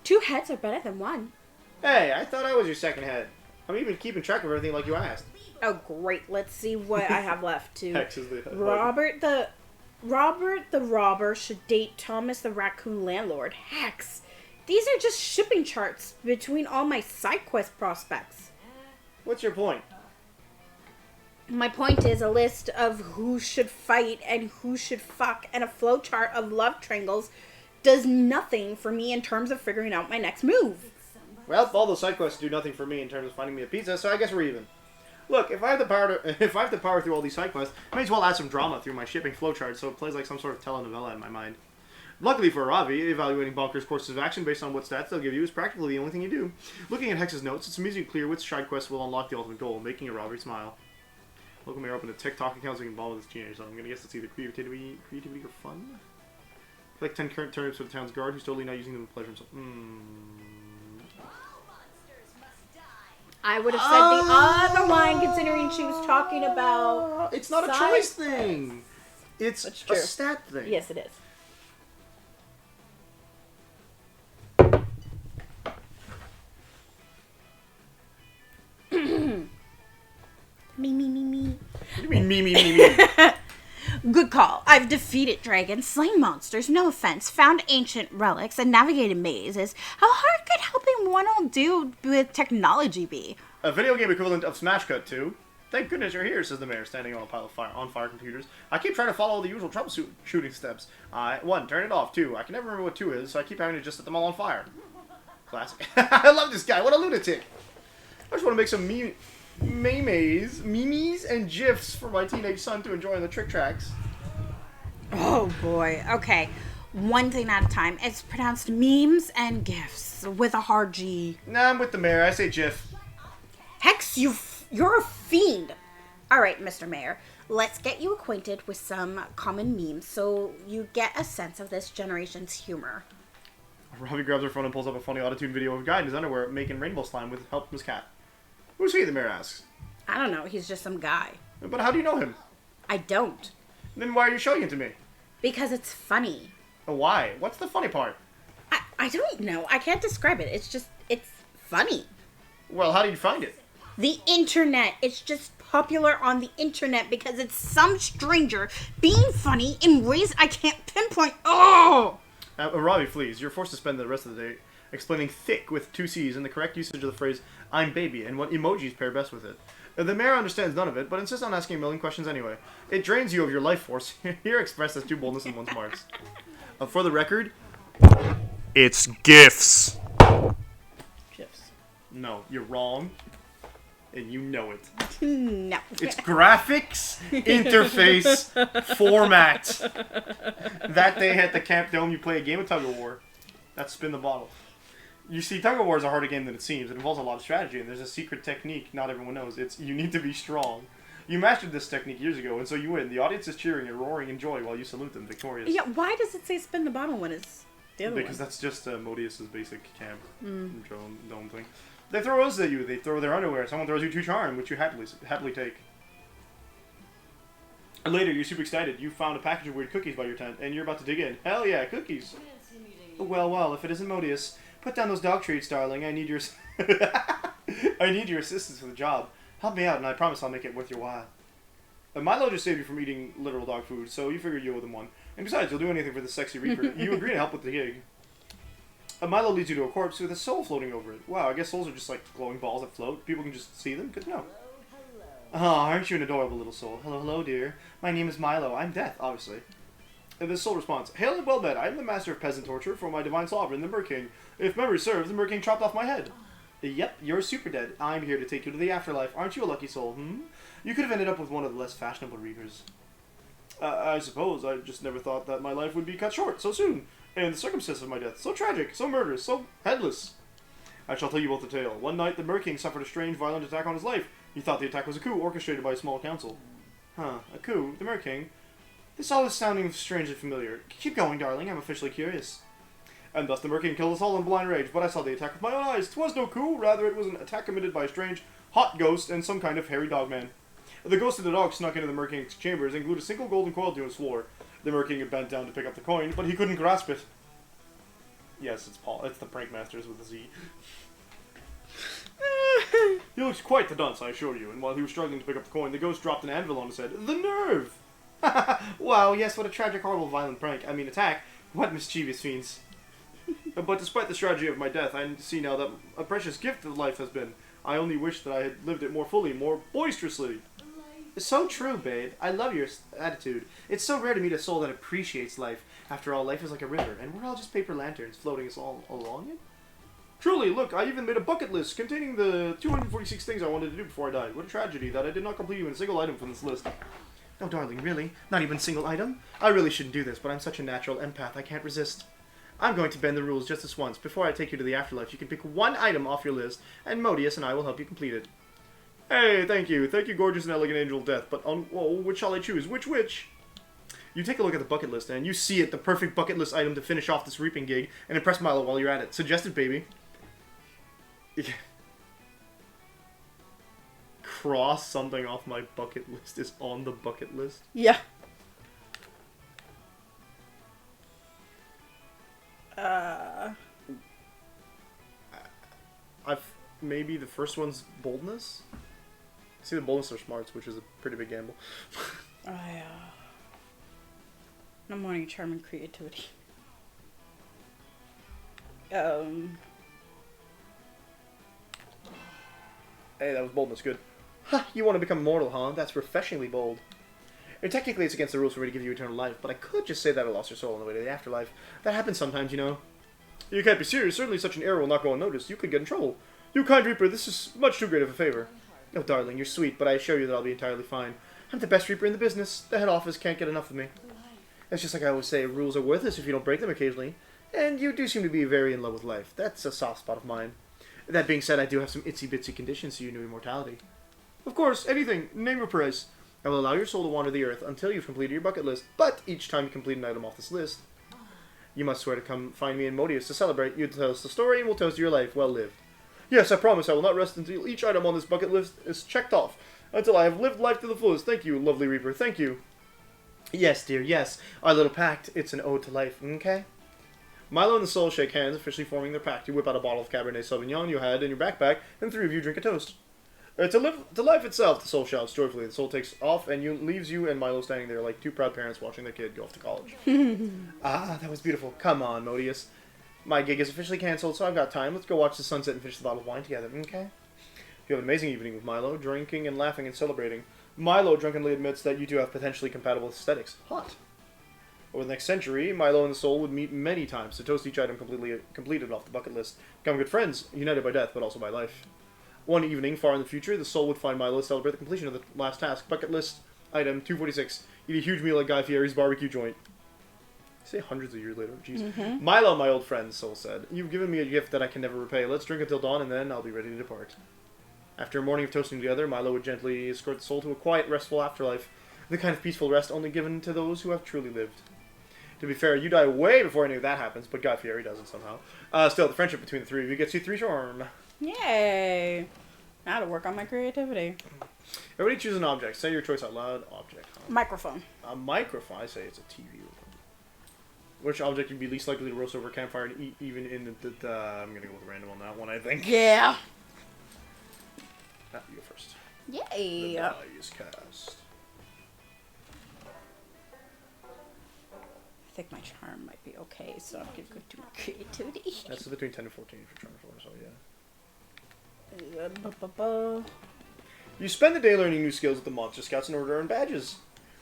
2 heads are better than 1. Hey, I thought I was your second head. I'm even keeping track of everything like you asked. Oh, great. Let's see what I have left to. Hex is the head. Robert the robber should date Thomas the raccoon landlord. Hex. These are just shipping charts between all my side quest prospects. What's your point? My point is a list of who should fight and who should fuck, and a flowchart of love triangles does nothing for me in terms of figuring out my next move. Well, all those side quests do nothing for me in terms of finding me a pizza, so I guess we're even. Look, if I have the power through all these side quests, I may as well add some drama through my shipping flowchart so it plays like some sort of telenovela in my mind. Luckily for Ravi, evaluating Bonker's courses of action based on what stats they'll give you is practically the only thing you do. Looking at Hex's notes, it's amazing clear which side quest will unlock the ultimate goal, making a Ravi smile. Local mayor opened a TikTok account so he can ball with his teenagers, so I'm gonna guess it's either creativity or fun? Collect 10 current turnips for the town's guard who's totally not using them to pleasure himself. I would have said the other one, considering she was talking about. It's not a side choice thing. It's That's a true. stat thing. Yes, it is. Me. What do you mean me? Good call. I've defeated dragons, slain monsters, no offense, found ancient relics, and navigated mazes. How hard could helping one old dude with technology be? A video game equivalent of Smash Cut 2. Thank goodness you're here, says the mayor, standing on a pile of on-fire computers. I keep trying to follow the usual troubleshooting steps. 1, turn it off. 2, I can never remember what 2 is, so I keep having to just set them all on fire. Classic. I love this guy. What a lunatic. I just want to make some memes, and GIFs for my teenage son to enjoy on the trick tracks. Oh boy. Okay. One thing at a time. It's pronounced memes and gifs with a hard G. Nah, I'm with the mayor. I say GIF. Hex, you're a fiend. All right, Mr. Mayor. Let's get you acquainted with some common memes so you get a sense of this generation's humor. Robbie grabs her phone and pulls up a funny autotune video of a guy in his underwear making rainbow slime with help from his cat. Who's he, the mayor asks. I don't know. He's just some guy. But how do you know him? I don't. Then why are you showing it to me? Because it's funny. Why? What's the funny part? I don't know. I can't describe it. It's funny. Well, how did you find it? The internet. It's just popular on the internet because it's some stranger being funny in ways I can't pinpoint. Oh! Robbie, please. You're forced to spend the rest of the day explaining thick with 2 C's and the correct usage of the phrase, I'm baby, and what emojis pair best with it. The mayor understands none of it, but insists on asking a million questions anyway. It drains you of your life force, here expressed as 2 boldness and 1 smarts. For the record, it's GIFs. GIFs. No, you're wrong. And you know it. No. It's graphics, interface, format. That day at the Camp Dome, you play a game of tug-of-war. That's spin the bottle. You see, tug-of-war is a harder game than it seems. It involves a lot of strategy, and there's a secret technique not everyone knows. It's you need to be strong. You mastered this technique years ago, and so you win. The audience is cheering and roaring in joy while you salute them victorious. Yeah, why does it say spin the bottle when it's the other Because one? that's just Modius's basic camp dome thing. They throw roses at you. They throw their underwear. Someone throws you 2 charm, which you happily take. And later, you're super excited. You found a package of weird cookies by your tent, and you're about to dig in. Hell yeah, cookies! Well, if it isn't Modius, put down those dog treats, darling. I need your I need your assistance for the job. Help me out, and I promise I'll make it worth your while. Milo just saved you from eating literal dog food, so you figured you owe them one. And besides, you'll do anything for the sexy reaper. You agree to help with the gig. Milo leads you to a corpse with a soul floating over it. Wow, I guess souls are just like glowing balls that float. People can just see them? Good to know. Oh, aren't you an adorable little soul? Hello, dear. My name is Milo. I'm Death, obviously. And the soul responds, Hail and well met. I am the master of peasant torture for my divine sovereign, the Mer-King. If memory serves, the Mer-King chopped off my head. Yep, you're super dead. I'm here to take you to the afterlife. Aren't you a lucky soul, You could have ended up with one of the less fashionable reapers. I suppose. I just never thought that my life would be cut short so soon. And the circumstances of my death, so tragic, so murderous, so headless. I shall tell you both the tale. One night, the Mer-King suffered a strange, violent attack on his life. He thought the attack was a coup orchestrated by a small council. A coup? The Mer-King? This all is sounding strangely familiar. Keep going, darling. I'm officially curious. And thus the Mer-King killed us all in blind rage, but I saw the attack with my own eyes. 'Twas no coup, rather it was an attack committed by a strange, hot ghost and some kind of hairy dogman. The ghost of the dog snuck into the Mer-King's chambers and glued a single golden coil to his floor. The Mer-King had bent down to pick up the coin, but he couldn't grasp it. Yes, it's Paul. It's the Prank Masters with a Z. He looks quite the dunce, I assure you, and while he was struggling to pick up the coin, the ghost dropped an anvil on his head. The nerve! Wow, yes, what a tragic, horrible, violent prank. I mean, attack. What mischievous fiends. But despite the strategy of my death, I see now that a precious gift of life has been. I only wish that I had lived it more fully, more boisterously. So true, babe. I love your attitude. It's so rare to meet a soul that appreciates life. After all, life is like a river, and we're all just paper lanterns floating us all along it. Truly, look, I even made a bucket list containing the 246 things I wanted to do before I died. What a tragedy that I did not complete even a single item from this list. Oh, darling, really? Not even a single item? I really shouldn't do this, but I'm such a natural empath, I can't resist. I'm going to bend the rules just this once. Before I take you to the afterlife, you can pick one item off your list, and Modius and I will help you complete it. Hey, thank you. Thank you, gorgeous and elegant angel of death. But, which shall I choose? Which? You take a look at the bucket list, and you see it, the perfect bucket list item to finish off this reaping gig, and impress Milo while you're at it. Suggested, baby. Cross something off my bucket list is on the bucket list. Yeah. Maybe the first one's boldness? See, the boldness or smarts, which is a pretty big gamble. No morning charm and creativity. Hey, that was boldness. Good. Ha! You want to become immortal, huh? That's refreshingly bold. And technically, it's against the rules for me to give you eternal life, but I could just say that I lost your soul on the way to the afterlife. That happens sometimes, you know. You can't be serious. Certainly such an error will not go unnoticed. You could get in trouble. You kind Reaper, this is much too great of a favor. Oh, darling, you're sweet, but I assure you that I'll be entirely fine. I'm the best Reaper in the business. The head office can't get enough of me. It's just like I always say, rules are worthless if you don't break them occasionally. And you do seem to be very in love with life. That's a soft spot of mine. That being said, I do have some itsy-bitsy conditions to your new immortality. Of course, anything. Name your price. I will allow your soul to wander the earth until you've completed your bucket list, but each time you complete an item off this list, you must swear to come find me in Modius to celebrate. You tell us the story and we'll toast your life well lived. Yes, I promise I will not rest until each item on this bucket list is checked off. Until I have lived life to the fullest. Thank you, lovely Reaper. Thank you. Yes, dear, yes. Our little pact. It's an ode to life, okay? Milo and the Soul shake hands, officially forming their pact. You whip out a bottle of Cabernet Sauvignon you had in your backpack, and three of you drink a toast. To life itself, the Soul shouts joyfully. The Soul takes off and leaves you and Milo standing there like two proud parents watching their kid go off to college. Ah, that was beautiful. Come on, Modius. My gig is officially cancelled, so I've got time. Let's go watch the sunset and finish the bottle of wine together, okay? You have an amazing evening with Milo, drinking and laughing and celebrating. Milo drunkenly admits that you two have potentially compatible aesthetics. Hot. Over the next century, Milo and the Soul would meet many times to toast each item completed off the bucket list. Become good friends, united by death, but also by life. One evening, far in the future, the Soul would find Milo to celebrate the completion of the last task. Bucket list item 246. Eat a huge meal at Guy Fieri's barbecue joint. Say hundreds of years later. Jeez. Milo, my old friend, Soul said, you've given me a gift that I can never repay. Let's drink until dawn, and then I'll be ready to depart. After a morning of toasting together, Milo would gently escort the Soul to a quiet, restful afterlife. The kind of peaceful rest only given to those who have truly lived. To be fair, you die way before any of that happens, but Guy Fieri doesn't somehow. Still, the friendship between the three of you gets you 3 charm. Yay! Now to work on my creativity. Everybody choose an object. Say your choice out loud. Object. Huh? Microphone. A microphone. I say it's a TV remote. Which object would be least likely to roast over a campfire and eat even in the I'm going to go with random on that one, I think. Yeah. You go first. Yay! The die is cast. I think my charm might be okay, so I'm going to go to my creativity. That's between 10 and 14 for charm 4, so yeah. You spend the day learning new skills with the Monster Scouts in order to earn badges.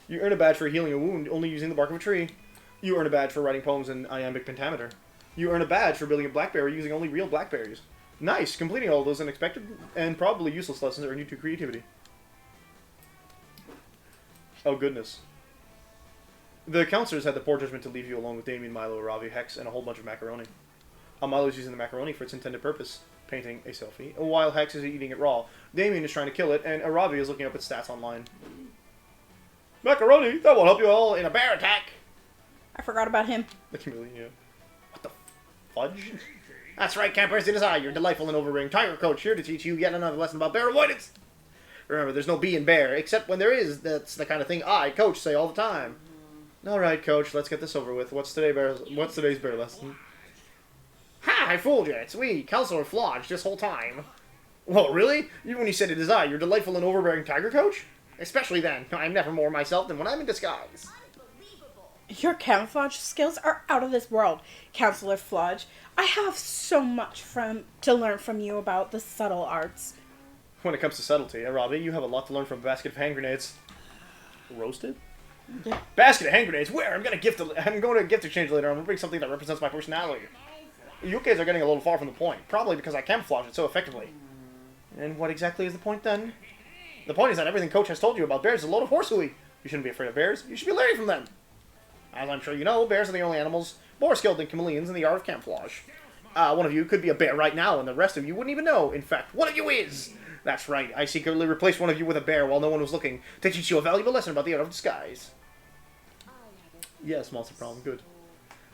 You earn a badge for healing a wound only using the bark of a tree. You earn a badge for writing poems in iambic pentameter. You earn a badge for building a blackberry using only real blackberries. Nice! Completing all those unexpected and probably useless lessons earn you 2 creativity. Oh goodness. The counselors had the poor judgment to leave you alone with Damien, Milo, Ravi, Hex, and a whole bunch of macaroni. Milo's using the macaroni for its intended purpose, painting a selfie, while Hex is eating it raw. Damien is trying to kill it, and Aravi is looking up its stats online. Macaroni? That won't help you all in a bear attack! I forgot about him. The chameleon, yeah. What the fudge? That's right, campers, it is I, your delightful and overbearing tiger coach, here to teach you yet another lesson about bear avoidance! Remember, there's no B in bear, except when there is. That's the kind of thing I, coach, say all the time. Alright, coach, let's get this over with. What's today's bear lesson? Ha! I fooled you. It's we, Counselor Flodge, this whole time. Well, really? Even when you said it is I, your delightful and overbearing tiger coach? Especially then. I'm never more myself than when I'm in disguise. Your camouflage skills are out of this world, Counselor Flodge. I have so much to learn from you about the subtle arts. When it comes to subtlety, Robbie, you have a lot to learn from a basket of hand grenades. Roasted? Yeah. Basket of hand grenades? Where? I'm going to gift exchange later. I'm going to bring something that represents my personality. You kids are getting a little far from the point. Probably because I camouflage it so effectively. And what exactly is the point then? The point is that everything Coach has told you about bears is a load of horsehooey. You shouldn't be afraid of bears. You should be leery from them. As I'm sure you know, bears are the only animals more skilled than chameleons in the art of camouflage. One of you could be a bear right now, and the rest of you wouldn't even know. In fact, one of you is! That's right, I secretly replaced one of you with a bear while no one was looking to teach you a valuable lesson about the art of disguise. Yes, monster problem, good.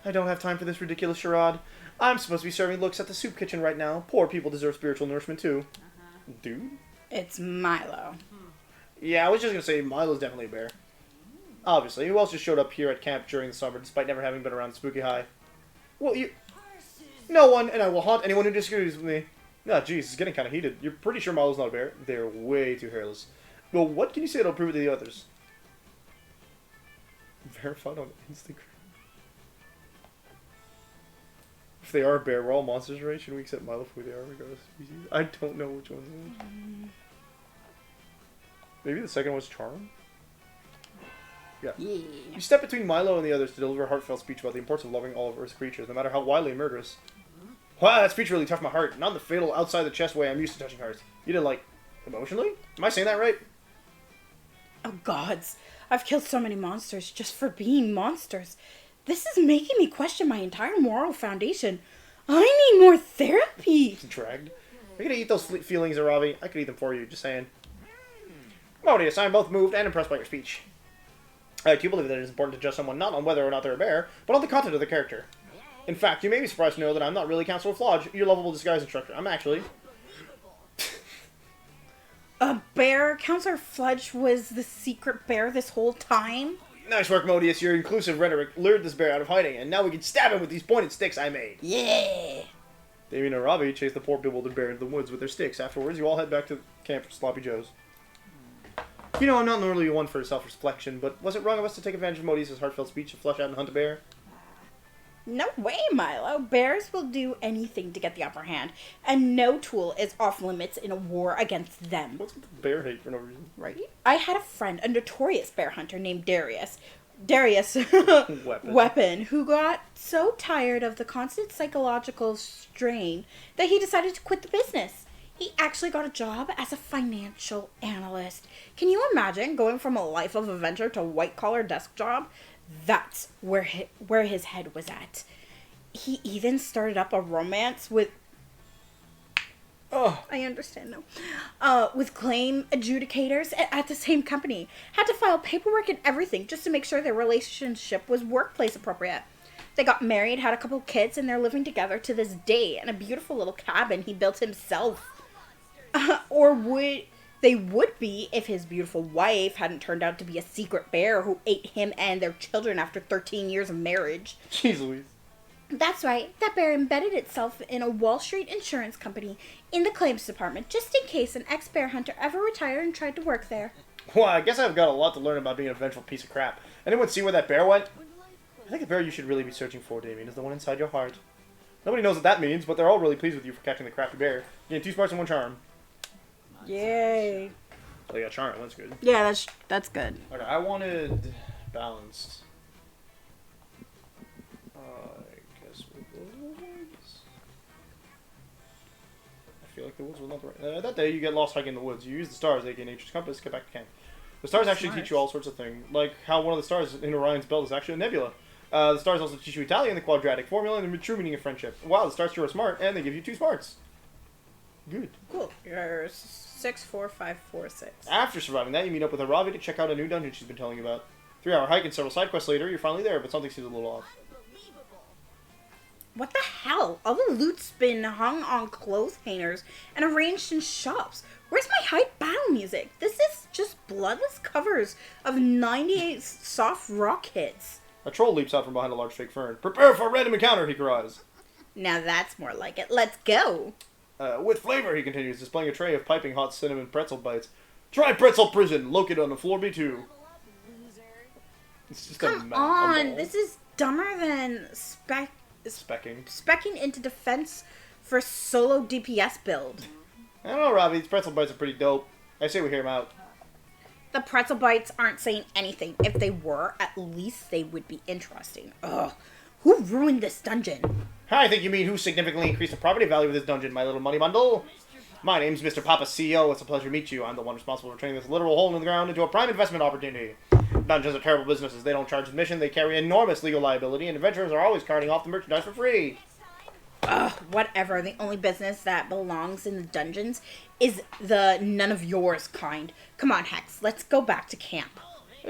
I don't have time for this ridiculous charade. I'm supposed to be serving looks at the soup kitchen right now. Poor people deserve spiritual nourishment too. Dude? It's Milo. Yeah, I was just gonna say Milo's definitely a bear. Obviously, who else just showed up here at camp during the summer despite never having been around Spooky High? Well, you... No one, and I will haunt anyone who disagrees with me. Ah, jeez, it's getting kind of heated. You're pretty sure Milo's not a bear? They're way too hairless. Well, what can you say that'll prove it to the others? Verified on Instagram. If they are a bear, we're all monsters, right? Should we accept Milo for who they are regardless of species? I don't know which one's which. Maybe the second one's Charm? Yeah. You step between Milo and the others to deliver a heartfelt speech about the importance of loving all of Earth's creatures, no matter how wildly murderous. Wow, that speech really touched my heart. Not in the fatal, outside the chest way I'm used to touching hearts. You did, like, emotionally? Am I saying that right? Oh gods, I've killed so many monsters just for being monsters. This is making me question my entire moral foundation. I need more therapy. Dragged. You're gonna eat those feelings, Arabi. I could eat them for you, just saying. Modius, I am both moved and impressed by your speech. I do believe that it is important to judge someone not on whether or not they're a bear, but on the content of the character. In fact, you may be surprised to know that I'm not really Counselor Flodge, your lovable disguise instructor. I'm actually... A bear? Counselor Fludge was the secret bear this whole time? Nice work, Modius. Your inclusive rhetoric lured this bear out of hiding, and now we can stab him with these pointed sticks I made. Yeah! Damien and Arabi chase the poor bewildered bear into the woods with their sticks. Afterwards, you all head back to camp for Sloppy Joe's. You know, I'm not normally one for self-reflection, but was it wrong of us to take advantage of Modius' heartfelt speech to flush out and hunt a bear? No way, Milo. Bears will do anything to get the upper hand, and no tool is off limits in a war against them. What's with the bear hate for no reason? Right? I had a friend, a notorious bear hunter named Darius, Weapon, who got so tired of the constant psychological strain that he decided to quit the business. He actually got a job as a financial analyst. Can you imagine going from a life of adventure to a white-collar desk job? That's where his head was at. He even started up a romance with... Oh, I understand now. With claim adjudicators at the same company. Had to file paperwork and everything just to make sure their relationship was workplace appropriate. They got married, had a couple kids, and they're living together to this day in a beautiful little cabin he built himself. Or would be if his beautiful wife hadn't turned out to be a secret bear who ate him and their children after 13 years of marriage. jeez Louise. That's right, that bear embedded itself in a Wall Street insurance company in the claims department, just in case an ex-bear hunter ever retired and tried to work there. Well, I guess I've got a lot to learn about being a vengeful piece of crap. Anyone see where that bear went? I think the bear you should really be searching for, Damien, is the one inside your heart. Nobody knows what that means, but they're all really pleased with you for catching the crappy bear. You get 2 smarts and 1 charm. Yay. Oh yeah, charm, that's good. Yeah, that's good. Okay, I wanted balanced. I guess we'll go to the woods. I feel like the woods was not the right... that day you get lost hiking in the woods. You use the stars, aka nature's compass, to get back to camp. The stars actually teach you all sorts of things, like how one of the stars in Orion's belt is actually a nebula. The stars also teach you Italian, the quadratic formula, and the true meaning of friendship. Wow, the stars sure are smart, and they give you 2 smarts. Good. Cool. You're 6, 4, 5, 4, 6. After surviving that, you meet up with Aravi to check out a new dungeon she's been telling you about. 3-hour hike and several side quests later, you're finally there, but something seems a little off. What the hell? All the loot's been hung on clothes hangers and arranged in shops. Where's my hype battle music? This is just bloodless covers of 98 soft rock hits. A troll leaps out from behind a large fake fern. Prepare for a random encounter, he cries. Now that's more like it. Let's go. With flavor, he continues, displaying a tray of piping hot cinnamon pretzel bites. Try Pretzel Prison, located on the floor B2. It's just Come a on. This is dumber than specking. specking into defense for solo DPS build. I don't know, Robbie. These pretzel bites are pretty dope. I say we hear him out. The pretzel bites aren't saying anything. If they were, at least they would be interesting. Ugh. Who ruined this dungeon? I think you mean who significantly increased the property value of this dungeon, my little money bundle. My name's Mr. Papa CEO. It's a pleasure to meet you. I'm the one responsible for turning this literal hole in the ground into a prime investment opportunity. Dungeons are terrible businesses. They don't charge admission. They carry enormous legal liability, and adventurers are always carting off the merchandise for free. Ugh, whatever. The only business that belongs in the dungeons is the none of yours kind. Come on, Hex. Let's go back to camp.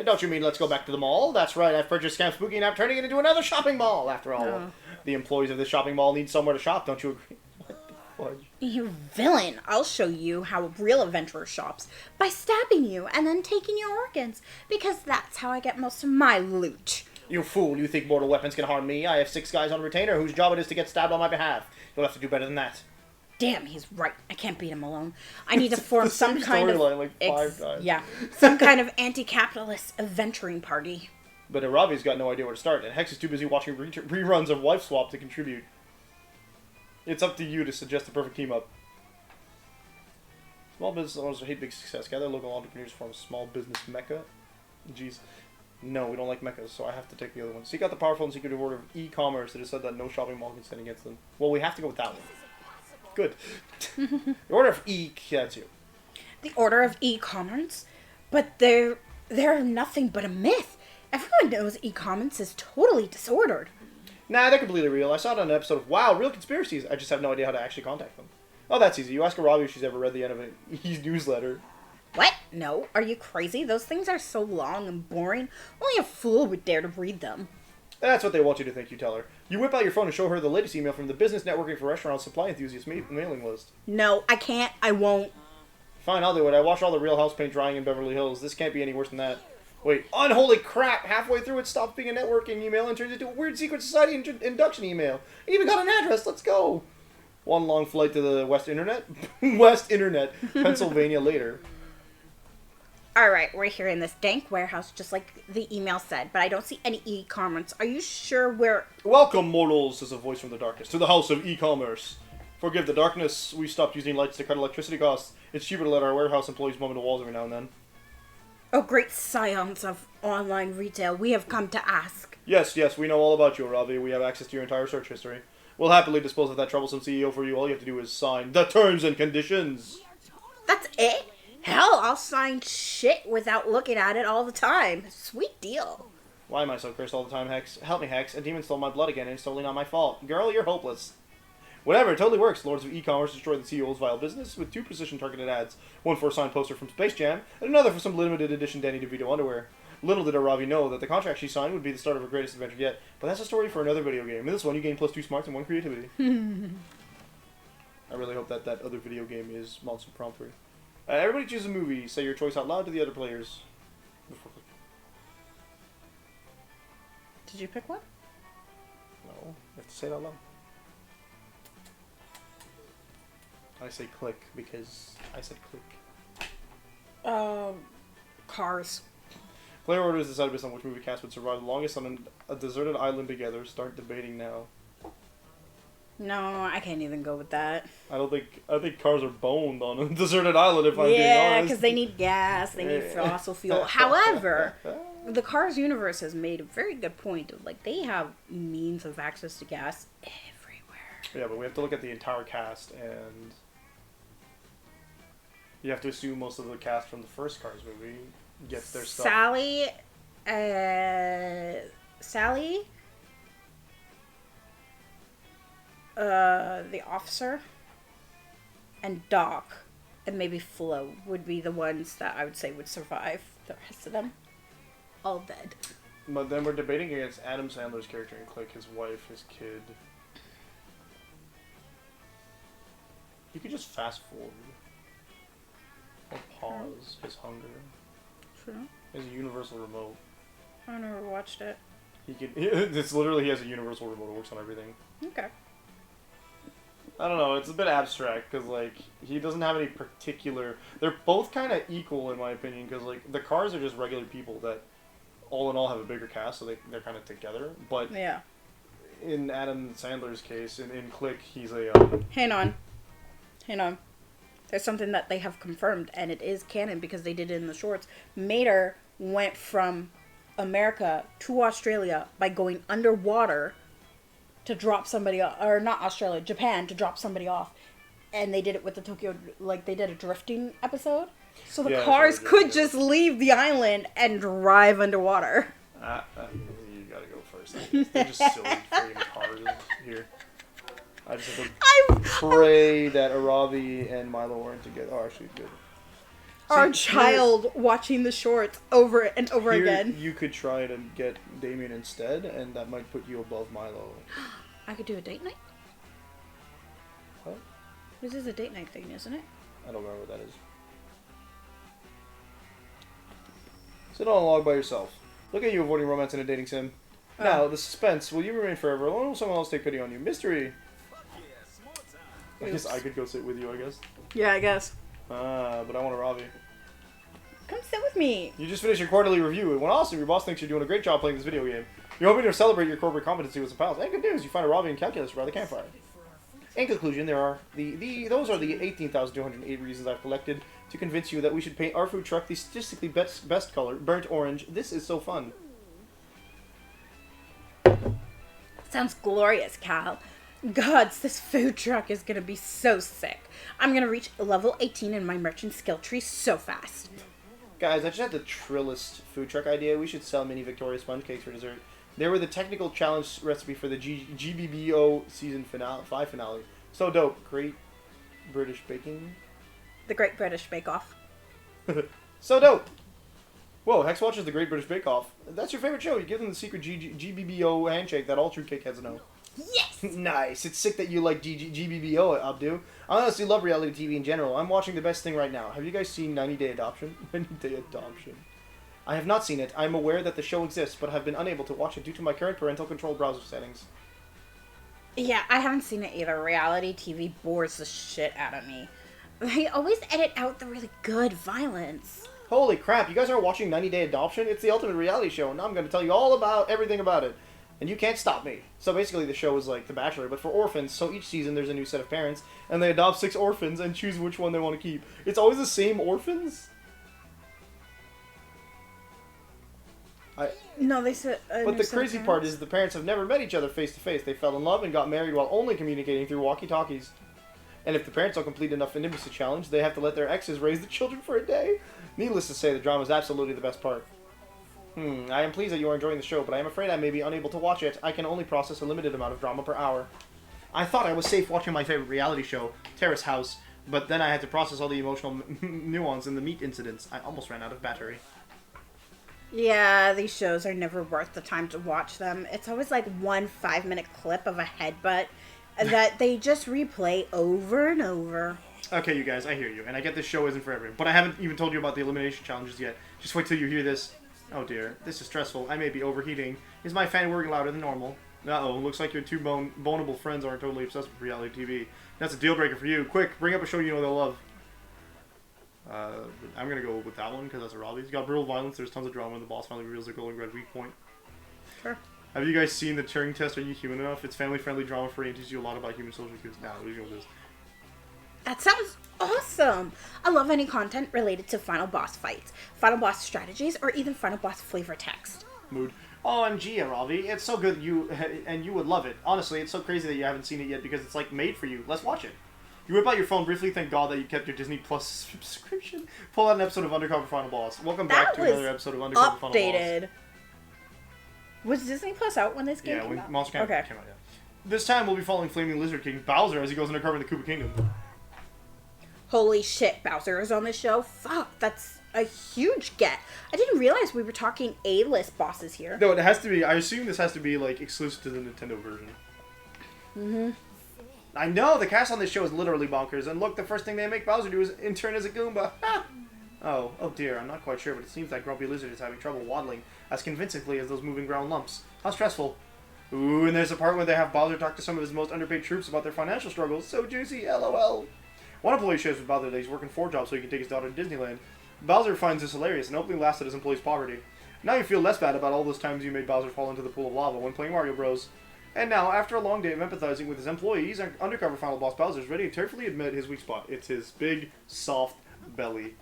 Don't you mean let's go back to the mall? That's right, I've purchased Camp Spooky and I'm turning it into another shopping mall. After all, the employees of this shopping mall need somewhere to shop, don't you agree? What the fudge? You villain. I'll show you how a real adventurer shops. By stabbing you and then taking your organs. Because that's how I get most of my loot. You fool, you think mortal weapons can harm me? I have 6 guys on retainer whose job it is to get stabbed on my behalf. You'll have to do better than that. Damn, he's right. I can't beat him alone. I need to form the some same kind of storyline, like 5 times. yeah, some kind of anti-capitalist adventuring party. But Arabi's got no idea where to start, and Hex is too busy watching reruns of Wife Swap to contribute. It's up to you to suggest the perfect team up. Small business owners hate big success. Gather local entrepreneurs form a small business mecca. Jeez. No, we don't like mechas, so I have to take the other one. Seek out the powerful and secretive order of e-commerce that has said that no shopping mall can stand against them. Well, we have to go with that one. Good. The order of that's you. The order of e-commerce? But they're nothing but a myth. Everyone knows e-commerce is totally disordered. Nah, they're completely real. I saw it on an episode of Wow, Real Conspiracies. I just have no idea how to actually contact them. Oh, that's easy. You ask Arabi if she's ever read the end of an e-newsletter. What? No. Are you crazy? Those things are so long and boring. Only a fool would dare to read them. That's what they want you to think, you tell her. You whip out your phone and show her the latest email from the Business Networking for Restaurants Supply Enthusiasts mailing list. No, I can't. I won't. Fine, I'll do it. I watched all the Real House paint drying in Beverly Hills. This can't be any worse than that. Wait, unholy crap! Halfway through it stopped being a networking email and turned into a weird secret society induction email. I even got an address. Let's go. One long flight to the West Internet. West Internet, Pennsylvania later. Alright, we're here in this dank warehouse just like the email said, but I don't see any e-commerce. Are you sure we're... Welcome, mortals, says a voice from the darkness, to the house of e-commerce. Forgive the darkness. We stopped using lights to cut electricity costs. It's cheaper to let our warehouse employees mum into walls every now and then. Oh, great scions of online retail, we have come to ask. Yes, we know all about you, Ravi. We have access to your entire search history. We'll happily dispose of that troublesome CEO for you. All you have to do is sign the terms and conditions. That's it? Hell, I'll sign shit without looking at it all the time. Sweet deal. Why am I so cursed all the time, Hex? Help me, Hex. A demon stole my blood again, and it's totally not my fault. Girl, you're hopeless. Whatever, it totally works. Lords of e-commerce destroy the CEO's vile business with 2 precision-targeted ads. One for a signed poster from Space Jam, and another for some limited edition Danny DeVito underwear. Little did Aravi know that the contract she signed would be the start of her greatest adventure yet, but that's a story for another video game. In this one, you gain +2 smarts and 1 creativity. I really hope that that other video game is Monster Prompt 3. Everybody choose a movie. Say your choice out loud to the other players. Did you pick one? No, you have to say it out loud. I say click because I said click. Cars. Player order is decided based on which movie cast would survive the longest on a deserted island together. Start debating now. No, I can't even go with that. I think cars are boned on a deserted island if I'm being honest. Yeah, because they need gas, they need fossil fuel. However, the Cars universe has made a very good point of, like, they have means of access to gas everywhere. Yeah, but we have to look at the entire cast, and you have to assume most of the cast from the first Cars movie gets their stuff. Sally, the officer, and Doc, and maybe Flo would be the ones that I would say would survive. The rest of them, all dead. But then we're debating against Adam Sandler's character in Click, his wife, his kid. You could just fast forward. Or pause his hunger. True. He has a universal remote. I never watched it. He could. It's literally, he has a universal remote. It works on everything. Okay. I don't know. It's a bit abstract because, like, he doesn't have any particular. They're both kind of equal in my opinion because, like, the Cars are just regular people that, all in all, have a bigger cast, so they're kind of together. But Yeah. in Adam Sandler's case, in Click, he's a. Hang on. There's something that they have confirmed, and it is canon because they did it in the shorts. Mater went from America to Australia by going underwater to drop somebody off, or not Australia, Japan, to drop somebody off. And they did it with the Tokyo, like, they did a drifting episode. So the Yeah, cars so they could did. just leave the island and drive underwater. You gotta go first. They're just silly freaking cars here. I just have to pray that Aravi and Milo aren't together. Oh, actually, good. Our See, child watching the shorts over and over here again. You could try to get Damien instead, and that might put you above Milo. I could do a date night? What? This is a date night thing, isn't it? I don't remember what that is. Sit on a log by yourself. Look at you avoiding romance in a dating sim. Now, the suspense. Will you remain forever alone or will someone else take pity on you? Mystery. I guess I could go sit with you, I guess. Yeah, I guess. But I want a Ravi. Come sit with me. You just finished your quarterly review. It went awesome. Your boss thinks you're doing a great job playing this video game. You're hoping to celebrate your corporate competency with some pals. And good news, you find a Robbie and calculus around the campfire. In conclusion, there are those are the 18,208 reasons I've collected to convince you that we should paint our food truck the statistically best color, burnt orange. This is so fun. Sounds glorious, Cal. Gods, this food truck is gonna be so sick. I'm gonna reach level 18 in my merchant skill tree so fast. Guys, I just had the trillest food truck idea. We should sell mini Victoria sponge cakes for dessert. They were the technical challenge recipe for the GBBO season 5 finale. So dope. Great British baking. The Great British Bake Off. So dope. Whoa, Hex watches the Great British Bake Off. That's your favorite show. You give them the secret GBBO handshake that all true cake heads know. Yes! Nice. It's sick that you like GBBO, Abdu. I honestly love reality TV in general. I'm watching the best thing right now. Have you guys seen 90 Day Adoption? 90 Day Adoption. I have not seen it. I am aware that the show exists, but have been unable to watch it due to my current parental control browser settings. Yeah, I haven't seen it either. Reality TV bores the shit out of me. They always edit out the really good violence. Holy crap, you guys aren't watching 90 Day Adoption? It's the ultimate reality show, and now I'm going to tell you all about everything about it. And you can't stop me. So basically the show is like The Bachelor, but for orphans, so each season there's a new set of parents, and they adopt 6 orphans and choose which one they want to keep. It's always the same orphans? No, they said... But the crazy part is the parents have never met each other face to face. They fell in love and got married while only communicating through walkie-talkies. And if the parents don't complete enough intimacy challenge, they have to let their exes raise the children for a day. Needless to say, the drama is absolutely the best part. I am pleased that you are enjoying the show, but I am afraid I may be unable to watch it. I can only process a limited amount of drama per hour. I thought I was safe watching my favorite reality show, Terrace House, but then I had to process all the emotional nuance and the meat incidents. I almost ran out of battery. Yeah, these shows are never worth the time to watch them. It's always like one 5-minute clip of a headbutt that they just replay over and over. Okay, you guys, I hear you, and I get this show isn't for everyone, but I haven't even told you about the elimination challenges yet. Just wait till you hear this. Oh dear, this is stressful. I may be overheating. Is my fan working louder than normal? Uh-oh, looks like your two bonable friends aren't totally obsessed with reality TV. That's a deal breaker for you. Quick, bring up a show you know they'll love. I'm gonna go with that one because that's a Robbie. It's got brutal violence. There's tons of drama, and the boss finally reveals their glowing red weak point. Sure. Have you guys seen the Turing test? Are you human enough? It's family-friendly, drama-free, and teaches you a lot about human social cues. Now, we're going with this. That sounds awesome! I love any content related to final boss fights, final boss strategies, or even final boss flavor text. Mood. OMG, Robbie, it's so good and you would love it. Honestly, it's so crazy that you haven't seen it yet because it's like made for you. Let's watch it. You whip out your phone briefly, thank God that you kept your Disney Plus subscription. Pull out an episode of Undercover Final Boss. Welcome back to another episode of Undercover Final Boss. Updated. Was Disney Plus out when this game Yeah, came when out? Monster Camp came out, yeah. This time we'll be following Flaming Lizard King Bowser as he goes undercover in the Koopa Kingdom. Holy shit, Bowser is on this show? Fuck, that's a huge get. I didn't realize we were talking A-list bosses here. No, it has to be, I assume this has to be like exclusive to the Nintendo version. Mm-hmm. I know, the cast on this show is literally bonkers, and look, the first thing they make Bowser do is intern as a Goomba. Oh dear, I'm not quite sure, but it seems that Grumpy Lizard is having trouble waddling as convincingly as those moving ground lumps. How stressful. Ooh, and there's a part where they have Bowser talk to some of his most underpaid troops about their financial struggles. So juicy, LOL. One employee shares with Bowser that he's working 4 jobs so he can take his daughter to Disneyland. Bowser finds this hilarious and openly laughs at his employee's poverty. Now you feel less bad about all those times you made Bowser fall into the pool of lava when playing Mario Bros. And now, after a long day of empathizing with his employees, undercover final boss Bowser is ready to tearfully admit his weak spot. It's his big, soft belly.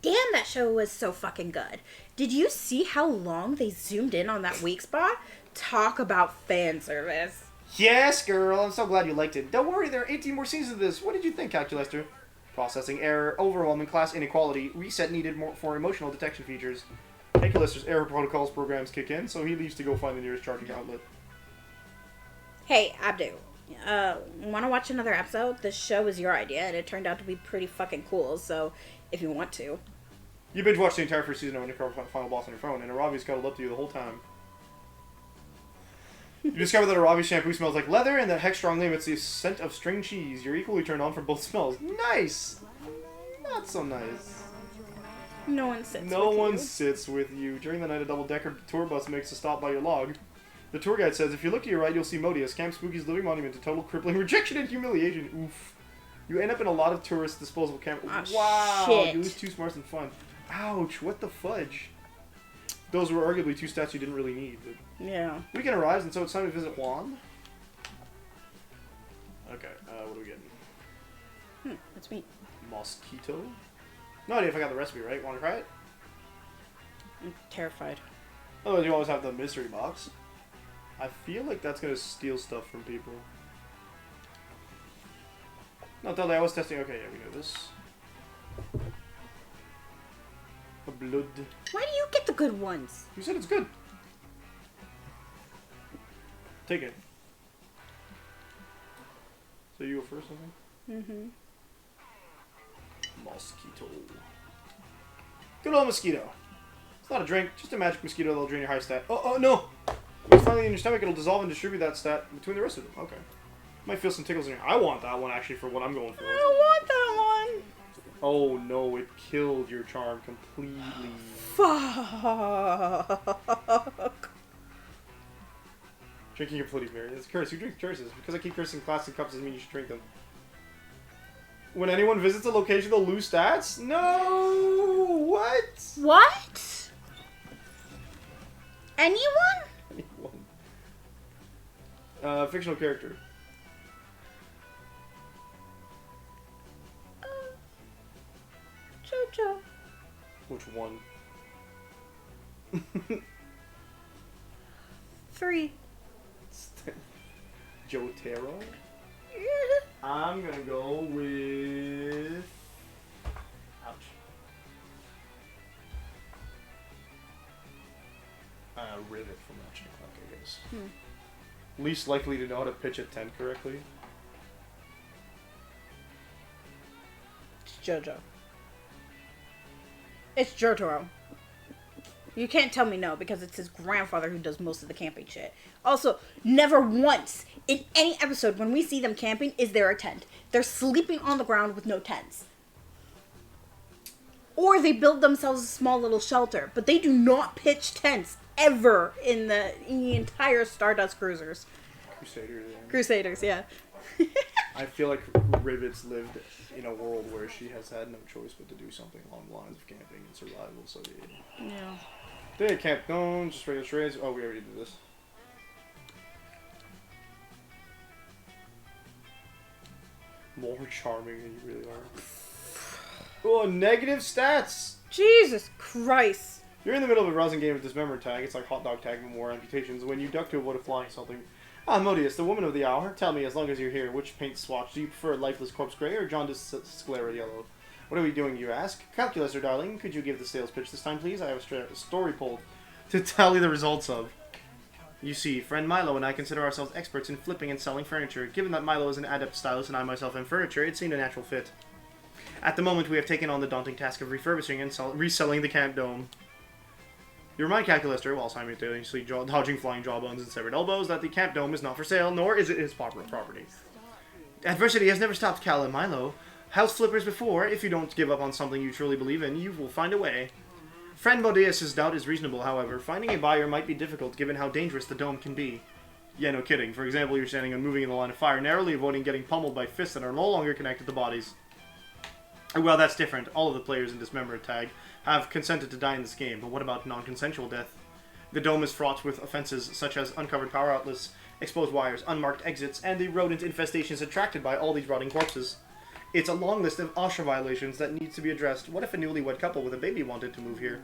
Damn, that show was so fucking good. Did you see how long they zoomed in on that weak spot? Talk about fan service. Yes, girl, I'm so glad you liked it. Don't worry, there are 18 more seasons of this. What did you think, Calculaster? Processing error, overwhelming class inequality, reset needed more for emotional detection features. Calculaster's error protocols programs kick in, so he leaves to go find the nearest charging outlet. Hey, Abdu. Want to watch another episode? This show was your idea, and it turned out to be pretty fucking cool, so if you want to. You binge watched the entire first season of Undercover Final Boss on your phone, and Arabi's cuddled up to you the whole time. You discover that Arabi's shampoo smells like leather, and that Hex-Strong emits the scent of string cheese. You're equally turned on from both smells. Nice! Not so nice. No one sits with you. No one sits with you. During the night, a double-decker tour bus makes a stop by your log. The tour guide says, if you look to your right, you'll see Modius, Camp Spooky's living monument to total crippling rejection and humiliation. Oof. You end up in a lot of tourist disposable camp. Ah, Wow, shit. you lose 2 smarts and fun. Ouch, what the fudge? Those were arguably 2 stats you didn't really need. But Yeah. weekend arrives, and so it's time to visit Juan. Okay, what are we getting? That's me. Mosquito? No idea if I got the recipe right. Want to try it? I'm terrified. Otherwise, you always have the mystery box. I feel like that's going to steal stuff from people. No, totally, I was testing. Okay, yeah, we know this. A blood. Why do you get the good ones? You said it's good. Take it. So you go first, I think? Mm-hmm. Mosquito. Good old mosquito. It's not a drink, just a magic mosquito that'll drain your high stat. Oh no! When it's finally in your stomach, it'll dissolve and distribute that stat between the rest of them. Okay. Might feel some tickles in here. I want that one, actually, for what I'm going for. I don't want that one. Oh no, it killed your charm completely. Fuck. Drinking your Bloody Mary. It's a curse. You drink curses. Because I keep cursing classic cups doesn't mean you should drink them. When anyone visits a location, they'll lose stats? No! What? What? Anyone? Anyone. Fictional character. Jojo. Which one? 3. Jotaro? I'm gonna go with... Ouch. Rivet from Ratchet and Clank, I guess. Least likely to know how to pitch a tent correctly. It's Jojo. It's Jotaro. You can't tell me no, because it's his grandfather who does most of the camping shit. Also, never once in any episode when we see them camping is there a tent. They're sleeping on the ground with no tents. Or they build themselves a small little shelter, but they do not pitch tents ever in the entire Stardust Cruisers. Crusaders. Yeah. Crusaders, yeah. I feel like Rivet's lived in a world where she has had no choice but to do something along the lines of camping and survival, so Yeah. They camp don't just regular charades. Oh, we already did this. More charming than you really are. Oh, negative stats! Jesus Christ. You're in the middle of a rousing game of dismembered tag. It's like hot dog tag with more amputations. When you duck to avoid a flying something. Ah, Modius, the woman of the hour. Tell me, as long as you're here, which paint swatch? Do you prefer lifeless corpse gray or jaundiced sclera yellow? What are we doing, you ask? Calculator, darling, could you give the sales pitch this time, please? I have a story pulled to tally the results of. You see, friend Milo and I consider ourselves experts in flipping and selling furniture. Given that Milo is an adept stylist and I myself am furniture, it seemed a natural fit. At the moment, we have taken on the daunting task of refurbishing and reselling the camp dome. You remind Calculator, while simultaneously dodging flying jawbones and severed elbows, that the camp dome is not for sale, nor is it his property. Adversity has never stopped Cal and Milo. House flippers before, if you don't give up on something you truly believe in, you will find a way. Friend Modius' doubt is reasonable, however. Finding a buyer might be difficult given how dangerous the dome can be. Yeah, no kidding. For example, you're standing and moving in the line of fire, narrowly avoiding getting pummeled by fists that are no longer connected to bodies. Well, that's different. All of the players in Dismembered Tag have consented to die in this game, but what about non-consensual death? The dome is fraught with offenses such as uncovered power outlets, exposed wires, unmarked exits, and the rodent infestations attracted by all these rotting corpses. It's a long list of OSHA violations that needs to be addressed. What if a newlywed couple with a baby wanted to move here?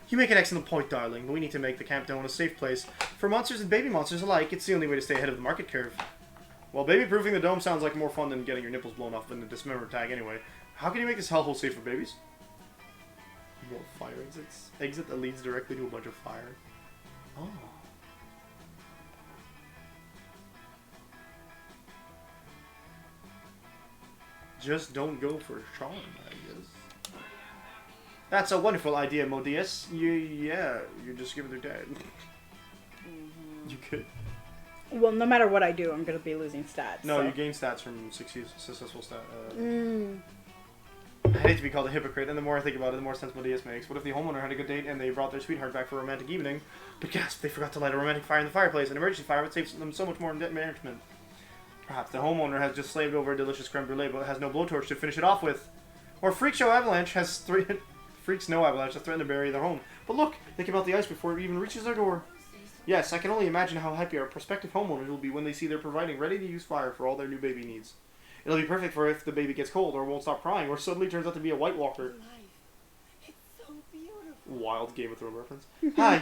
You make an excellent point, darling, but we need to make the camp dome a safe place. For monsters and baby monsters alike, it's the only way to stay ahead of the market curve. Well, baby-proofing the dome sounds like more fun than getting your nipples blown off in the Dismembered Tag anyway. How can you make this hellhole safe for babies? More fire exits. Exit that leads directly to a bunch of fire. Oh. Just don't go for charm, I guess. That's a wonderful idea, Modius. Yeah, you're just giving her dead. You could. Well, no matter what I do, I'm going to be losing stats. No, so. you gain stats from successful stat. I hate to be called a hypocrite, and the more I think about it, the more sense Modius makes. What if the homeowner had a good date and they brought their sweetheart back for a romantic evening, but gasp, they forgot to light a romantic fire in the fireplace. An emergency fire would save them so much more embarrassment. Perhaps the homeowner has just slaved over a delicious creme brulee but has no blowtorch to finish it off with. Or Freak Snow Avalanche has threatened to bury their home. But look, they can melt the ice before it even reaches their door. Yes, I can only imagine how happy our prospective homeowners will be when they see they're providing ready-to-use fire for all their new baby needs. It'll be perfect for if the baby gets cold or won't stop crying or suddenly turns out to be a White Walker. It's so beautiful. Wild Game of Thrones reference.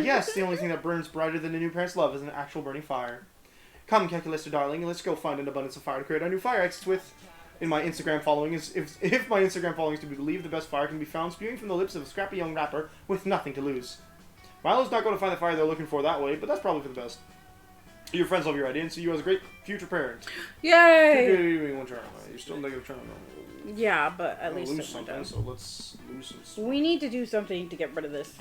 Yes, the only thing that burns brighter than a new parent's love is an actual burning fire. Come, Calculator darling, let's go find an abundance of fire to create our new fire exits with. In my Instagram following if my Instagram following is to be believed, the best fire can be found spewing from the lips of a scrappy young rapper with nothing to lose. Milo's not going to find the fire they're looking for that way, but that's probably for the best. Your friends love your idea and see you as a great future parent. Yay! You're still negative turn. Yeah, but at least lose it went something, down. so let's lose some. We need to do something to get rid of this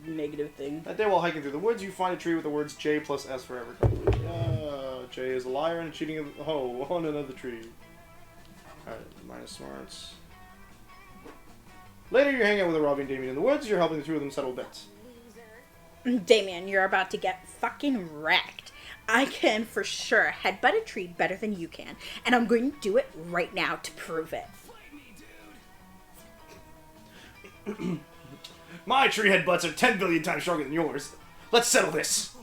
negative thing. That day while hiking through the woods, you find a tree with the words J plus S forever. J is a liar and cheating on another tree. Alright, minus smarts. Later, you're hanging out with Robbie and Damien in the woods. You're helping the two of them settle bets. Damien, you're about to get fucking wrecked. I can for sure headbutt a tree better than you can, and I'm going to do it right now to prove it. My tree headbutts are 10 billion times stronger than yours. Let's settle this.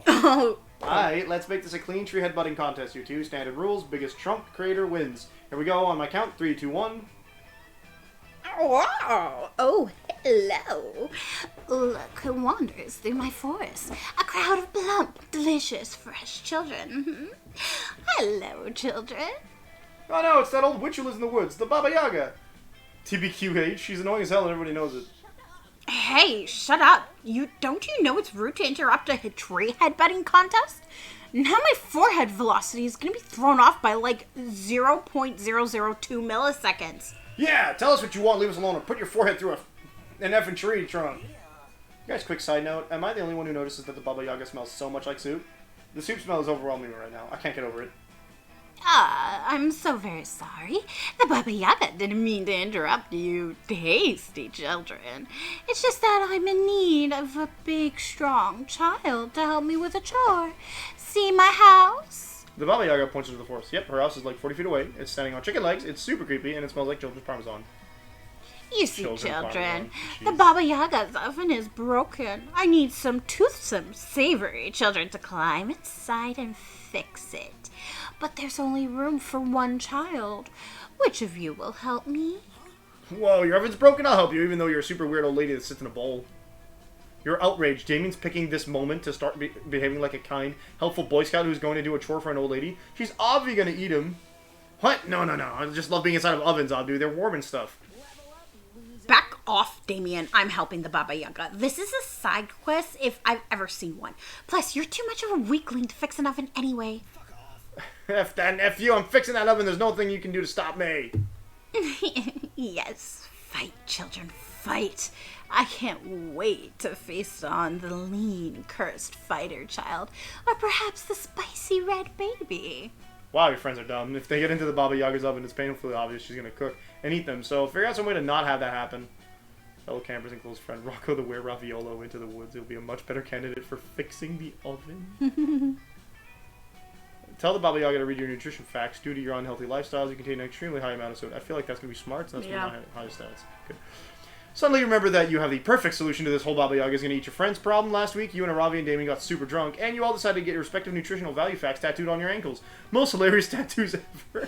Oh, Alright, let's make this a clean tree headbutting contest. You two, standard rules, biggest trunk creator wins. Here we go, on my count, 3, 2, 1. wow! Oh, hello. Look who wanders through my forest. A crowd of plump, delicious, fresh children. Hello, children. Oh no, it's that old witch who lives in the woods, the Baba Yaga. TBQH, she's annoying as hell and everybody knows it. Hey, shut up. Don't you know it's rude to interrupt a tree headbutting contest? Now my forehead velocity is going to be thrown off by like 0.002 milliseconds. Yeah, tell us what you want, leave us alone, or put your forehead through an effing tree trunk. Guys, quick side note, am I the only one who notices that the Baba Yaga smells so much like soup? The soup smell is overwhelming me right now. I can't get over it. I'm so very sorry. The Baba Yaga didn't mean to interrupt you, tasty children. It's just that I'm in need of a big, strong child to help me with a chore. See my house? The Baba Yaga points into the forest. Yep, her house is like 40 feet away. It's standing on chicken legs. It's super creepy, and it smells like children's parmesan. You see, Children children, parmesan. the Baba Yaga's oven is broken. I need some toothsome, savory children to climb inside and fix it. But there's only room for one child. Which of you will help me? Whoa, your oven's broken? I'll help you, even though you're a super weird old lady that sits in a bowl. You're outraged. Damien's picking this moment to start behaving like a kind, helpful Boy Scout who's going to do a chore for an old lady. She's obviously going to eat him. What? No. I just love being inside of ovens, Abdu. They're warm and stuff. Back off, Damien. I'm helping the Baba Yaga. This is a side quest if I've ever seen one. Plus, you're too much of a weakling to fix an oven anyway. F that and F you. I'm fixing that oven. There's nothing you can do to stop me. Yes, fight, children, fight. I can't wait to feast on the lean, cursed fighter child, or perhaps the spicy red baby. Wow, your friends are dumb. If they get into the Baba Yaga's oven, it's painfully obvious she's going to cook and eat them. So figure out some way to not have that happen. Fellow campers and close friend Rocco the Were Raviolo into the woods. He'll be a much better candidate for fixing the oven. Tell the Baba Yaga to read your nutrition facts. Due to your unhealthy lifestyles, you contain an extremely high amount of sodium. I feel like that's going to be smart, so that's going to be my high stats. Good. Suddenly you remember that you have the perfect solution to this whole Baba Yaga is going to eat your friend's problem. Last week, you and Aravi and Damien got super drunk, and you all decided to get your respective nutritional value facts tattooed on your ankles. Most hilarious tattoos ever.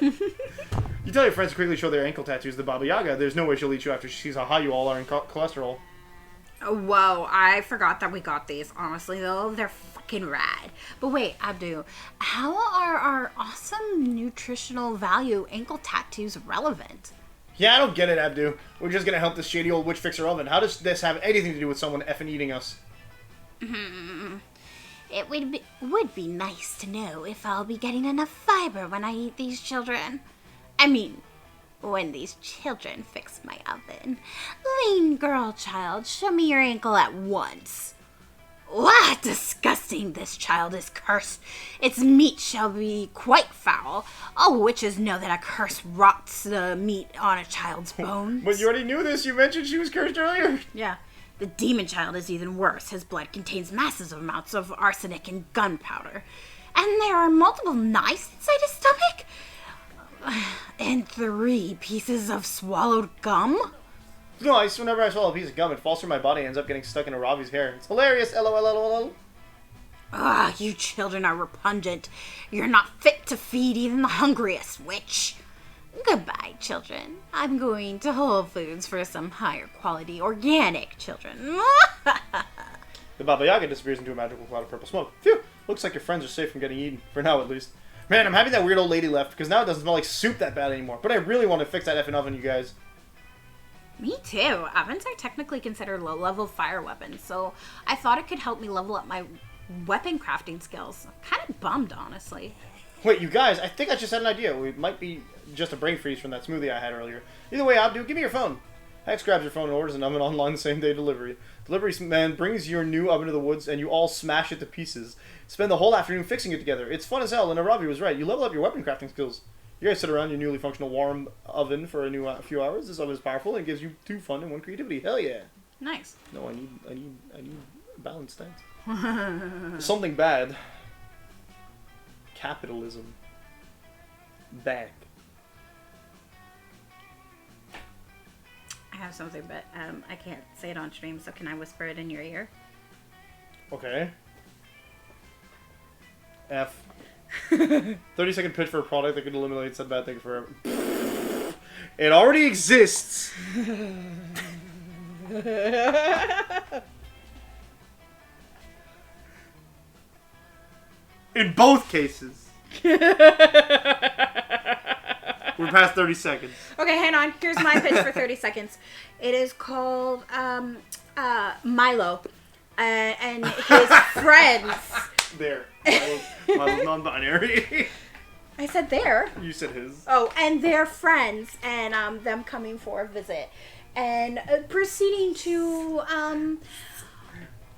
You tell your friends to quickly show their ankle tattoos to the Baba Yaga. There's no way she'll eat you after she sees how high you all are in cholesterol. Oh, whoa, I forgot that we got these. Honestly, though, they're fucking rad. But wait, Abdu, how are our awesome nutritional value ankle tattoos relevant? Yeah, I don't get it, Abdu. We're just going to help this shady old witch fix her oven. How does this have anything to do with someone effing eating us? It would be nice to know if I'll be getting enough fiber when I eat these children. I mean, when these children fix my oven. Lean girl child, show me your ankle at once. What disgusting! This child is cursed. Its meat shall be quite foul. All witches know that a curse rots the meat on a child's bones. But you already knew this. You mentioned she was cursed earlier. Yeah. The demon child is even worse. His blood contains massive amounts of arsenic and gunpowder. And there are multiple knives inside his stomach? And 3 pieces of swallowed gum? Nice. Whenever I swallow a piece of gum, it falls through my body and ends up getting stuck in Ravi's hair. It's hilarious. LOL. Ah, you children are repugnant. You're not fit to feed even the hungriest witch. Goodbye, children. I'm going to Whole Foods for some higher quality organic children. The Baba Yaga disappears into a magical cloud of purple smoke. Phew! Looks like your friends are safe from getting eaten. For now, at least. Man, I'm happy that weird old lady left, because now it doesn't smell like soup that bad anymore. But I really want to fix that effing oven, you guys. Me too. Ovens are technically considered low-level fire weapons, so I thought it could help me level up my weapon crafting skills. I'm kind of bummed, honestly. Wait, you guys, I think I just had an idea. It might be just a brain freeze from that smoothie I had earlier. Either way, Abdu, give me your phone. Hex grabs your phone and orders an oven online same-day delivery. Delivery man brings your new oven to the woods, and you all smash it to pieces. Spend the whole afternoon fixing it together. It's fun as hell, and Arabi was right. You level up your weapon crafting skills. You guys sit around your newly functional warm oven for a few hours. This oven is powerful and gives you 2 fun and 1 creativity. Hell yeah! Nice. No, I need balanced stats. Something bad. Capitalism. Back. I have something, but I can't say it on stream, so can I whisper it in your ear? Okay. F. 30-second pitch for a product that could eliminate said bad thing forever. It already exists. In both cases. We're past 30 seconds. Okay, hang on. Here's my pitch for 30 seconds. It is called Milo and his friends. There. Milo's non-binary. I said there. You said his. Oh, and their friends and them coming for a visit and proceeding to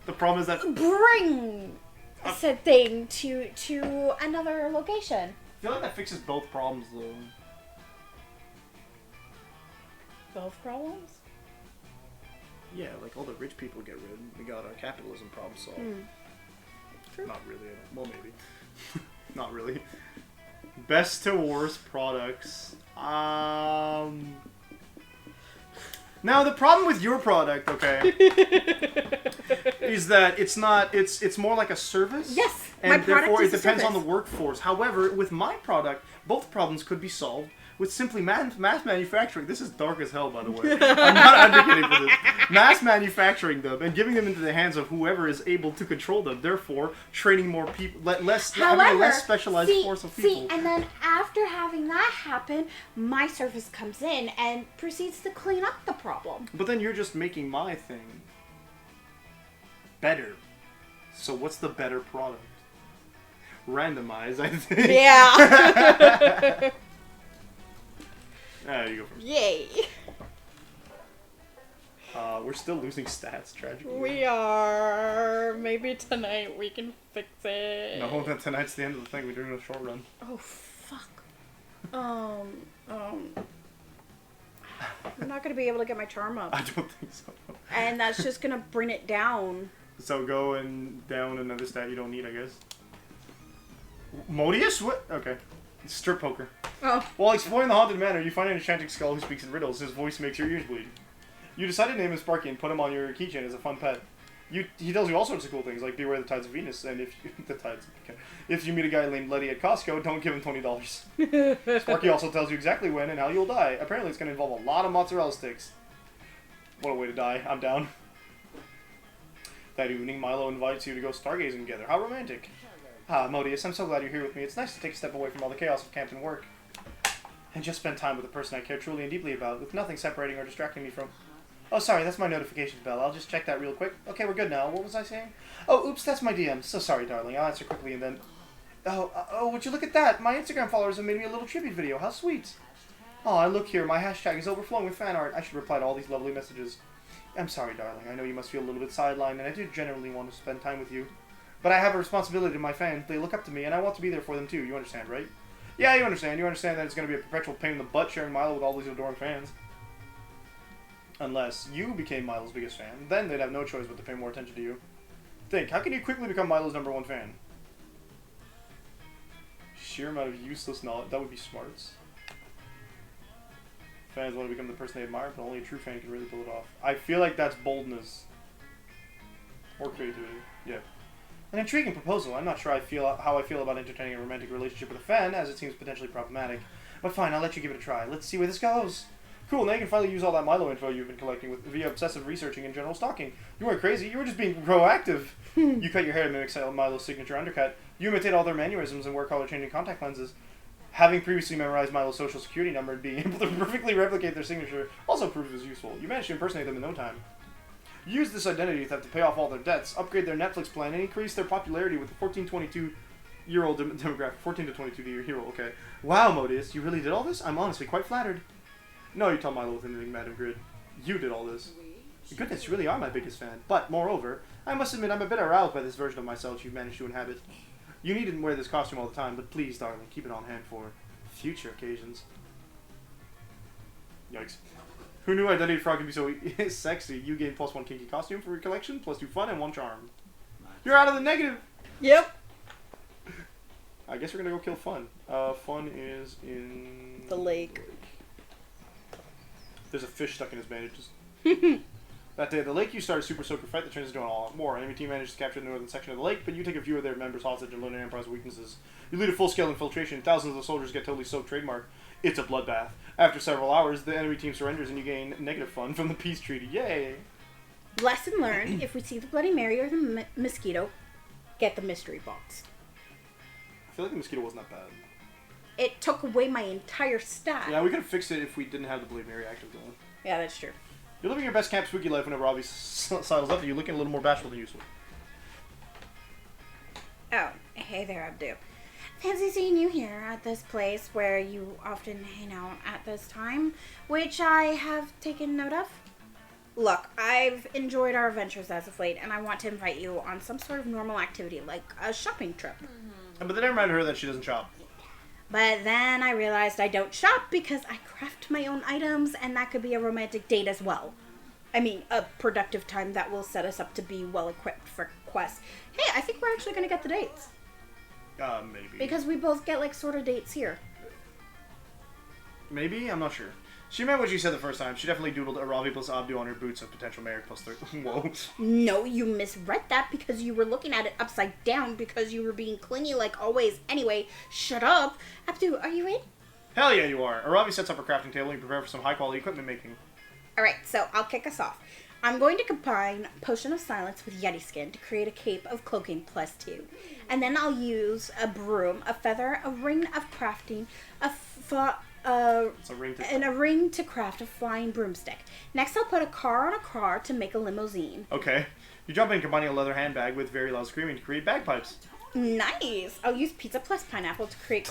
The problem is that bring said thing to another location. I feel like that fixes both problems though. Both problems? Yeah, like all the rich people get rid. We got our capitalism problem solved. True. Not really. Well, maybe. Not really. Best to worst products. Now the problem with your product, okay, is that it's not. It's more like a service. Yes, and my product therefore is it a depends on the service. workforce. However, with my product, both problems could be solved with simply mass manufacturing. This is dark as hell, by the way. I'm not advocating for this. Mass manufacturing them and giving them into the hands of whoever is able to control them. Therefore, training more people, having a less specialized force of people. and then after having that happen, my service comes in and proceeds to clean up the problem. But then you're just making my thing better. So what's the better product? Randomize, I think. Yeah. You go first. Yay. We're still losing stats, tragically. We are. Maybe tonight we can fix it. No, then tonight's the end of the thing. We're doing a short run. Oh, fuck. I'm not going to be able to get my charm up. I don't think so. And that's just going to bring it down. So go and down another stat you don't need, I guess. Modius? What? Okay. It's strip poker. Oh. While exploring the haunted manor, you find an enchanting skull who speaks in riddles. His voice makes your ears bleed. You decide to name him Sparky and put him on your keychain as a fun pet. He tells you all sorts of cool things, like beware the tides of Venus, and if you meet a guy named Letty at Costco, don't give him $20. Sparky also tells you exactly when and how you'll die. Apparently it's going to involve a lot of mozzarella sticks. What a way to die. I'm down. That evening, Milo invites you to go stargazing together. How romantic. Ah, Modius, I'm so glad you're here with me. It's nice to take a step away from all the chaos of camp and work. And just spend time with the person I care truly and deeply about, with nothing separating or distracting me from... Oh, sorry, that's my notifications bell. I'll just check that real quick. Okay, we're good now. What was I saying? Oh, oops, that's my DM. So sorry, darling. I'll answer quickly and then... Oh, would you look at that? My Instagram followers have made me a little tribute video. How sweet. Oh, look here. My hashtag is overflowing with fan art. I should reply to all these lovely messages. I'm sorry, darling. I know you must feel a little bit sidelined, and I do generally want to spend time with you. But I have a responsibility to my fans. They look up to me, and I want to be there for them, too. You understand, right? Yeah, you understand. You understand that it's going to be a perpetual pain in the butt sharing Milo with all these adoring fans. Unless you became Milo's biggest fan. Then they'd have no choice but to pay more attention to you. Think, how can you quickly become Milo's #1 fan? sheer amount of useless knowledge. That would be smarts. Fans want to become the person they admire, but only a true fan can really pull it off. I feel like that's boldness. Or creativity. Yeah. An intriguing proposal. I'm not sure how I feel about entertaining a romantic relationship with a fan, as it seems potentially problematic. But fine, I'll let you give it a try. Let's see where this goes. Cool, now you can finally use all that Milo info you've been collecting via obsessive researching and general stalking. You weren't crazy, you were just being proactive. You cut your hair to mimic Milo's signature undercut. You imitate all their mannerisms and wear color-changing contact lenses. Having previously memorized Milo's social security number and being able to perfectly replicate their signature also proves as useful. You managed to impersonate them in no time. Use this identity theft to pay off all their debts, upgrade their Netflix plan, and increase their popularity with the 14-22-year-old demographic. 14 to 22-year-old, okay. Wow, Modius, you really did all this? I'm honestly quite flattered. No, you tell Milo with an enigmatic grin. You did all this. Goodness, you really are my biggest fan. But, moreover, I must admit I'm a bit aroused by this version of myself you've managed to inhabit. You needn't wear this costume all the time, but please, darling, keep it on hand for future occasions. Yikes. Who knew Identity Frog could be so sexy? You gain +1 kinky costume for your collection, +2 fun, and 1 charm. You're out of the negative! Yep. I guess we're gonna go kill Fun. Fun is in... The lake. There's a fish stuck in his bandages. That day at the lake, you start a Super Soaker fight that turns into a lot more. Enemy team manages to capture the northern section of the lake, but you take a few of their members hostage and learn their Empire's weaknesses. You lead a full-scale infiltration. Thousands of the soldiers get totally soaked trademark. It's a bloodbath. After several hours, the enemy team surrenders and you gain negative fun from the peace treaty. Yay! Lesson learned, if we see the Bloody Mary or the mosquito, get the mystery box. I feel like the mosquito wasn't that bad. It took away my entire stat. Yeah, we could have fixed it if we didn't have the Bloody Mary active though. Yeah, that's true. You're living your best camp spooky life whenever Robbie sidles up to you, looking a little more bashful than usual. Oh, hey there, Abdu. Fancy seeing you here at this place where you often hang out at this time, which I have taken note of. Look, I've enjoyed our adventures as of late, and I want to invite you on some sort of normal activity, like a shopping trip. But then I reminded her that she doesn't shop. But then I realized I don't shop because I craft my own items, and that could be a romantic date as well. I mean, a productive time that will set us up to be well-equipped for quests. Hey, I think we're actually going to get the dates. Maybe. Because we both get, like, sort of dates here. Maybe? I'm not sure. She meant what she said the first time. She definitely doodled a Ravi plus Abdu on her boots of potential marriage plus 3. Whoa. No, you misread that because you were looking at it upside down because you were being clingy like always. Anyway, shut up. Abdu, are you in? Hell yeah, you are. Aravi sets up her crafting table and you prepare for some high-quality equipment making. Alright, so I'll kick us off. I'm going to combine Potion of Silence with Yeti Skin to create a cape of cloaking +2. And then I'll use a broom, a feather, a ring of crafting, It's a ring to and a ring to craft a flying broomstick. Next, I'll put a car on a car to make a limousine. Okay. You jump in combining a leather handbag with very loud screaming to create bagpipes. Nice! I'll use pizza plus pineapple to create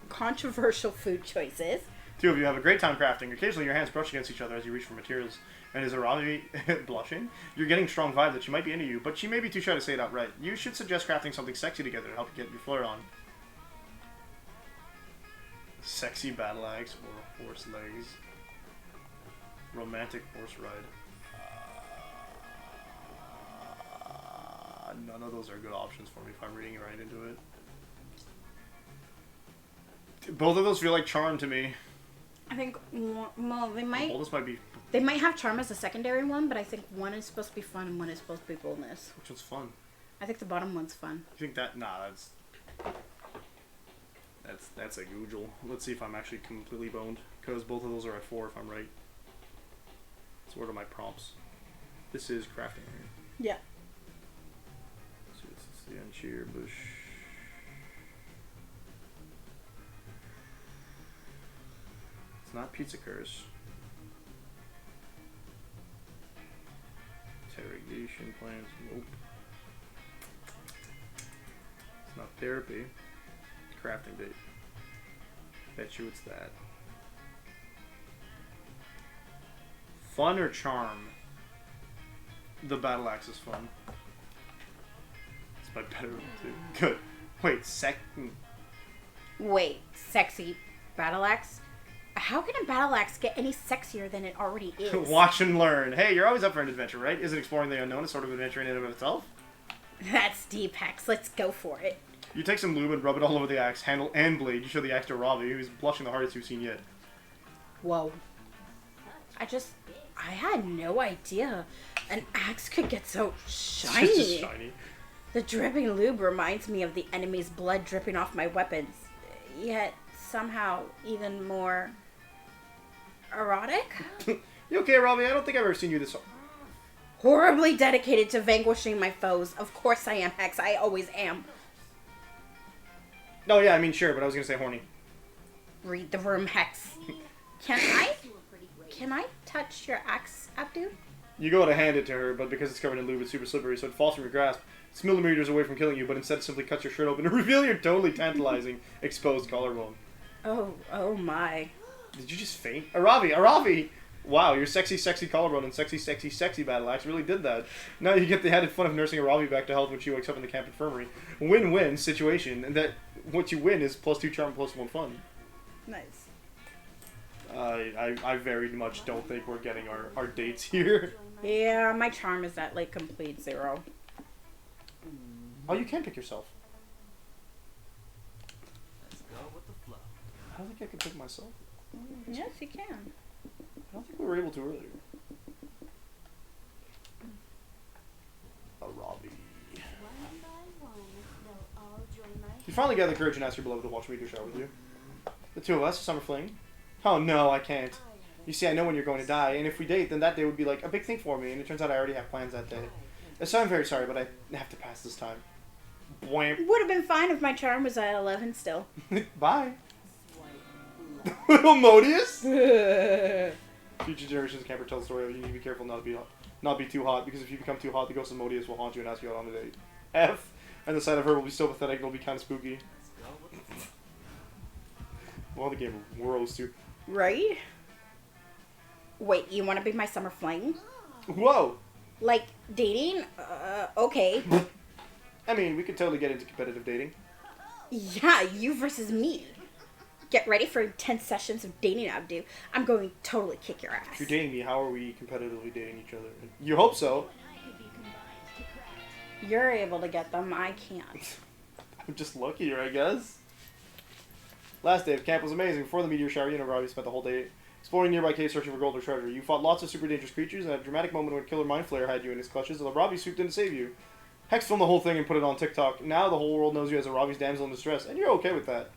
controversial food choices. Two of you have a great time crafting. Occasionally your hands brush against each other as you reach for materials. And is Aravi blushing? You're getting strong vibe that she might be into you, but she may be too shy to say it outright. You should suggest crafting something sexy together to help you get your flirt on. Sexy battle axe or horse legs. Romantic horse ride. None of those are good options for me if I'm reading right into it. Both of those feel like charm to me. I think, well, they might... Well, this might be... They might have charm as a secondary one, but I think one is supposed to be fun and one is supposed to be boldness. Which one's fun? I think the bottom one's fun. You think that? Nah, that's a goojle. Let's see if I'm actually completely boned, because both of those are at 4 if I'm right. So what are my prompts? This is crafting, right? Yeah. So this is the uncheer bush. It's not pizza curse. Interrogation plans. Nope. It's not therapy. Crafting date. Bet you it's that. Fun or charm? The battle axe is fun. It's my better one too. Good. Wait, Wait, sexy battle axe? How can a battle axe get any sexier than it already is? Watch and learn. Hey, you're always up for an adventure, right? Isn't exploring the unknown a sort of adventure in and of itself? That's deep, Hex. Let's go for it. You take some lube and rub it all over the axe, handle, and blade. You show the axe to Ravi, who's blushing the hardest you've seen yet. Whoa. I had no idea an axe could get so shiny. It's just shiny. The dripping lube reminds me of the enemy's blood dripping off my weapons, yet somehow even more erotic? You okay, Ravi? I don't think I've ever seen you this... Horribly dedicated to vanquishing my foes. Of course I am, Hex. I always am. No, yeah, I mean, sure, but I was gonna say horny. Read the room, Hex. Can I touch your axe, Abdu? You go to hand it to her, but because it's covered in lube, it's super slippery, so it falls from your grasp. It's millimeters away from killing you, but instead it simply cuts your shirt open to reveal your totally tantalizing exposed collarbone. Oh my. Did you just faint? Aravi! Wow, your sexy, sexy collarbone and sexy, sexy, sexy battle axe really did that. Now you get the added fun of nursing Aravi back to health when she wakes up in the camp infirmary. Win-win situation, and that what you win is +2 charm, +1 fun. Nice. I very much don't think we're getting our dates here. Yeah, my charm is at like complete 0. Oh, you can pick yourself. Let's go with the flow. I don't think I can pick myself. Yes, you can. I don't think we were able to earlier. Aravi. You finally gather the courage and ask your beloved to watch meteor shower with you. The two of us, summer fling. Oh no, I can't. You see, I know when you're going to die, and if we date, then that day would be like a big thing for me, and it turns out I already have plans that day. So I'm very sorry, but I have to pass this time. Bwamp. Would have been fine if my charm was at 11 still. Bye. Little Modius? Future generations camper tell the story of you need to be careful not be too hot, because if you become too hot, the ghost of Modius will haunt you and ask you out on a date. F. And the sight of her will be so pathetic it'll be kind of spooky. Well, the game whirls too. Right? Wait, you want to be my summer fling? Whoa! Like, dating? Okay. I mean, we could totally get into competitive dating. Yeah, you versus me. Get ready for intense sessions of dating, Abdu. I'm going to totally kick your ass. If you're dating me, how are we competitively dating each other? You hope so. You're able to get them, I can't. I'm just luckier, I guess. Last day of camp was amazing. Before the meteor shower, you and Ravi spent the whole day exploring nearby caves searching for gold or treasure. You fought lots of super dangerous creatures, and had a dramatic moment when Killer Mind Flayer had you in his clutches, and Ravi swooped in to save you. Hex filmed the whole thing and put it on TikTok. Now the whole world knows you as a Ravi's damsel in distress, and you're okay with that.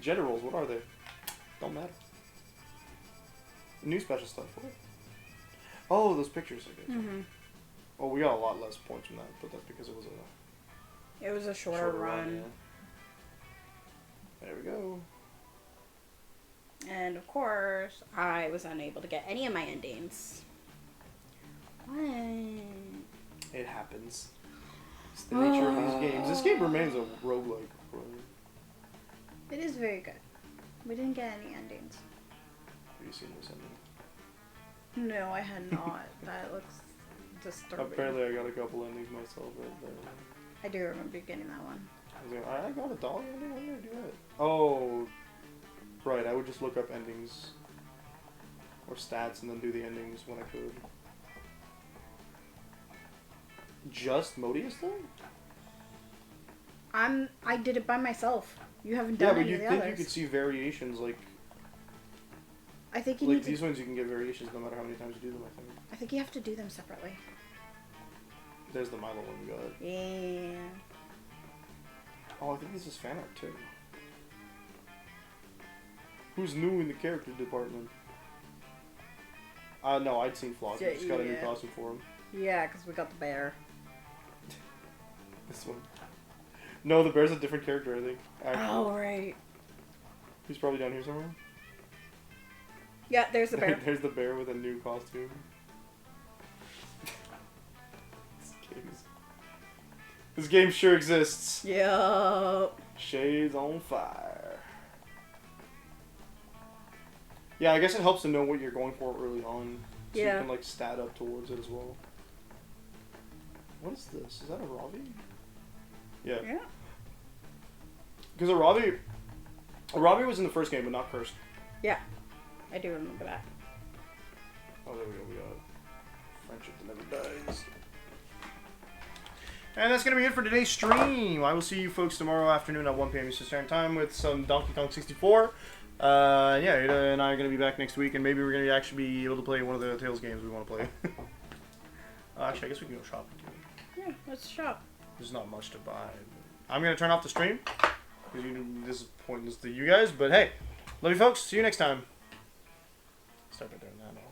Gender roles, what are they? Don't matter. New special stuff. What? Oh, those pictures, I guess. Mm-hmm. Oh, we got a lot less points from that, but that's because it was a It was a shorter run. Yeah. There we go. And of course, I was unable to get any of my endings. What? It happens. It's the nature of these games. This game remains a roguelike. Right? It is very good. We didn't get any endings. Have you seen this ending? No, I had not. That looks disturbing. Apparently I got a couple endings myself right there. I do remember getting that one. I got a dog ending? When did I do that? Oh, right. I would just look up endings or stats and then do the endings when I could. Just Modius though? I did it by myself. You haven't Yeah, done but any you'd of the think others. you could see variations like I think you like need these to, ones you can get variations no matter how many times you do them, I think. I think you have to do them separately. There's the Milo one we got. Yeah. Oh, I think this is fan art too. Who's new in the character department? No, I'd seen Flock. I just got a new Yeah. costume for him. Yeah, because we got the bear. This one. No, the bear's a different character, I think. Actually. Oh, right. He's probably down here somewhere. Yeah, there's the bear. There's the bear with a new costume. This game sure exists. Yup. Shades on fire. Yeah, I guess it helps to know what you're going for early on. So Yeah. you can like stat up towards it as well. What is this? Is that a Ravi? Yeah. Yeah. Because a Ravi was in the first game, but not cursed. Yeah. I do remember that. Oh, there we go. We got friendship that never dies. And that's going to be it for today's stream. I will see you folks tomorrow afternoon at 1 p.m. Eastern Standard Time with some Donkey Kong 64. Yeah, Ada and I are going to be back next week, and maybe we're going to actually be able to play one of the Tales games we want to play. Actually, I guess we can go shopping too. Yeah, let's shop. There's not much to buy. I'm going to turn off the stream, because this is pointless to you guys, but hey, love you folks. See you next time. Start by doing that.